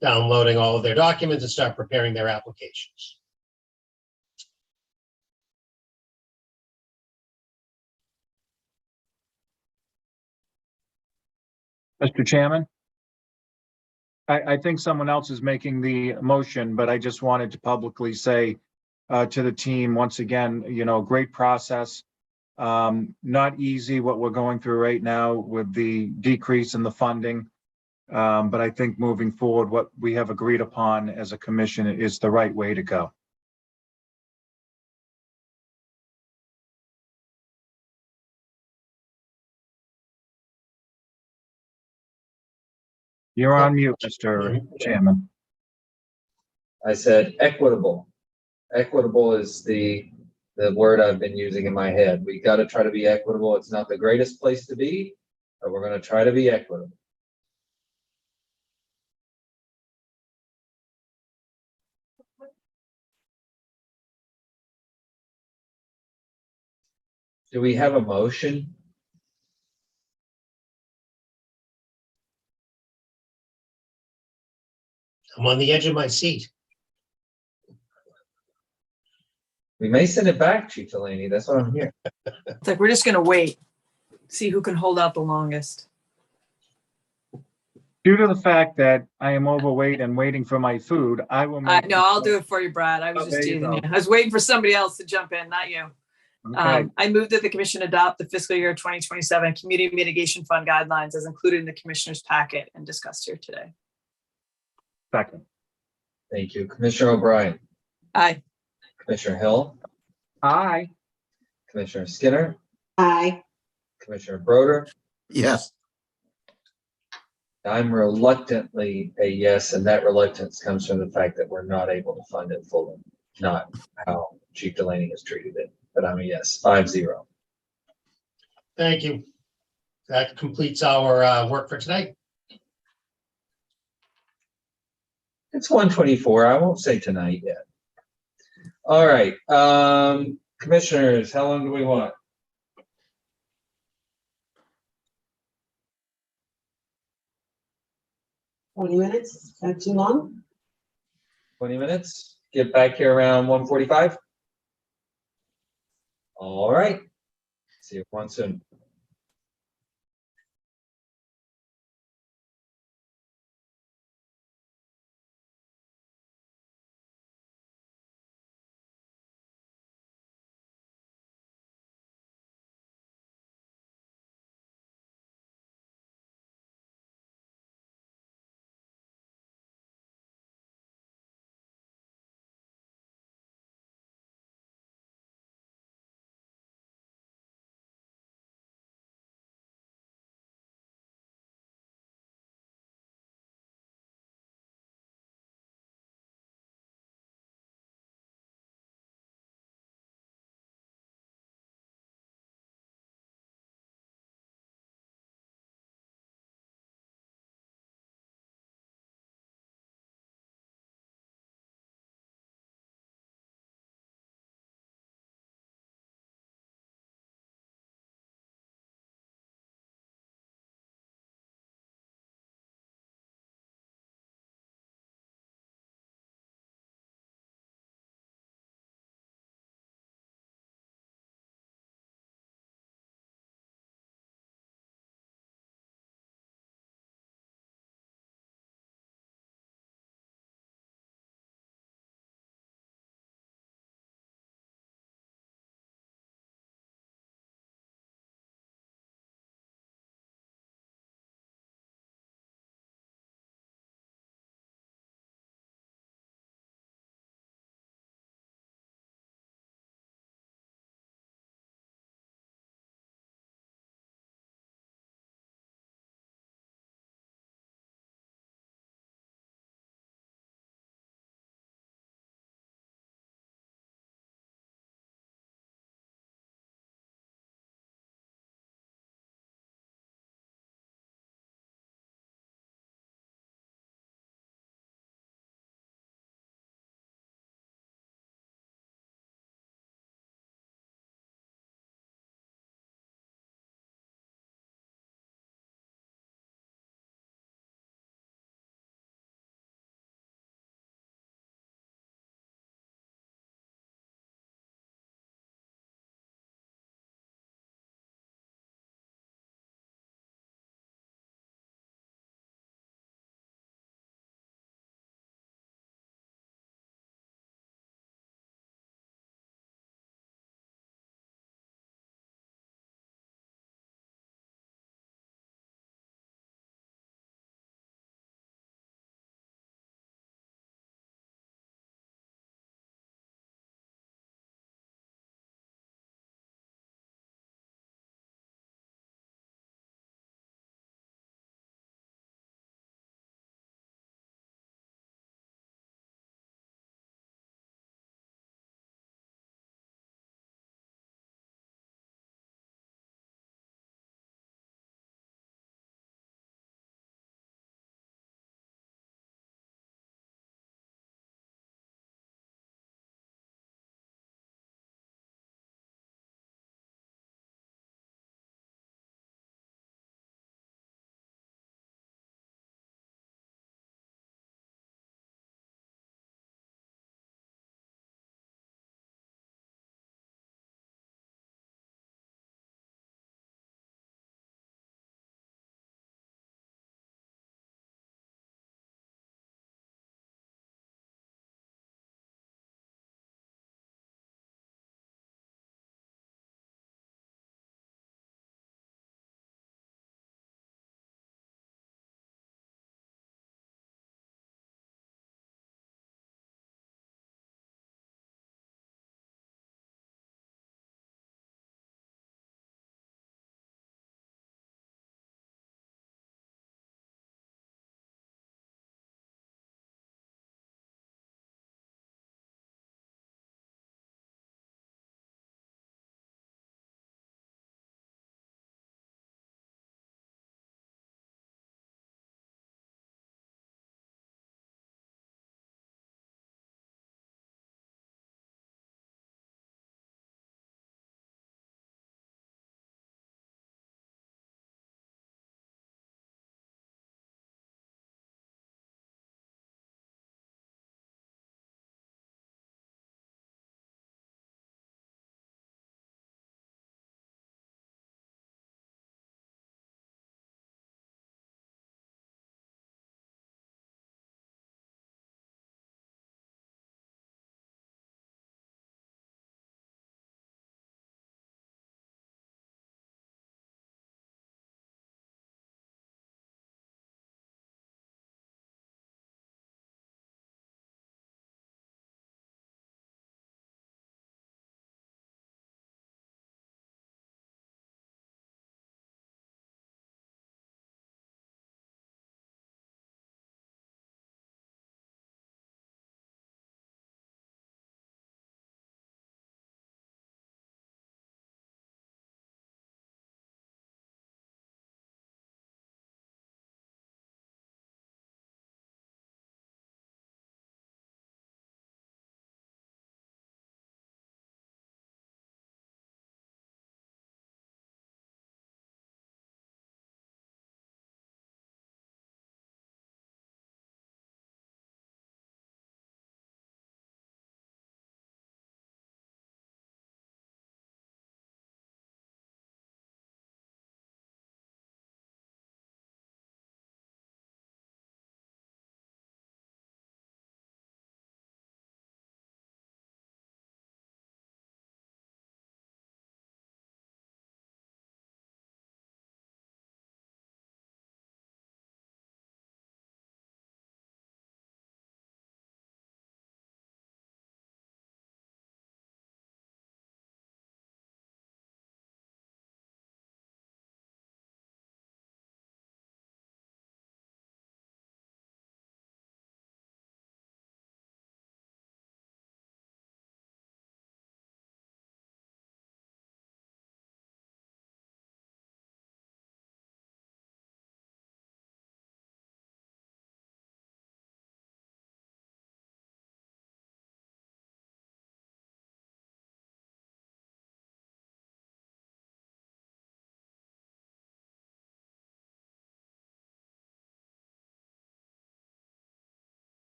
downloading all of their documents and start preparing their applications. Mr. Chairman? I think someone else is making the motion, but I just wanted to publicly say to the team, once again, great process. Not easy what we're going through right now with the decrease in the funding. But I think moving forward, what we have agreed upon as a commission is the right way to go. You're on mute, Mr. Chairman. I said equitable. Equitable is the word I've been using in my head. We got to try to be equitable. It's not the greatest place to be, but we're going to try to be equitable. Do we have a motion? I'm on the edge of my seat. We may send it back, Chief Delaney. That's what I'm here. It's like, we're just going to wait, see who can hold out the longest. Due to the fact that I am overweight and waiting for my food, I will make. No, I'll do it for you, Brad. I was just teasing you. I was waiting for somebody else to jump in, not you. Okay. I move that the commission adopt the fiscal year 2027 Community Mitigation Fund guidelines as included in the commissioner's packet and discussed here today. Second. Thank you. Commissioner O'Brien. Aye. Commissioner Hill. Aye. Commissioner Skinner. Aye. Commissioner Broder. Yes. I'm reluctantly a yes, and that reluctance comes from the fact that we're not able to fund it fully, not how Chief Delaney has treated it. But I'm a yes, 5-0. Thank you. That completes our work for tonight. It's 1:24. I won't say tonight yet. All right. Commissioners, how long do we want? 20 minutes, not too long. 20 minutes. Get back here around 1:45. All right. See you once soon.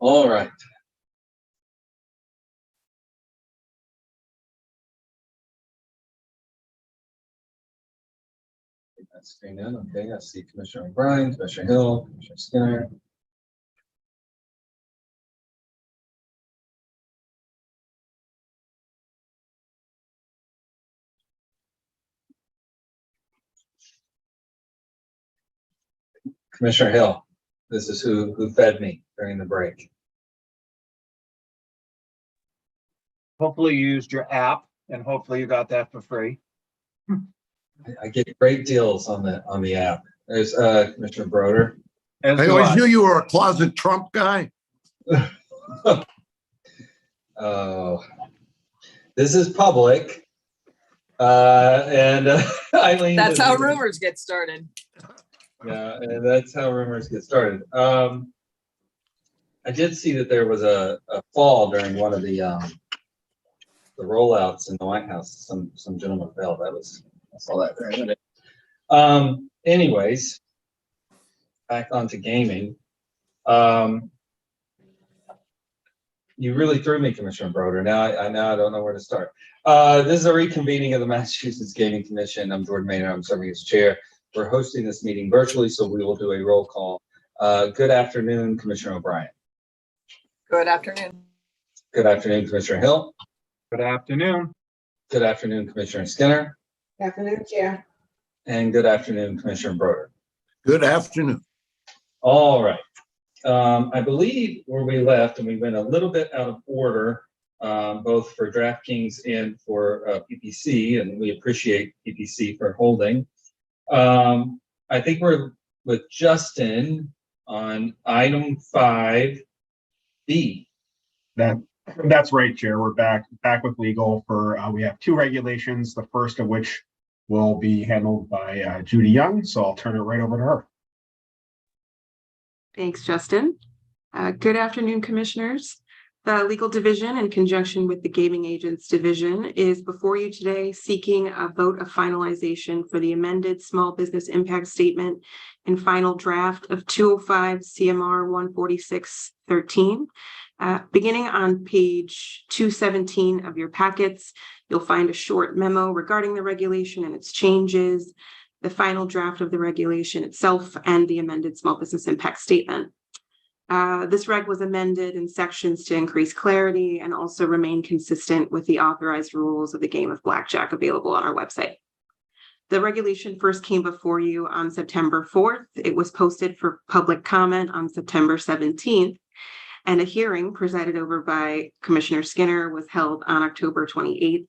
All right. Get that screen in. Okay, I see Commissioner O'Brien, Commissioner Hill, Commissioner Skinner. Commissioner Hill, this is who fed me during the break. Hopefully you used your app and hopefully you got that for free. I get great deals on the app. There's Commissioner Broder. As I do always I. knew you were a closet Trump guy. Oh, this is public. And Eileen. That's how has- rumors get started. Yeah, and that's how rumors get started. I did see that there was a fall during one of the rollouts in the White House. Some gentleman fell. I saw that there. Anyways, back onto gaming. You really threw me, Commissioner Broder. Now I don't know where to start. This is a reconvening of the Massachusetts Gaming Commission. I'm Jordan Maynard. I'm serving as chair. We're hosting this meeting virtually, so we will do a roll call. Good afternoon, Commissioner O'Brien. Good afternoon. Good afternoon, Commissioner Hill. Good afternoon. Good afternoon, Commissioner Skinner. Good afternoon, Chair. And good afternoon, Commissioner Broder. Good afternoon. All right. I believe where we left, and we went a little bit out of order, both for DraftKings and for PPC, and we appreciate PPC for holding. I think we're with Justin on item 5B. That's right, Chair. We're back with legal for, we have two regulations, the first of which will be handled by Judy Young, so I'll turn it right over to her. Thanks, Justin. Good afternoon, Commissioners. The Legal Division, in conjunction with the Gaming Agents Division, is before you today seeking a vote of finalization for the amended Small Business Impact Statement and final draft of 205 CMR 146.13. Beginning on page 217 of your packets, you'll find a short memo regarding the regulation and its changes, the final draft of the regulation itself, and the amended Small Business Impact Statement. This reg was amended in sections to increase clarity and also remain consistent with the authorized rules of the game of blackjack available on our website. The regulation first came before you on September 4th. It was posted for public comment on September 17th, and a hearing presided over by Commissioner Skinner was held on October 28th.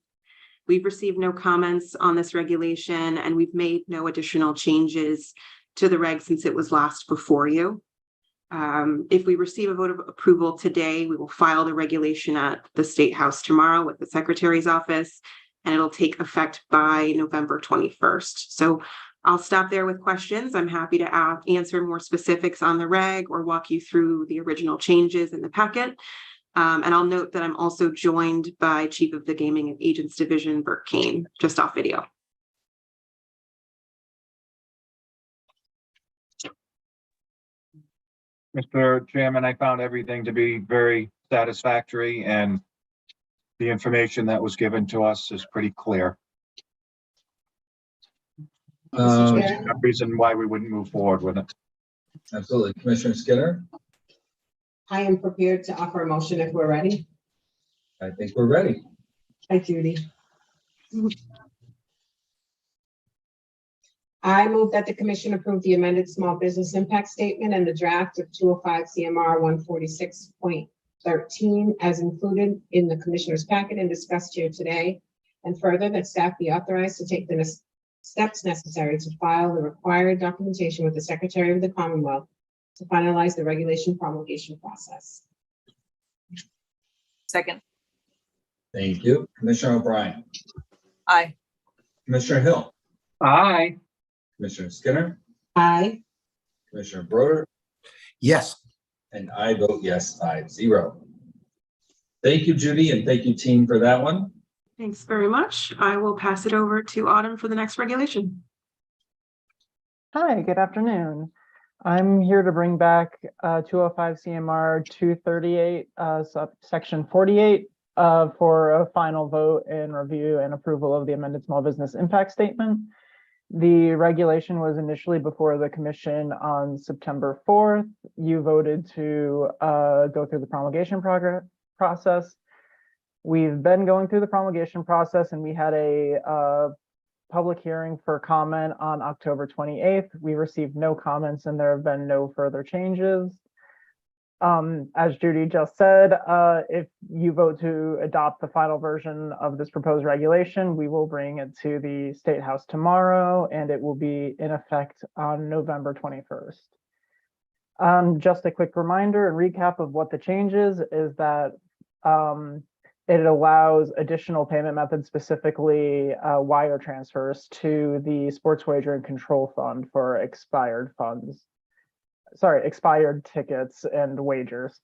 We've received no comments on this regulation, and we've made no additional changes to the reg since it was last before you. If we receive a vote of approval today, we will file the regulation at the State House tomorrow with the Secretary's office, and it'll take effect by November 21st. So I'll stop there with questions. I'm happy to answer more specifics on the reg or walk you through the original changes in the packet. And I'll note that I'm also joined by Chief of the Gaming Agents Division, Bert Kane, just off video. Mr. Chairman, I found everything to be very satisfactory, and the information that was given to us is pretty clear. There's no reason why we wouldn't move forward with it. Absolutely. Commissioner Skinner? I am prepared to offer a motion if we're ready. I think we're ready. Hi, Judy. I move that the commission approve the amended small business impact statement and the draft of 205 CMR 146.13 as included in the commissioner's packet and discussed here today. And further, that staff be authorized to take the steps necessary to file the required documentation with the Secretary of the Commonwealth to finalize the regulation promulgation process. Second. Thank you. Commissioner O'Brien. Aye. Commissioner Hill. Aye. Commissioner Skinner. Aye. Commissioner Broder. Yes. And I vote yes, 5-0. Thank you, Judy, and thank you, team, for that one. Thanks very much. I will pass it over to Autumn for the next regulation. Hi, good afternoon. I'm here to bring back 205 CMR 238, section 48, for a final vote and review and approval of the amended small business impact statement. The regulation was initially before the commission on September 4th. You voted to go through the promulgation process. We've been going through the promulgation process, and we had a public hearing for comment on October 28th. We received no comments, and there have been no further changes. As Judy just said, if you vote to adopt the final version of this proposed regulation, we will bring it to the State House tomorrow, and it will be in effect on November 21st. Just a quick reminder and recap of what the change is that it allows additional payment methods, specifically wire transfers to the Sports Wagering Control Fund for expired tickets and wagers.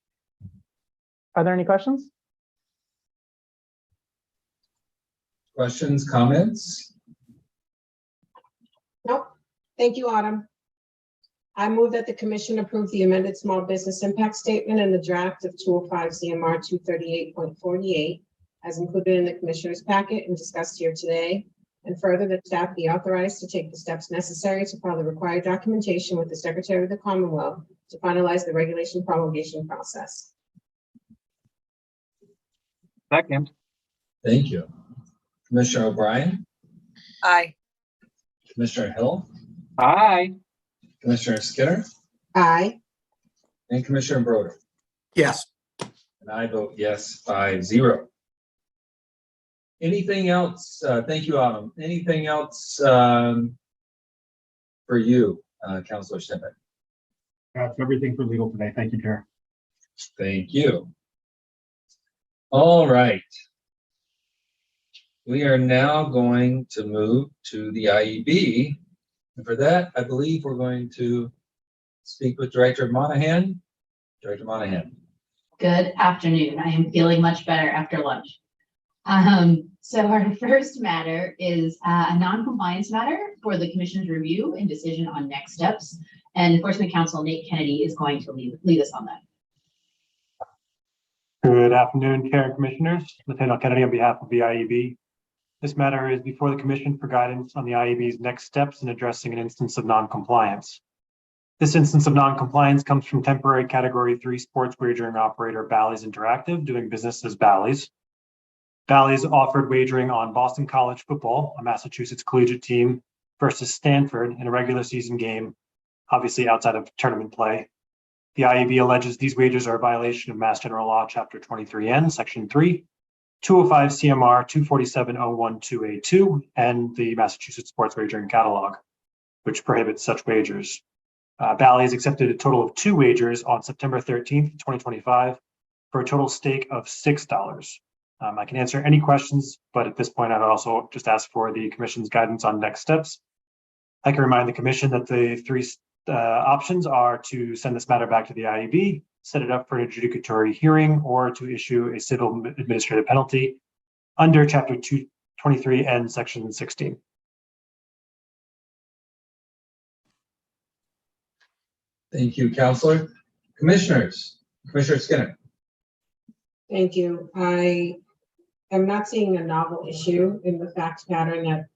Are there any questions? Questions, comments? Nope. Thank you, Autumn. I move that the commission approve the amended small business impact statement and the draft of 205 CMR 238.48 as included in the commissioner's packet and discussed here today. And further, that staff be authorized to take the steps necessary to file the required documentation with the Secretary of the Commonwealth to finalize the regulation promulgation process. Second. Thank you. Commissioner O'Brien, Aye. Commissioner Hill, Aye. Commissioner Skinner, Aye. and Commissioner Broder. Yes. And I vote yes, 5-0. Anything else? Thank you, Autumn. Anything else for you, Councilor Stimpett? That's everything for legal today. Thank you, Chair. Thank you. All right. We are now going to move to the IEB. And for that, I believe we're going to speak with Director Monahan. Director Monahan. Good afternoon. I am feeling much better after lunch. So our first matter is a non-compliance matter for the commission's review and decision on next steps. And Enforcement Counsel Nate Kennedy is going to lead us on that. Good afternoon, Chair and Commissioners. Lieutenant Kennedy on behalf of the IEB. This matter is before the Commission for guidance on the IEB's next steps in addressing an instance of non-compliance. This instance of non-compliance comes from temporary Category 3 sports wagering operator Bally's Interactive, doing business as Bally's. Bally's offered wagering on Boston College football, a Massachusetts collegiate team, versus Stanford in a regular season game, obviously outside of tournament play. The IEB alleges these wagers are a violation of Mass General Law, Chapter 23N, Section 3, 205 CMR 247.012A2, and the Massachusetts Sports Wagering Catalog, which prohibits such wagers. Bally's accepted a total of 2 wagers on September 13th, 2025, for a total stake of $6. I can answer any questions, but at this point, I'd also just ask for the Commission's guidance on next steps. I can remind the Commission that the 3 options are to send this matter back to the IEB, set it up for an adjudicatory hearing, or to issue a civil administrative penalty under Chapter 223N, Section 16. Thank you, Counselor. Commissioners, Commissioner Skinner. Thank you. I am not seeing a novel issue in the fact pattern that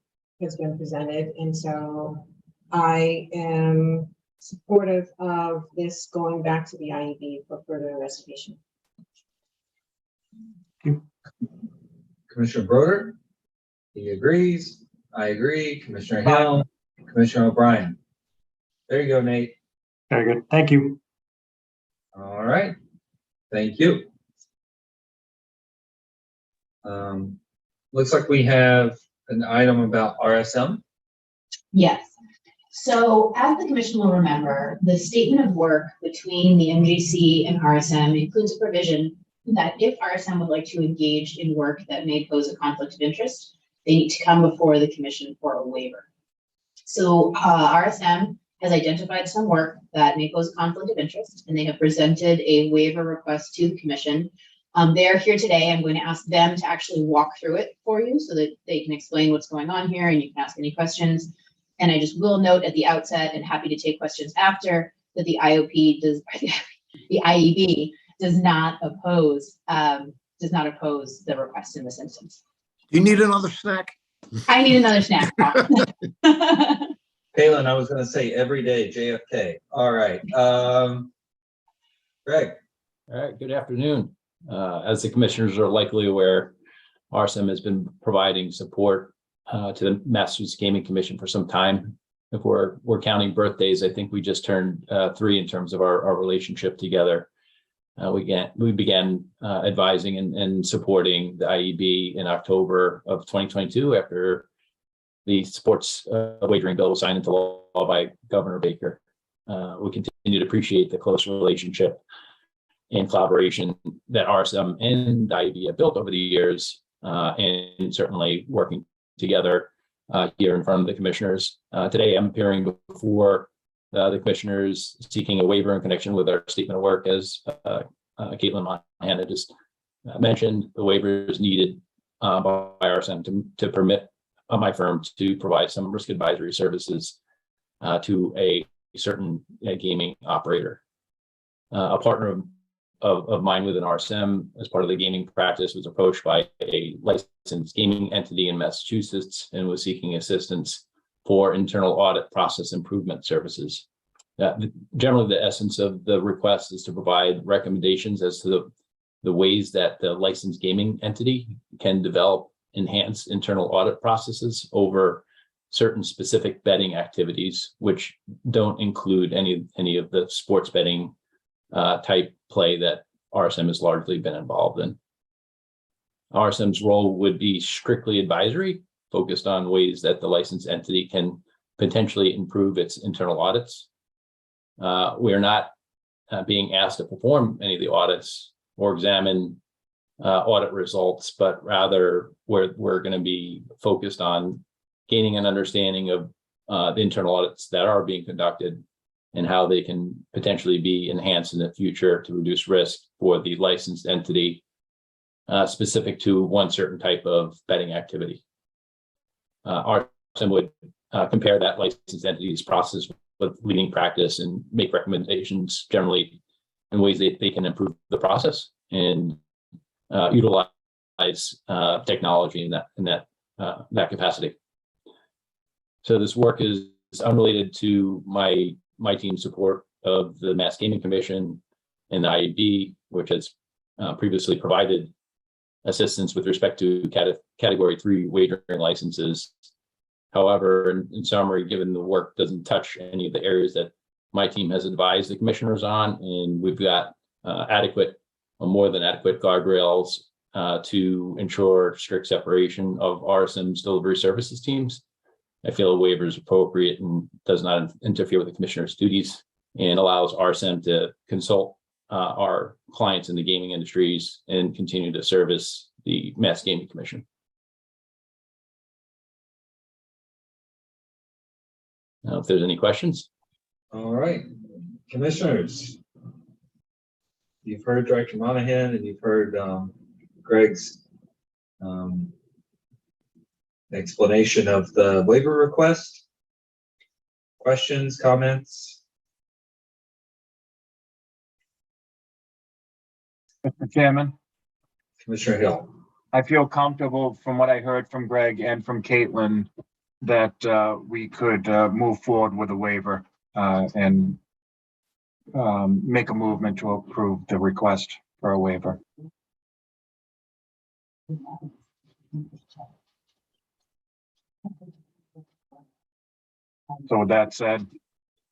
has been presented, and so I am supportive of this going back to the IEB for further investigation. Commissioner Broder, he agrees. I agree. Commissioner Hill, Commissioner O'Brien. There you go, Nate. Very good. Thank you. All right. Thank you. Looks like we have an item about RSM. Yes. So as the Commission will remember, the statement of work between the MGC and RSM includes a provision that if RSM would like to engage in work that may pose a conflict of interest, they need to come before the Commission for a waiver. So RSM has identified some work that may pose a conflict of interest, and they have presented a waiver request to the Commission. They are here today. I'm going to ask them to actually walk through it for you so that they can explain what's going on here and you can ask any questions. And I just will note at the outset, and happy to take questions after, that the IOP does, the IEB does not oppose the request in this instance. You need another snack? I need another snack. Palin, I was gonna say every day JFK. All right. Greg. All right, good afternoon. As the commissioners are likely aware, RSM has been providing support to the Massachusetts Gaming Commission for some time. If we're counting birthdays, I think we just turned 3 in terms of our relationship together. We began advising and supporting the IEB in October of 2022 after the sports wagering bill was signed into law by Governor Baker. We continue to appreciate the close relationship and collaboration that RSM and the IEB have built over the years, and certainly working together here in front of the commissioners. Today, I'm appearing before the commissioners seeking a waiver in connection with our statement of work. As Caitlin Montana just mentioned, the waiver is needed by RSM to permit my firm to provide some risk advisory services to a certain gaming operator. A partner of mine within RSM, as part of the gaming practice, was approached by a licensed gaming entity in Massachusetts and was seeking assistance for internal audit process improvement services. Generally, the essence of the request is to provide recommendations as to the ways that the licensed gaming entity can develop enhanced internal audit processes over certain specific betting activities, which don't include any of the sports betting type play that RSM has largely been involved in. RSM's role would be strictly advisory, focused on ways that the licensed entity can potentially improve its internal audits. We are not being asked to perform any of the audits or examine audit results, but rather we're going to be focused on gaining an understanding of the internal audits that are being conducted and how they can potentially be enhanced in the future to reduce risk for the licensed entity specific to one certain type of betting activity. RSM would compare that licensed entity's process with leading practice and make recommendations generally in ways that they can improve the process and utilize technology in that capacity. So this work is unrelated to my team's support of the Mass Gaming Commission and the IEB, which has previously provided assistance with respect to Category 3 wagering licenses. However, in summary, given the work doesn't touch any of the areas that my team has advised the commissioners on, and we've got more than adequate guardrails to ensure strict separation of RSM's delivery services teams, I feel a waiver is appropriate and does not interfere with the commissioner's duties and allows RSM to consult our clients in the gaming industries and continue to service the Mass Gaming Commission. Now, if there's any questions. All right, commissioners. You've heard Director Monahan and you've heard Greg's explanation of the waiver request. Questions, comments? Mr. Chairman. Commissioner Hill. I feel comfortable from what I heard from Greg and from Caitlin that we could move forward with a waiver and make a movement to approve the request for a waiver. So with that said,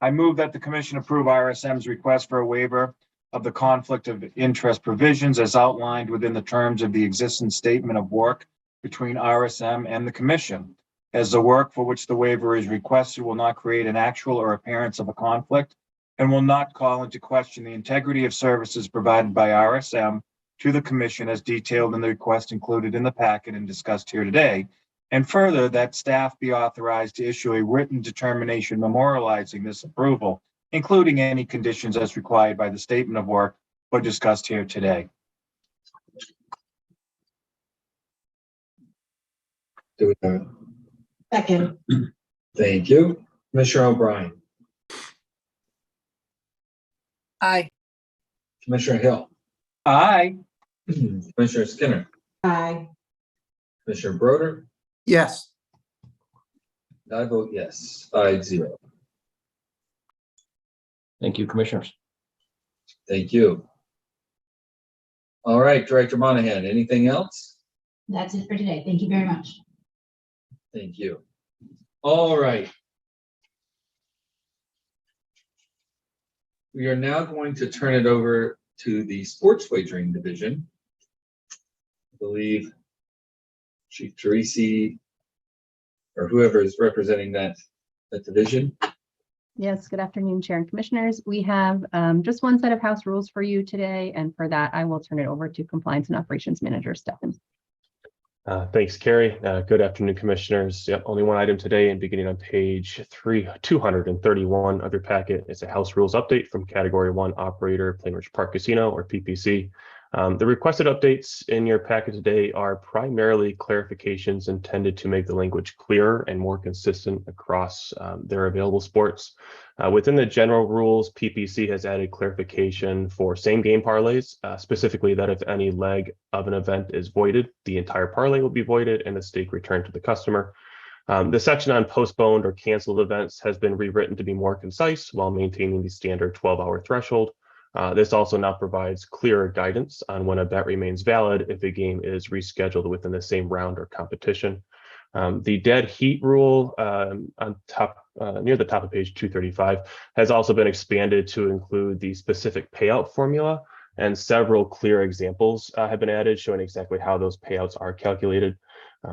I move that the commission approve RSM's request for a waiver of the conflict of interest provisions as outlined within the terms of the existing statement of work between RSM and the commission, as the work for which the waiver is requested will not create an actual or appearance of a conflict and will not call into question the integrity of services provided by RSM to the commission as detailed in the request included in the packet and discussed here today. And further, that staff be authorized to issue a written determination memorializing this approval, including any conditions as required by the statement of work or discussed here today. Do we have it? Second. Thank you. Commissioner O'Brien. Aye. Commissioner Hill, Aye. Commissioner Skinner, Aye. Commissioner Broder, Yes. and I vote yes, 5-0. Thank you, commissioners. Thank you. All right, Director Monahan, anything else? That's it for today. Thank you very much. Thank you. All right. We are now going to turn it over to the sports wagering division. I believe Chief Teresi or whoever is representing that division. Yes, good afternoon, Chair and Commissioners. We have just one set of house rules for you today, and for that, I will turn it over to Compliance and Operations Manager Stefan. Thanks, Carrie. Good afternoon, Commissioners. Yep, only one item today, and beginning on page 231 of your packet, it's a house rules update from Category 1 operator, Plainridge Park Casino, or PPC. The requested updates in your packet today are primarily clarifications intended to make the language clearer and more consistent across their available sports. Within the general rules, PPC has added clarification for same game parlays, specifically that if any leg of an event is voided, the entire parlay will be voided and the stake returned to the customer. The section on postponed or canceled events has been rewritten to be more concise while maintaining the standard 12-hour threshold. This also now provides clearer guidance on when a bet remains valid if a game is rescheduled within the same round or competition. The dead heat rule on top, near the top of page 235 has also been expanded to include the specific payout formula, and several clear examples have been added showing exactly how those payouts are calculated.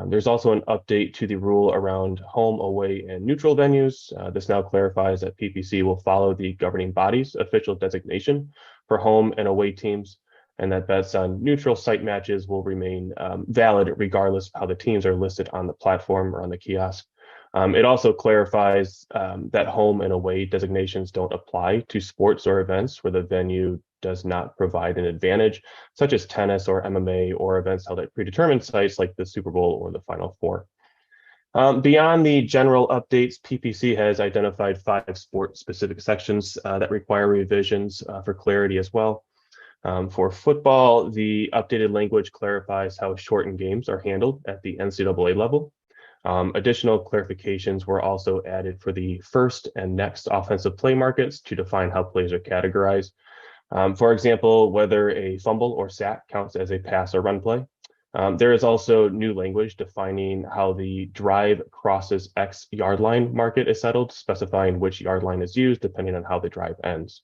There's also an update to the rule around home, away, and neutral venues. This now clarifies that PPC will follow the governing body's official designation for home and away teams, and that bets on neutral site matches will remain valid regardless of how the teams are listed on the platform or on the kiosk. It also clarifies that home and away designations don't apply to sports or events where the venue does not provide an advantage, such as tennis or MMA or events held at predetermined sites like the Super Bowl or the Final Four. Beyond the general updates, PPC has identified 5 sport-specific sections that require revisions for clarity as well. For football, the updated language clarifies how shortened games are handled at the NCAA level. Additional clarifications were also added for the first and next offensive play markets to define how plays are categorized. For example, whether a fumble or sack counts as a pass or run play. There is also new language defining how the drive crosses X yard line market is settled, specifying which yard line is used depending on how the drive ends.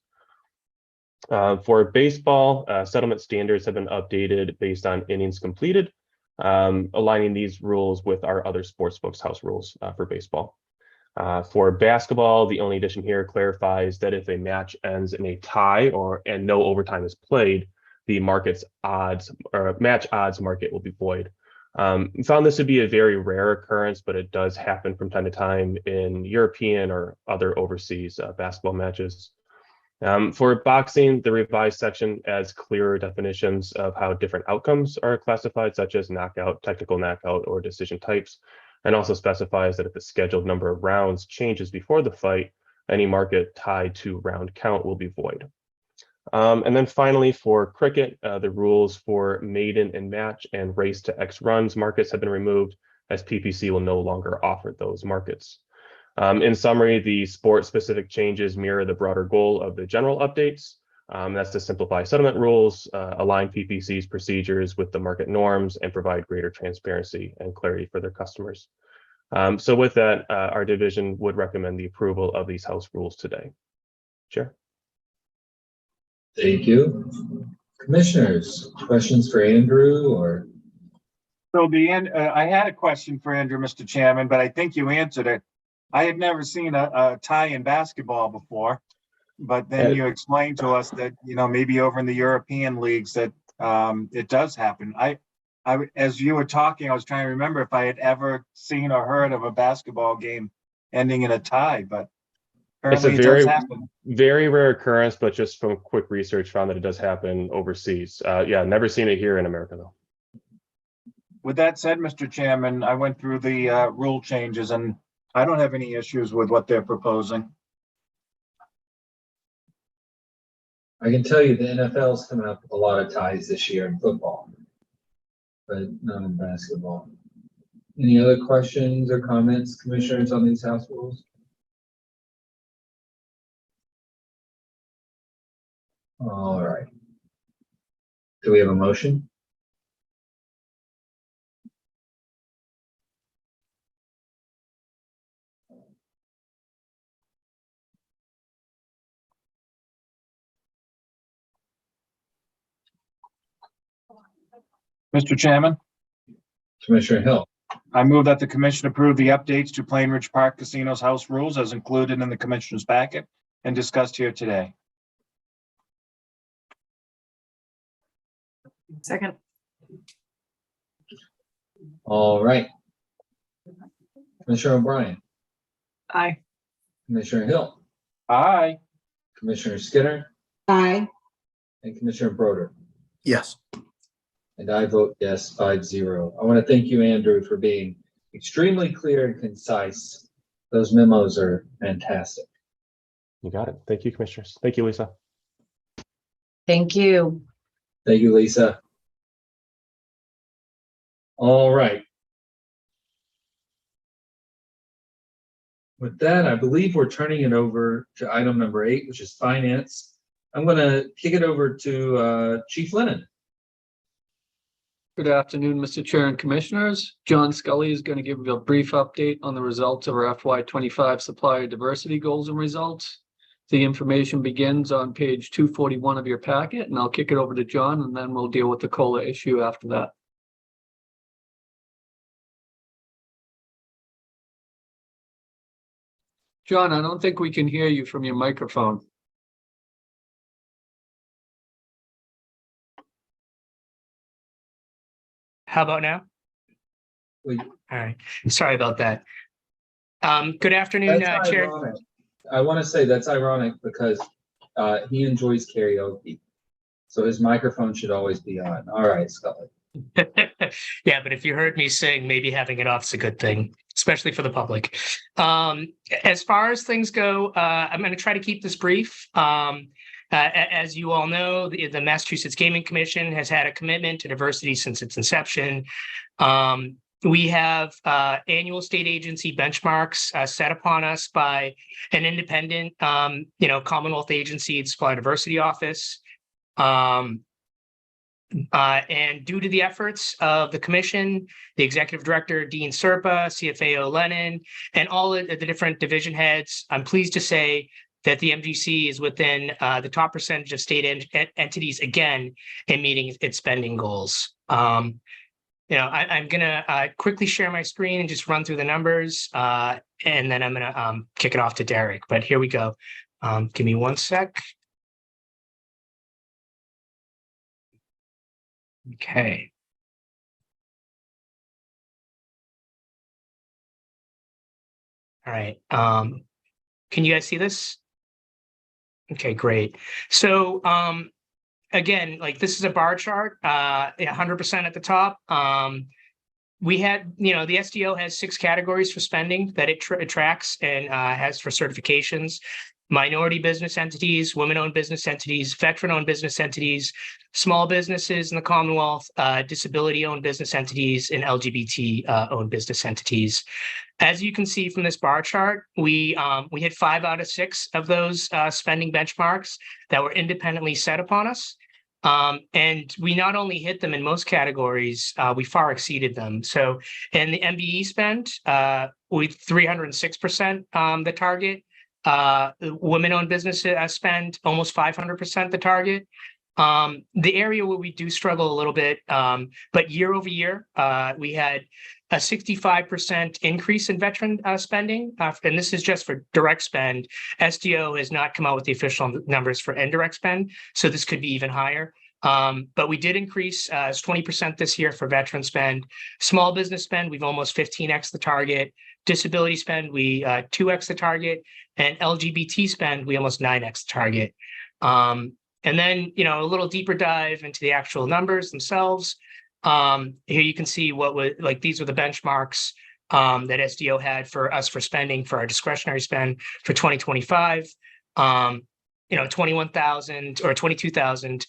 For baseball, settlement standards have been updated based on innings completed, aligning these rules with our other sportsbooks house rules for baseball. For basketball, the only addition here clarifies that if a match ends in a tie and no overtime is played, the market's odds or match odds market will be void. We found this to be a very rare occurrence, but it does happen from time to time in European or other overseas basketball matches. For boxing, the revised section adds clearer definitions of how different outcomes are classified, such as knockout, technical knockout, or decision types, and also specifies that if the scheduled number of rounds changes before the fight, any market tied to round count will be void. And then finally, for cricket, the rules for maiden and match and race to X runs markets have been removed, as PPC will no longer offer those markets. In summary, the sport-specific changes mirror the broader goal of the general updates. That's to simplify settlement rules, align PPC's procedures with the market norms, and provide greater transparency and clarity for their customers. So with that, our division would recommend the approval of these house rules today. Chair. Thank you. Commissioners, questions for Andrew or? So I had a question for Andrew, Mr. Chairman, but I think you answered it. I had never seen a tie in basketball before, but then you explained to us that, maybe over in the European leagues that it does happen. As you were talking, I was trying to remember if I had ever seen or heard of a basketball game ending in a tie, but apparently it does happen. Very rare occurrence, but just from quick research found that it does happen overseas. Yeah, never seen it here in America though. With that said, Mr. Chairman, I went through the rule changes and I don't have any issues with what they're proposing. I can tell you the NFL's coming up with a lot of ties this year in football, but not in basketball. Any other questions or comments, commissioners, on these house rules? All right. Do we have a motion? Mr. Chairman, Commissioner Hill. I move that the commission approve the updates to Plain Ridge Park Casino's house rules as included in the commissioner's packet and discussed here today. Second. All right. Commissioner O'Brien, Aye. Commissioner Hill, Aye. Commissioner Skinner, Aye. and Commissioner Broder. Yes. And I vote yes, 5-0. I want to thank you, Andrew, for being extremely clear and concise. Those memos are fantastic. You got it. Thank you, commissioners. Thank you, Lisa. Thank you. Thank you, Lisa. All right. With that, I believe we're turning it over to item number 8, which is finance. I'm going to kick it over to Chief Lennon. Good afternoon, Mr. Chair and Commissioners. John Scully is going to give you a brief update on the results of our FY25 supplier diversity goals and results. The information begins on page 241 of your packet, and I'll kick it over to John, and then we'll deal with the COLA issue after that. John, I don't think we can hear you from your microphone. How about now? Wait. All right. Sorry about that. Good afternoon, That's Chair. ironic. I want to say that's ironic because he enjoys karaoke. So his microphone should always be on. All right, Scully. Yeah, but if you heard me sing, maybe having it off is a good thing, especially for the public. As far as things go, I'm going to try to keep this brief. As you all know, the Massachusetts Gaming Commission has had a commitment to diversity since its inception. We have annual state agency benchmarks set upon us by an independent, Commonwealth agency, the Supplier Diversity Office. And due to the efforts of the commission, the executive director, Dean Serpa, CFAO Lennon, and all of the different division heads, I'm pleased to say that the MGC is within the top percentage of state entities again in meeting its spending goals. I'm going to quickly share my screen and just run through the numbers, and then I'm going to kick it off to Derek. But here we go. Give me one sec. Okay. All right. Can you guys see this? Okay, great. So again, like this is a bar chart, 100% at the top. We had, the SDO has 6 categories for spending that it tracks and has for certifications: minority business entities, women-owned business entities, veteran-owned business entities, small businesses in the Commonwealth, disability-owned business entities, and LGBT-owned business entities. As you can see from this bar chart, we hit 5 out of 6 of those spending benchmarks that were independently set upon us. And we not only hit them in most categories, we far exceeded them. So in the MBE spend, we 306% the target. Women-owned businesses spend almost 500% the target. The area where we do struggle a little bit, but year over year, we had a 65% increase in veteran spending, and this is just for direct spend. SDO has not come out with the official numbers for indirect spend, so this could be even higher. But we did increase 20% this year for veteran spend. Small business spend, we've almost 15x the target. Disability spend, we 2x the target. And LGBT spend, we almost 9x the target. And then, a little deeper dive into the actual numbers themselves. Here you can see these were the benchmarks that SDO had for us for spending for our discretionary spend for 2025. 21,000 or 22,000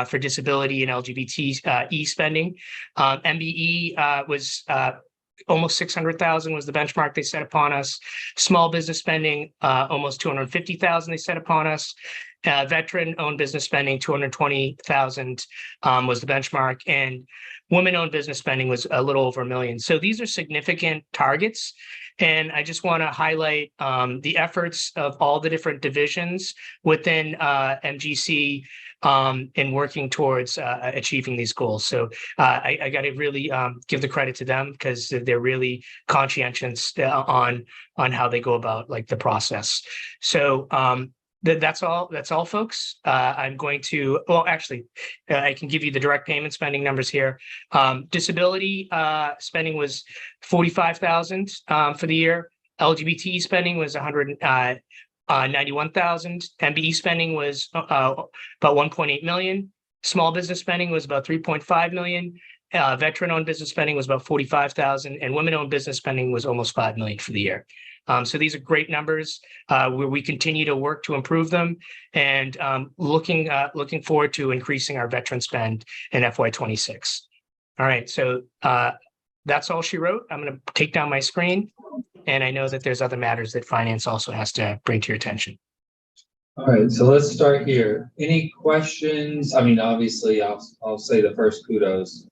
for disability and LGBT spending. MBE was almost 600,000 was the benchmark they set upon us. Small business spending, almost 250,000 they set upon us. Veteran-owned business spending, 220,000 was the benchmark, and women-owned business spending was a little over $1 million. So these are significant targets, and I just want to highlight the efforts of all the different divisions within MGC in working towards achieving these goals. So I got to really give the credit to them because they're really conscientious on how they go about like the process. So that's all, folks. I'm going to, well, actually, I can give you the direct payment spending numbers here. Disability spending was 45,000 for the year. LGBT spending was 191,000. MBE spending was about 1.8 million. Small business spending was about 3.5 million. Veteran-owned business spending was about 45,000, and women-owned business spending was almost 5 million for the year. So these are great numbers where we continue to work to improve them, and looking forward to increasing our veteran spend in FY26. All right, so that's all she wrote. I'm going to take down my screen, and I know that there's other matters that finance also has to bring to your attention. All right, so let's start here. Any questions? I mean, obviously, I'll say the first kudos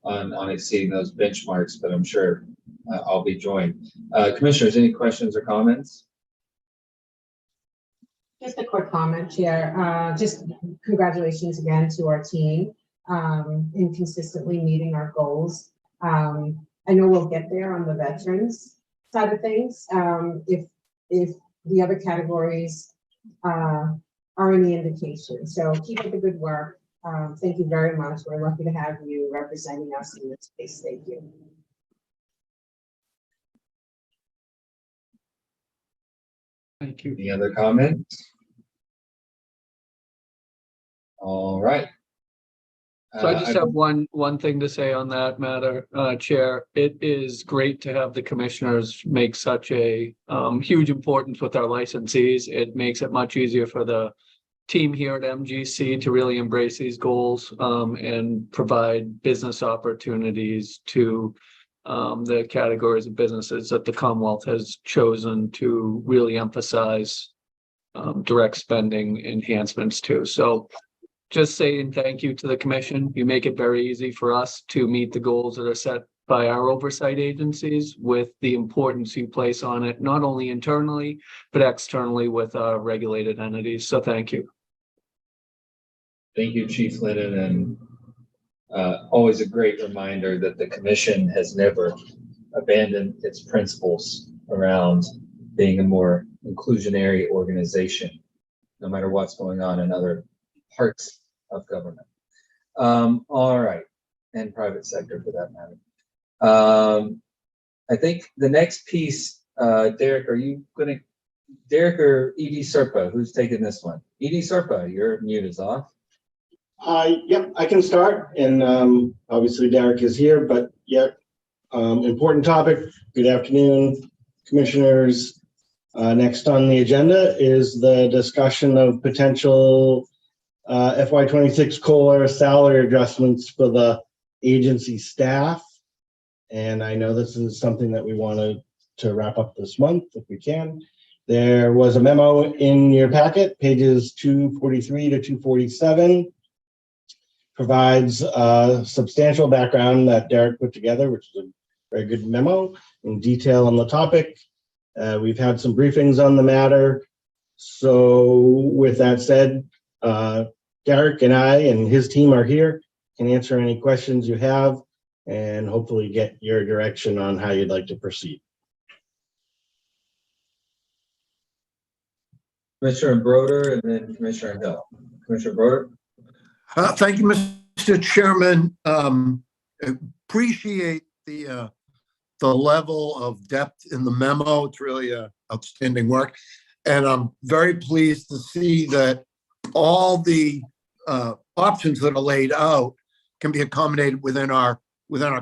on exceeding those benchmarks, but I'm sure I'll be joined. Commissioners, any questions or comments? Just a quick comment, Chair. Just congratulations again to our team in consistently meeting our goals. I know we'll get there on the veterans side of things if the other categories are any indication. So keep up the good work. Thank you very much. We're lucky to have you representing us in this space. Thank you. Thank you. Any other comments? All right. So I just have one thing to say on that matter, Chair. It is great to have the commissioners make such a huge importance with our licensees. It makes it much easier for the team here at MGC to really embrace these goals and provide business opportunities to the categories of businesses that the Commonwealth has chosen to really emphasize direct spending enhancements to. So just saying thank you to the commission. You make it very easy for us to meet the goals that are set by our oversight agencies with the importance you place on it, not only internally, but externally with our regulated entities. So thank you. Thank you, Chief Lennon, and always a great reminder that the commission has never abandoned its principles around being a more inclusionary organization, no matter what's going on in other parts of government. All right, and private sector for that matter. I think the next piece, Derek, are you going to, Derek or Edie Serpa, who's taking this one? Edie Serpa, your mute is off. Yep, I can start, and obviously Derek is here, but yep, important topic. Good afternoon, commissioners. Next on the agenda is the discussion of potential FY26 COLA salary adjustments for the agency staff. And I know this is something that we wanted to wrap up this month if we can. There was a memo in your packet, pages 243 to 247. Provides substantial background that Derek put together, which is a very good memo in detail on the topic. We've had some briefings on the matter. So with that said, Derek and I and his team are here, can answer any questions you have and hopefully get your direction on how you'd like to proceed. Commissioner Broder and then Commissioner Hill. Commissioner Broder. Thank you, Mr. Chairman. Appreciate the level of depth in the memo. It's really outstanding work. And I'm very pleased to see that all the options that are laid out can be accommodated within our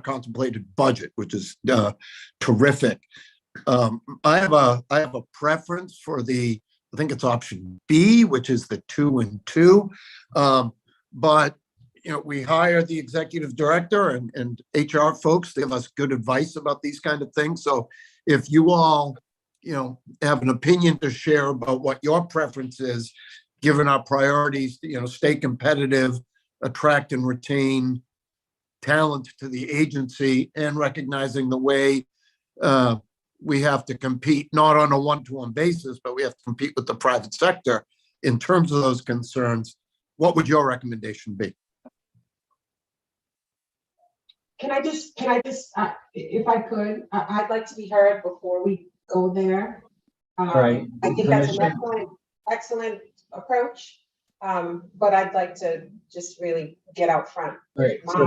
contemplated budget, which is terrific. I have a preference for the I think it's option B, which is the 2 and 2. But, we hire the executive director and HR folks. They give us good advice about these kind of things. So if you all, have an opinion to share about what your preference is, given our priorities, stay competitive, attract and retain talent to the agency, and recognizing the way we have to compete, not on a one-to-one basis, but we have to compete with the private sector in terms of those concerns, what would your recommendation be? Can I just, if I could, I'd like to be heard before we go there. Right. I think that's an excellent approach. But I'd like to just really get out front. Right. So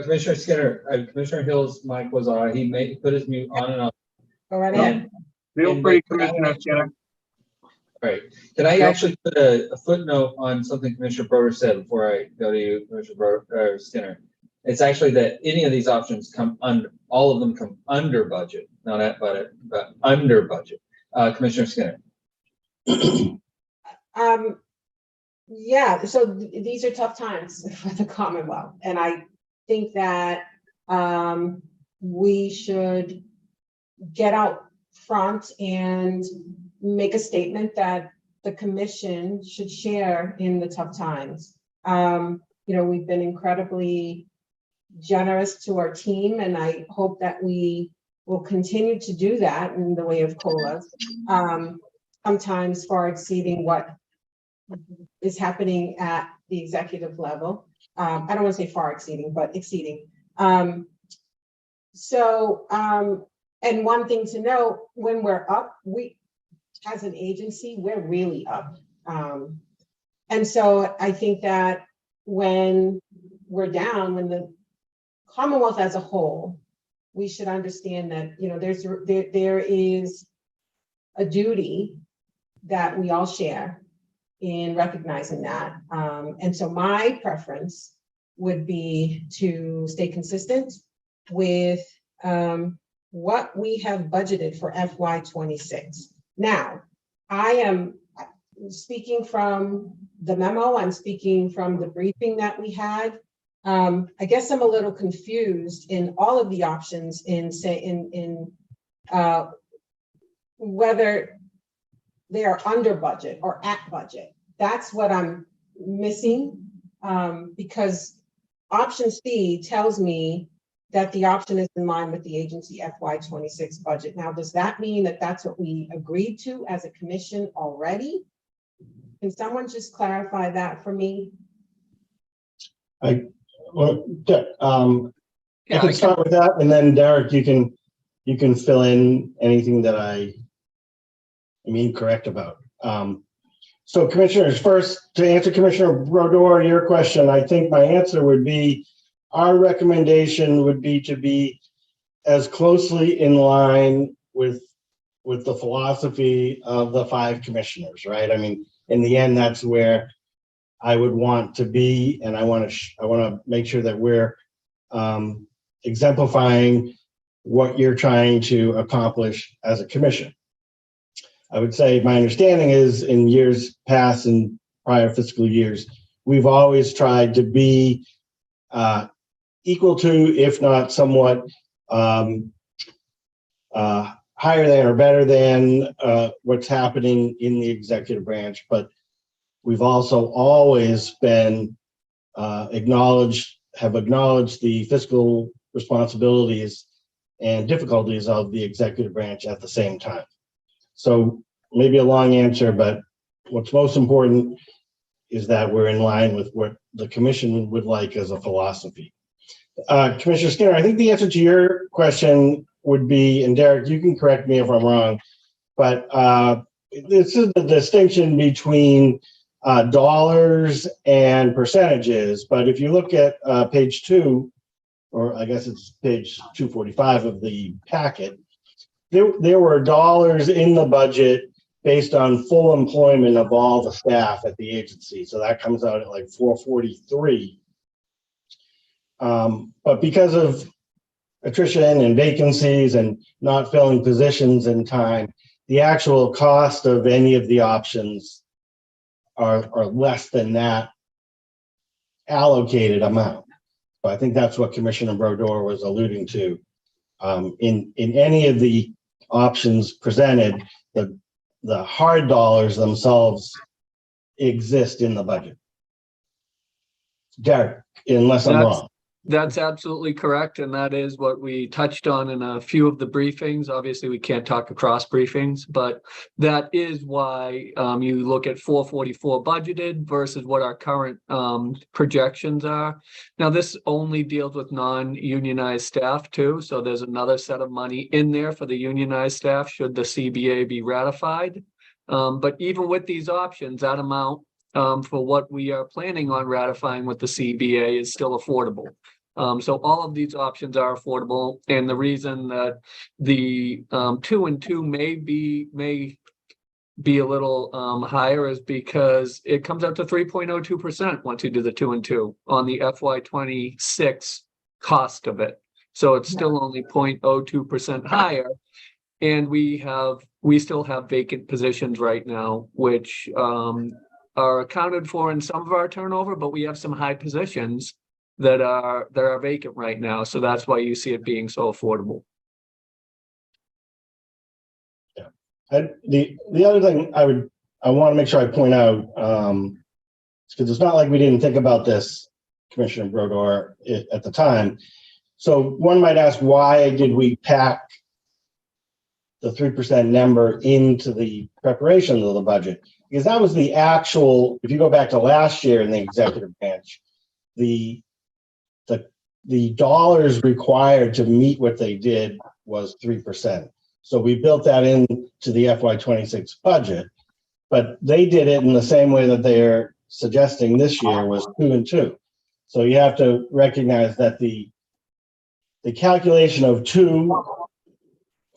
Commissioner Skinner, Commissioner Hill's mic was on. He put his mute on and off. Go right ahead. Feel free, Commissioner Skinner. Right. Can I actually put a footnote on something Commissioner Broder said before I go to you, Commissioner Skinner? It's actually that any of these options all of them come under budget, not at budget, but under budget. Commissioner Skinner. Yeah, so these are tough times for the Commonwealth. And I think that we should get out front and make a statement that the commission should share in the tough times. We've been incredibly generous to our team, and I hope that we will continue to do that in the way of COLAs, sometimes far exceeding what is happening at the executive level. I don't want to say far exceeding, but exceeding. And one thing to know, when we're up, we, as an agency, we're really up. And so I think that when we're down, when the Commonwealth as a whole, we should understand that, there is a duty that we all share in recognizing that. And so my preference would be to stay consistent with what we have budgeted for FY26. Now, I am speaking from the memo, I'm speaking from the briefing that we had. I guess I'm a little confused in all of the options in whether they are under budget or at budget. That's what I'm missing, because option C tells me that the option is in line with the agency FY26 budget. Now, does that mean that that's what we agreed to as a commission already? Can someone just clarify that for me? I can start with that, and then Derek, you can fill in anything that I am incorrect about. So commissioners, first, to answer Commissioner Brodeur, your question, I think my answer would be, our recommendation would be to be as closely in line with the philosophy of the 5 commissioners, right? I mean, in the end, that's where I would want to be, and I want to make sure that we're exemplifying what you're trying to accomplish as a commission. I would say my understanding is, in years past and prior fiscal years, we've always tried to be equal to, if not somewhat higher than or better than what's happening in the executive branch, but we've also always been acknowledged the fiscal responsibilities and difficulties of the executive branch at the same time. So maybe a long answer, but what's most important is that we're in line with what the commission would like as a philosophy. Commissioner Skinner, I think the answer to your question would be, and Derek, you can correct me if I'm wrong, but this is the distinction between dollars and percentages. But if you look at page 2, or I guess it's page 245 of the packet, there were dollars in the budget based on full employment of all the staff at the agency. So that comes out at like 443. But because of attrition and vacancies and not filling positions in time, the actual cost of any of the options are less than that allocated amount. So I think that's what Commissioner Brodeur was alluding to. In any of the options presented, the hard dollars themselves exist in the budget. Derek, unless I'm wrong. That's absolutely correct, and that is what we touched on in a few of the briefings. Obviously, we can't talk across briefings, but that is why you look at 444 budgeted versus what our current projections are. Now, this only deals with non-unionized staff too, so there's another set of money in there for the unionized staff should the CBA be ratified. But even with these options, that amount for what we are planning on ratifying with the CBA is still affordable. So all of these options are affordable, and the reason that the 2 and 2 may be a little higher is because it comes out to 3.02% once you do the 2 and 2 on the FY26 cost of it. So it's still only 0.02% higher, and we still have vacant positions right now, which are accounted for in some of our turnover, but we have some high positions that are vacant right now. So that's why you see it being so affordable. Yeah. The other thing I want to make sure I point out, because it's not like we didn't think about this, Commissioner Brodeur, at the time. So one might ask, why did we pack the 3% number into the preparation of the budget? Because that was the actual, if you go back to last year in the executive branch, the dollars required to meet what they did was 3%. So we built that into the FY26 budget, but they did it in the same way that they're suggesting this year was 2 and 2. So you have to recognize that the calculation of 2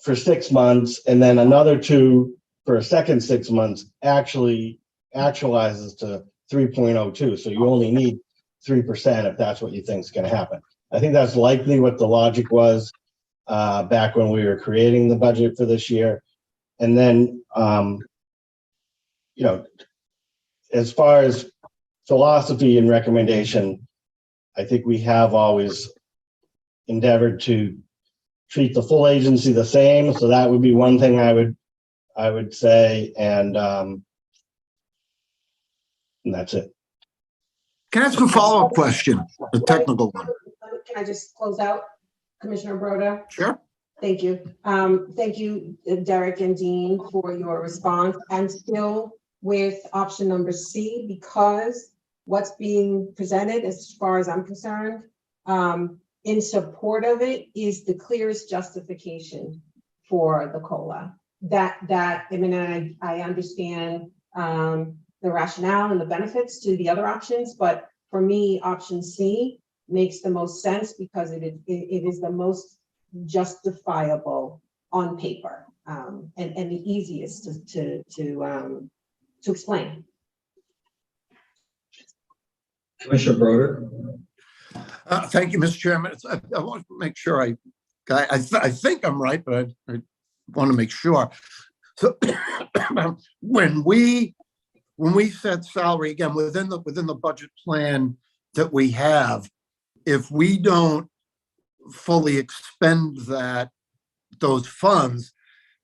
for 6 months and then another 2 for a second 6 months actually actualizes to 3.02. So you only need 3% if that's what you think is going to happen. I think that's likely what the logic was back when we were creating the budget for this year. And then, as far as philosophy and recommendation, I think we have always endeavored to treat the full agency the same. So that would be one thing I would say, and that's it. Can I ask a follow-up question, a technical one? Can I just close out, Commissioner Brodeur? Sure. Thank you. Thank you, Derek and Dean, for your response. I'm still with option number C, because what's being presented, as far as I'm concerned, in support of it is the clearest justification for the COLA. I mean, I understand the rationale and the benefits to the other options, but for me, option C makes the most sense because it is the most justifiable on paper, and the easiest to explain. Commissioner Brodeur. Thank you, Mr. Chairman. I want to make sure I think I'm right, but I want to make sure. So when we set salary, again, within the budget plan that we have, if we don't fully expend those funds,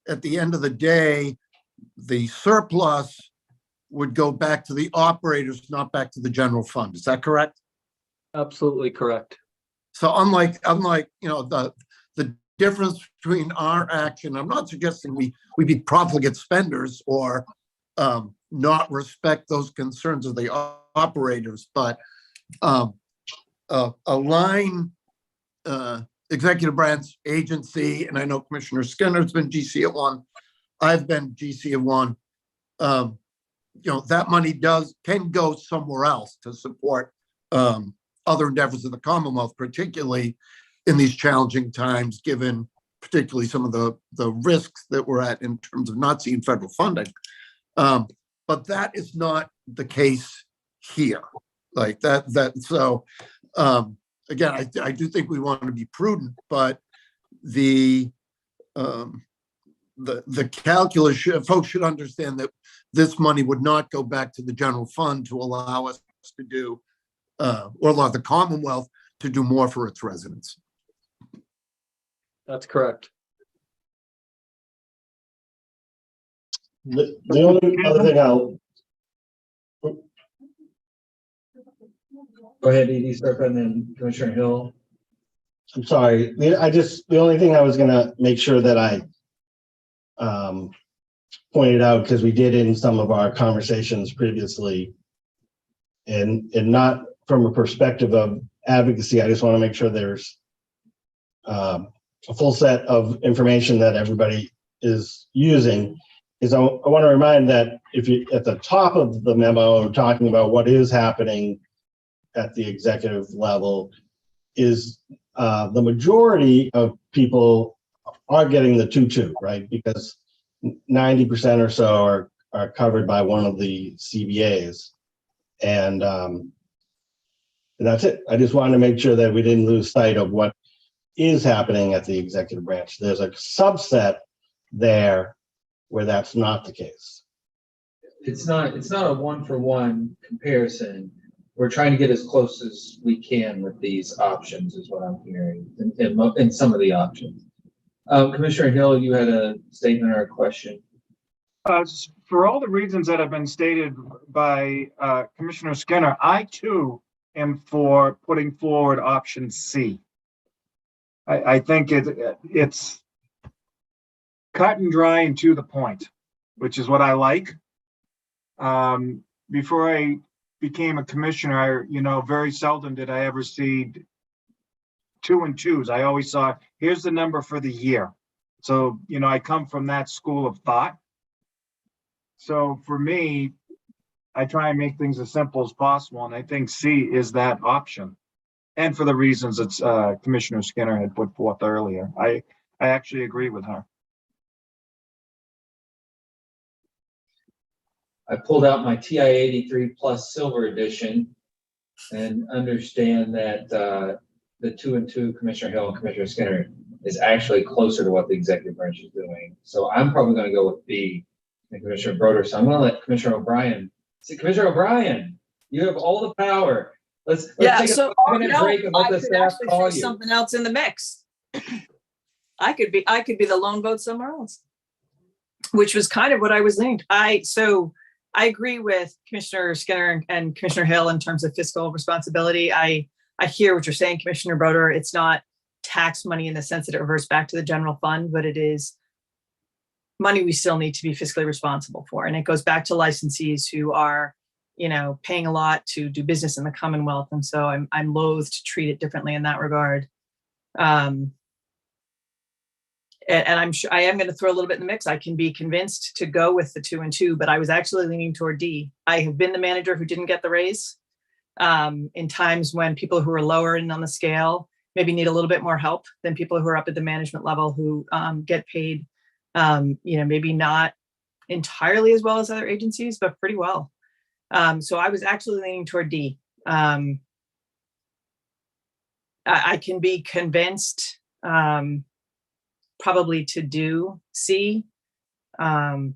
at the end of the day, the surplus would go back to the operators, not back to the general fund. Is that correct? Absolutely correct. So unlike the difference between our action, I'm not suggesting we be profligate spenders or not respect those concerns of the operators, but align executive branch agency, and I know Commissioner Skinner's been GC at one, I've been GC at one. That money can go somewhere else to support other endeavors of the Commonwealth, particularly in these challenging times, given particularly some of the risks that we're at in terms of not seeing federal funding. But that is not the case here. Like that. So again, I do think we want to be prudent, but the the calculus, folks should understand that this money would not go back to the general fund to allow us to do, or allow the Commonwealth to do more for its residents. That's correct. The only other thing Go ahead, Edie Serpa, and then Commissioner Hill. I'm sorry, the only thing I was gonna make sure that I pointed out, because we did in some of our conversations previously, and not from a perspective of advocacy, I just want to make sure there's a full set of information that everybody is using, is I want to remind that if you, at the top of the memo, talking about what is happening at the executive level, is the majority of people are getting the 2-2, right? Because 90% or so are covered by one of the CBAs. And that's it. I just wanted to make sure that we didn't lose sight of what is happening at the executive branch. There's a subset there where that's not the case. It's not a one-for-one comparison. We're trying to get as close as we can with these options, is what I'm hearing, in some of the options. Commissioner Hill, you had a statement or a question? For all the reasons that have been stated by Commissioner Skinner, I too am for putting forward option C. I think it's cut and dry and to the point, which is what I like. Before I became a commissioner, very seldom did I ever see 2 and 2s. I always saw, here's the number for the year. So, I come from that school of thought. So for me, I try and make things as simple as possible. And I think C is that option. And for the reasons that Commissioner Skinner had put forth earlier, I actually agree with her. I pulled out my TI 83 Plus Silver Edition and understand that the 2 and 2, Commissioner Hill and Commissioner Skinner, is actually closer to what the executive branch is doing. So I'm probably going to go with B and Commissioner Broder. So I'm going to let Commissioner O'Brien. See, Commissioner O'Brien, you have all the power. Let's take a 5-minute break and let the staff call you. Something else in the mix. I could be the lone vote somewhere else, which was kind of what I was thinking. I agree with Commissioner Skinner and Commissioner Hill in terms of fiscal responsibility. I hear what you're saying, Commissioner Broder. It's not tax money in the sense that it reverts back to the general fund, but it is money we still need to be fiscally responsible for. And it goes back to licensees who are, paying a lot to do business in the Commonwealth. And so I'm loath to treat it differently in that regard. And I'm sure I am going to throw a little bit in the mix. I can be convinced to go with the 2 and 2, but I was actually leaning toward D. I have been the manager who didn't get the raise in times when people who are lower in on the scale maybe need a little bit more help than people who are up at the management level who get paid, maybe not entirely as well as other agencies, but pretty well. So I was actually leaning toward D. I can be convinced probably to do C, but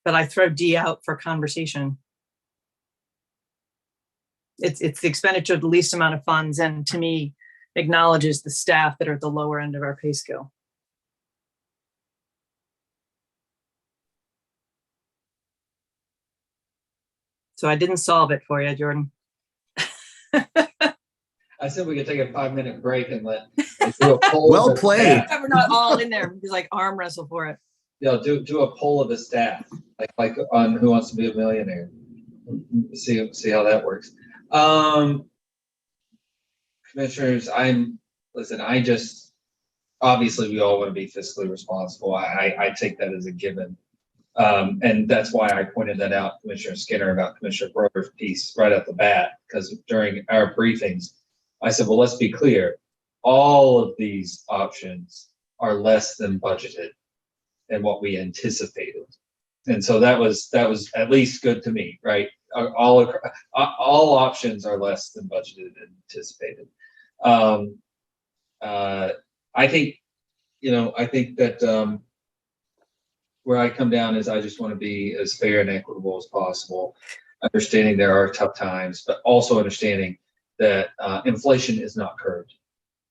I throw D out for conversation. It's the expenditure of the least amount of funds, and to me, acknowledges the staff that are at the lower end of our pay scale. So I didn't solve it for you, Jordan. I said we could take a 5-minute break and do a poll. Well played. We're not all in there. Just like arm wrestle for it. Do a poll of the staff, like on Who Wants to Be a Millionaire. See how that works. Commissioners, obviously we all want to be fiscally responsible. I take that as a given. And that's why I pointed that out, Commissioner Skinner, about Commissioner Broder's piece right off the bat, because during our briefings, I said, well, let's be clear. All of these options are less than budgeted and what we anticipated. And so that was at least good to me, right? All options are less than budgeted and anticipated. I think that where I come down is I just want to be as fair and equitable as possible, understanding there are tough times, but also understanding that inflation is not curbed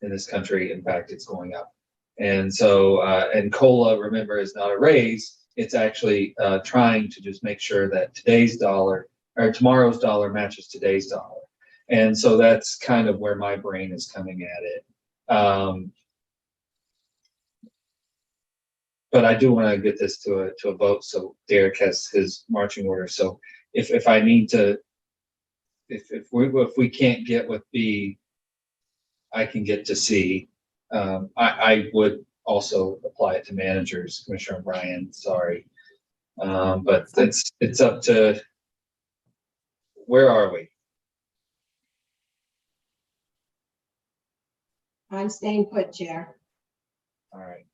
in this country. In fact, it's going up. And so, and COLA, remember, is not a raise. It's actually trying to just make sure that today's dollar or tomorrow's dollar matches today's dollar. And so that's kind of where my brain is coming at it. But I do want to get this to a vote, so Derek has his marching order. So if I need to, if we can't get with B, I can get to C. I would also apply it to managers, Commissioner O'Brien, sorry. But it's up to, where are we? I'm staying put, Chair. All right.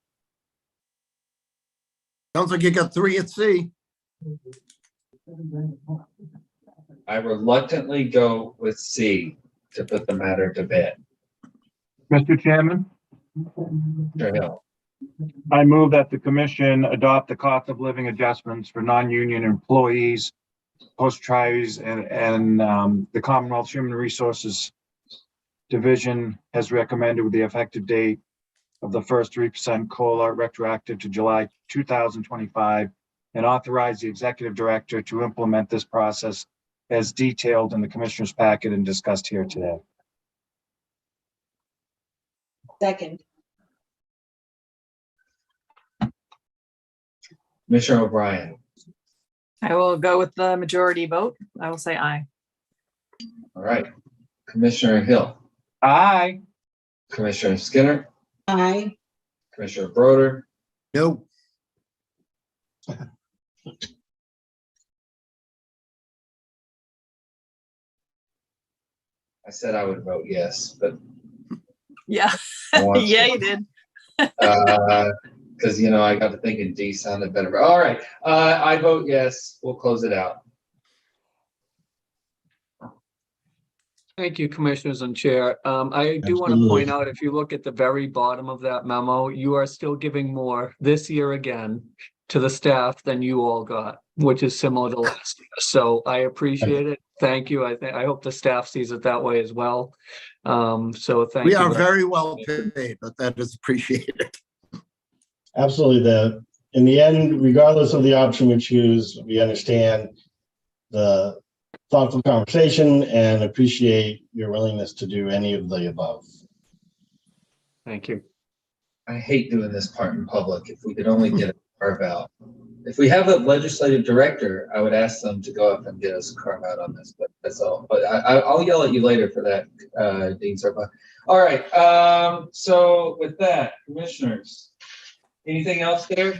Sounds like you got 3 at C. I reluctantly go with C to put the matter to bed. Mr. Chairman, Sure, Hill. I move that the commission adopt the cost of living adjustments for non-union employees, post-retirees, and the Commonwealth Human Resources Division has recommended with the effective date of the first 3% COLA retroactive to July 2025, and authorize the executive director to implement this process as detailed in the commissioner's packet and discussed here today. Second. Commissioner O'Brien. I will go with the majority vote. I will say aye. All right. Commissioner Hill. Aye. Commissioner Skinner. Aye. Commissioner Broder. No. I said I would vote yes, but Yeah. want Yeah, to. you did. Because I got to thinking D sounded better. All right, I vote yes. We'll close it out. Thank you, Commissioners and Chair. I do want to Absolutely. point out, if you look at the very bottom of that memo, you are still giving more this year again to the staff than you all got, which is similar to last year. So I appreciate it. Thank you. I hope the staff sees it that way as well. So thank you. We are very well paid, but that is appreciated. Absolutely. In the end, regardless of the option we choose, we understand the thoughtful conversation and appreciate your willingness to do any of the above. Thank you. I hate doing this part in public. If we could only get a carve out. If we have a legislative director, I would ask them to go up and get us a carve out on this, but that's all. But I'll yell at you later for that, Dean Sarpa. All right. So with that, commissioners, anything else there?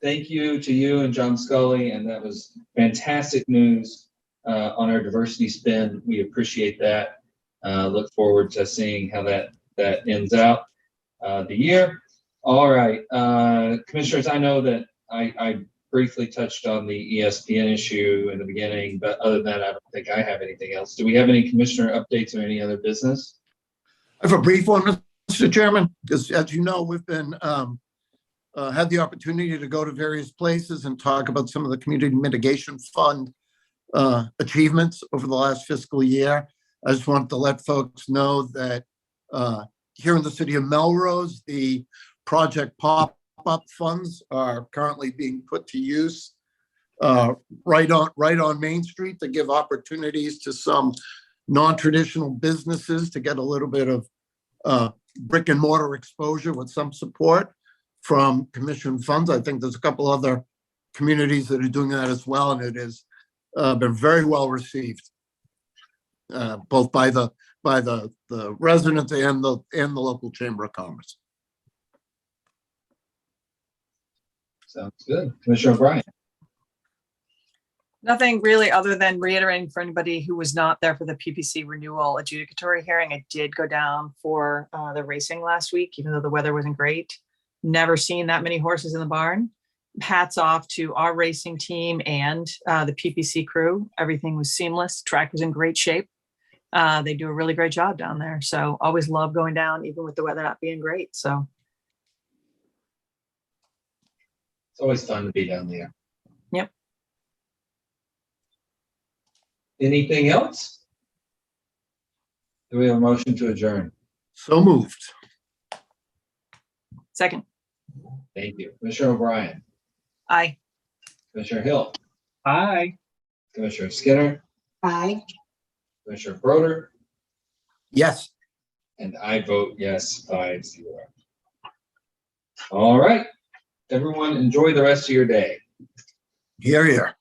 Thank you to you and John Scully, and that was fantastic news on our diversity spend. We appreciate that. Look forward to seeing how that ends out the year. All right, commissioners, I know that I briefly touched on the ESPN issue in the beginning, but other than that, I don't think I have anything else. Do we have any commissioner updates or any other business? I have a brief one, Mr. Chairman, because as you know, we've been had the opportunity to go to various places and talk about some of the Community Mitigation Fund achievements over the last fiscal year. I just wanted to let folks know that here in the city of Melrose, the Project Pop-Up funds are currently being put to use right on Main Street to give opportunities to some non-traditional businesses to get a little bit of brick and mortar exposure with some support from commission funds. I think there's a couple other communities that are doing that as well, and it has been very well received, both by the residents and the local Chamber of Commerce. Sounds good. Commissioner O'Brien. Nothing really other than reiterating for anybody who was not there for the PPC renewal adjudicatory hearing. I did go down for the racing last week, even though the weather wasn't great. Never seen that many horses in the barn. Hats off to our racing team and the PPC crew. Everything was seamless. Track was in great shape. They do a really great job down there. So always love going down, even with the weather not being great. So It's always fun to be down there. Yep. Anything else? Do we have a motion to adjourn? So moved. Second. Thank you. Commissioner O'Brien, Aye. Commissioner Hill, Aye. Commissioner Skinner, Aye. Commissioner Broder, Yes. and I vote yes, 5-0. All right. Everyone enjoy the rest of your day. Here, here.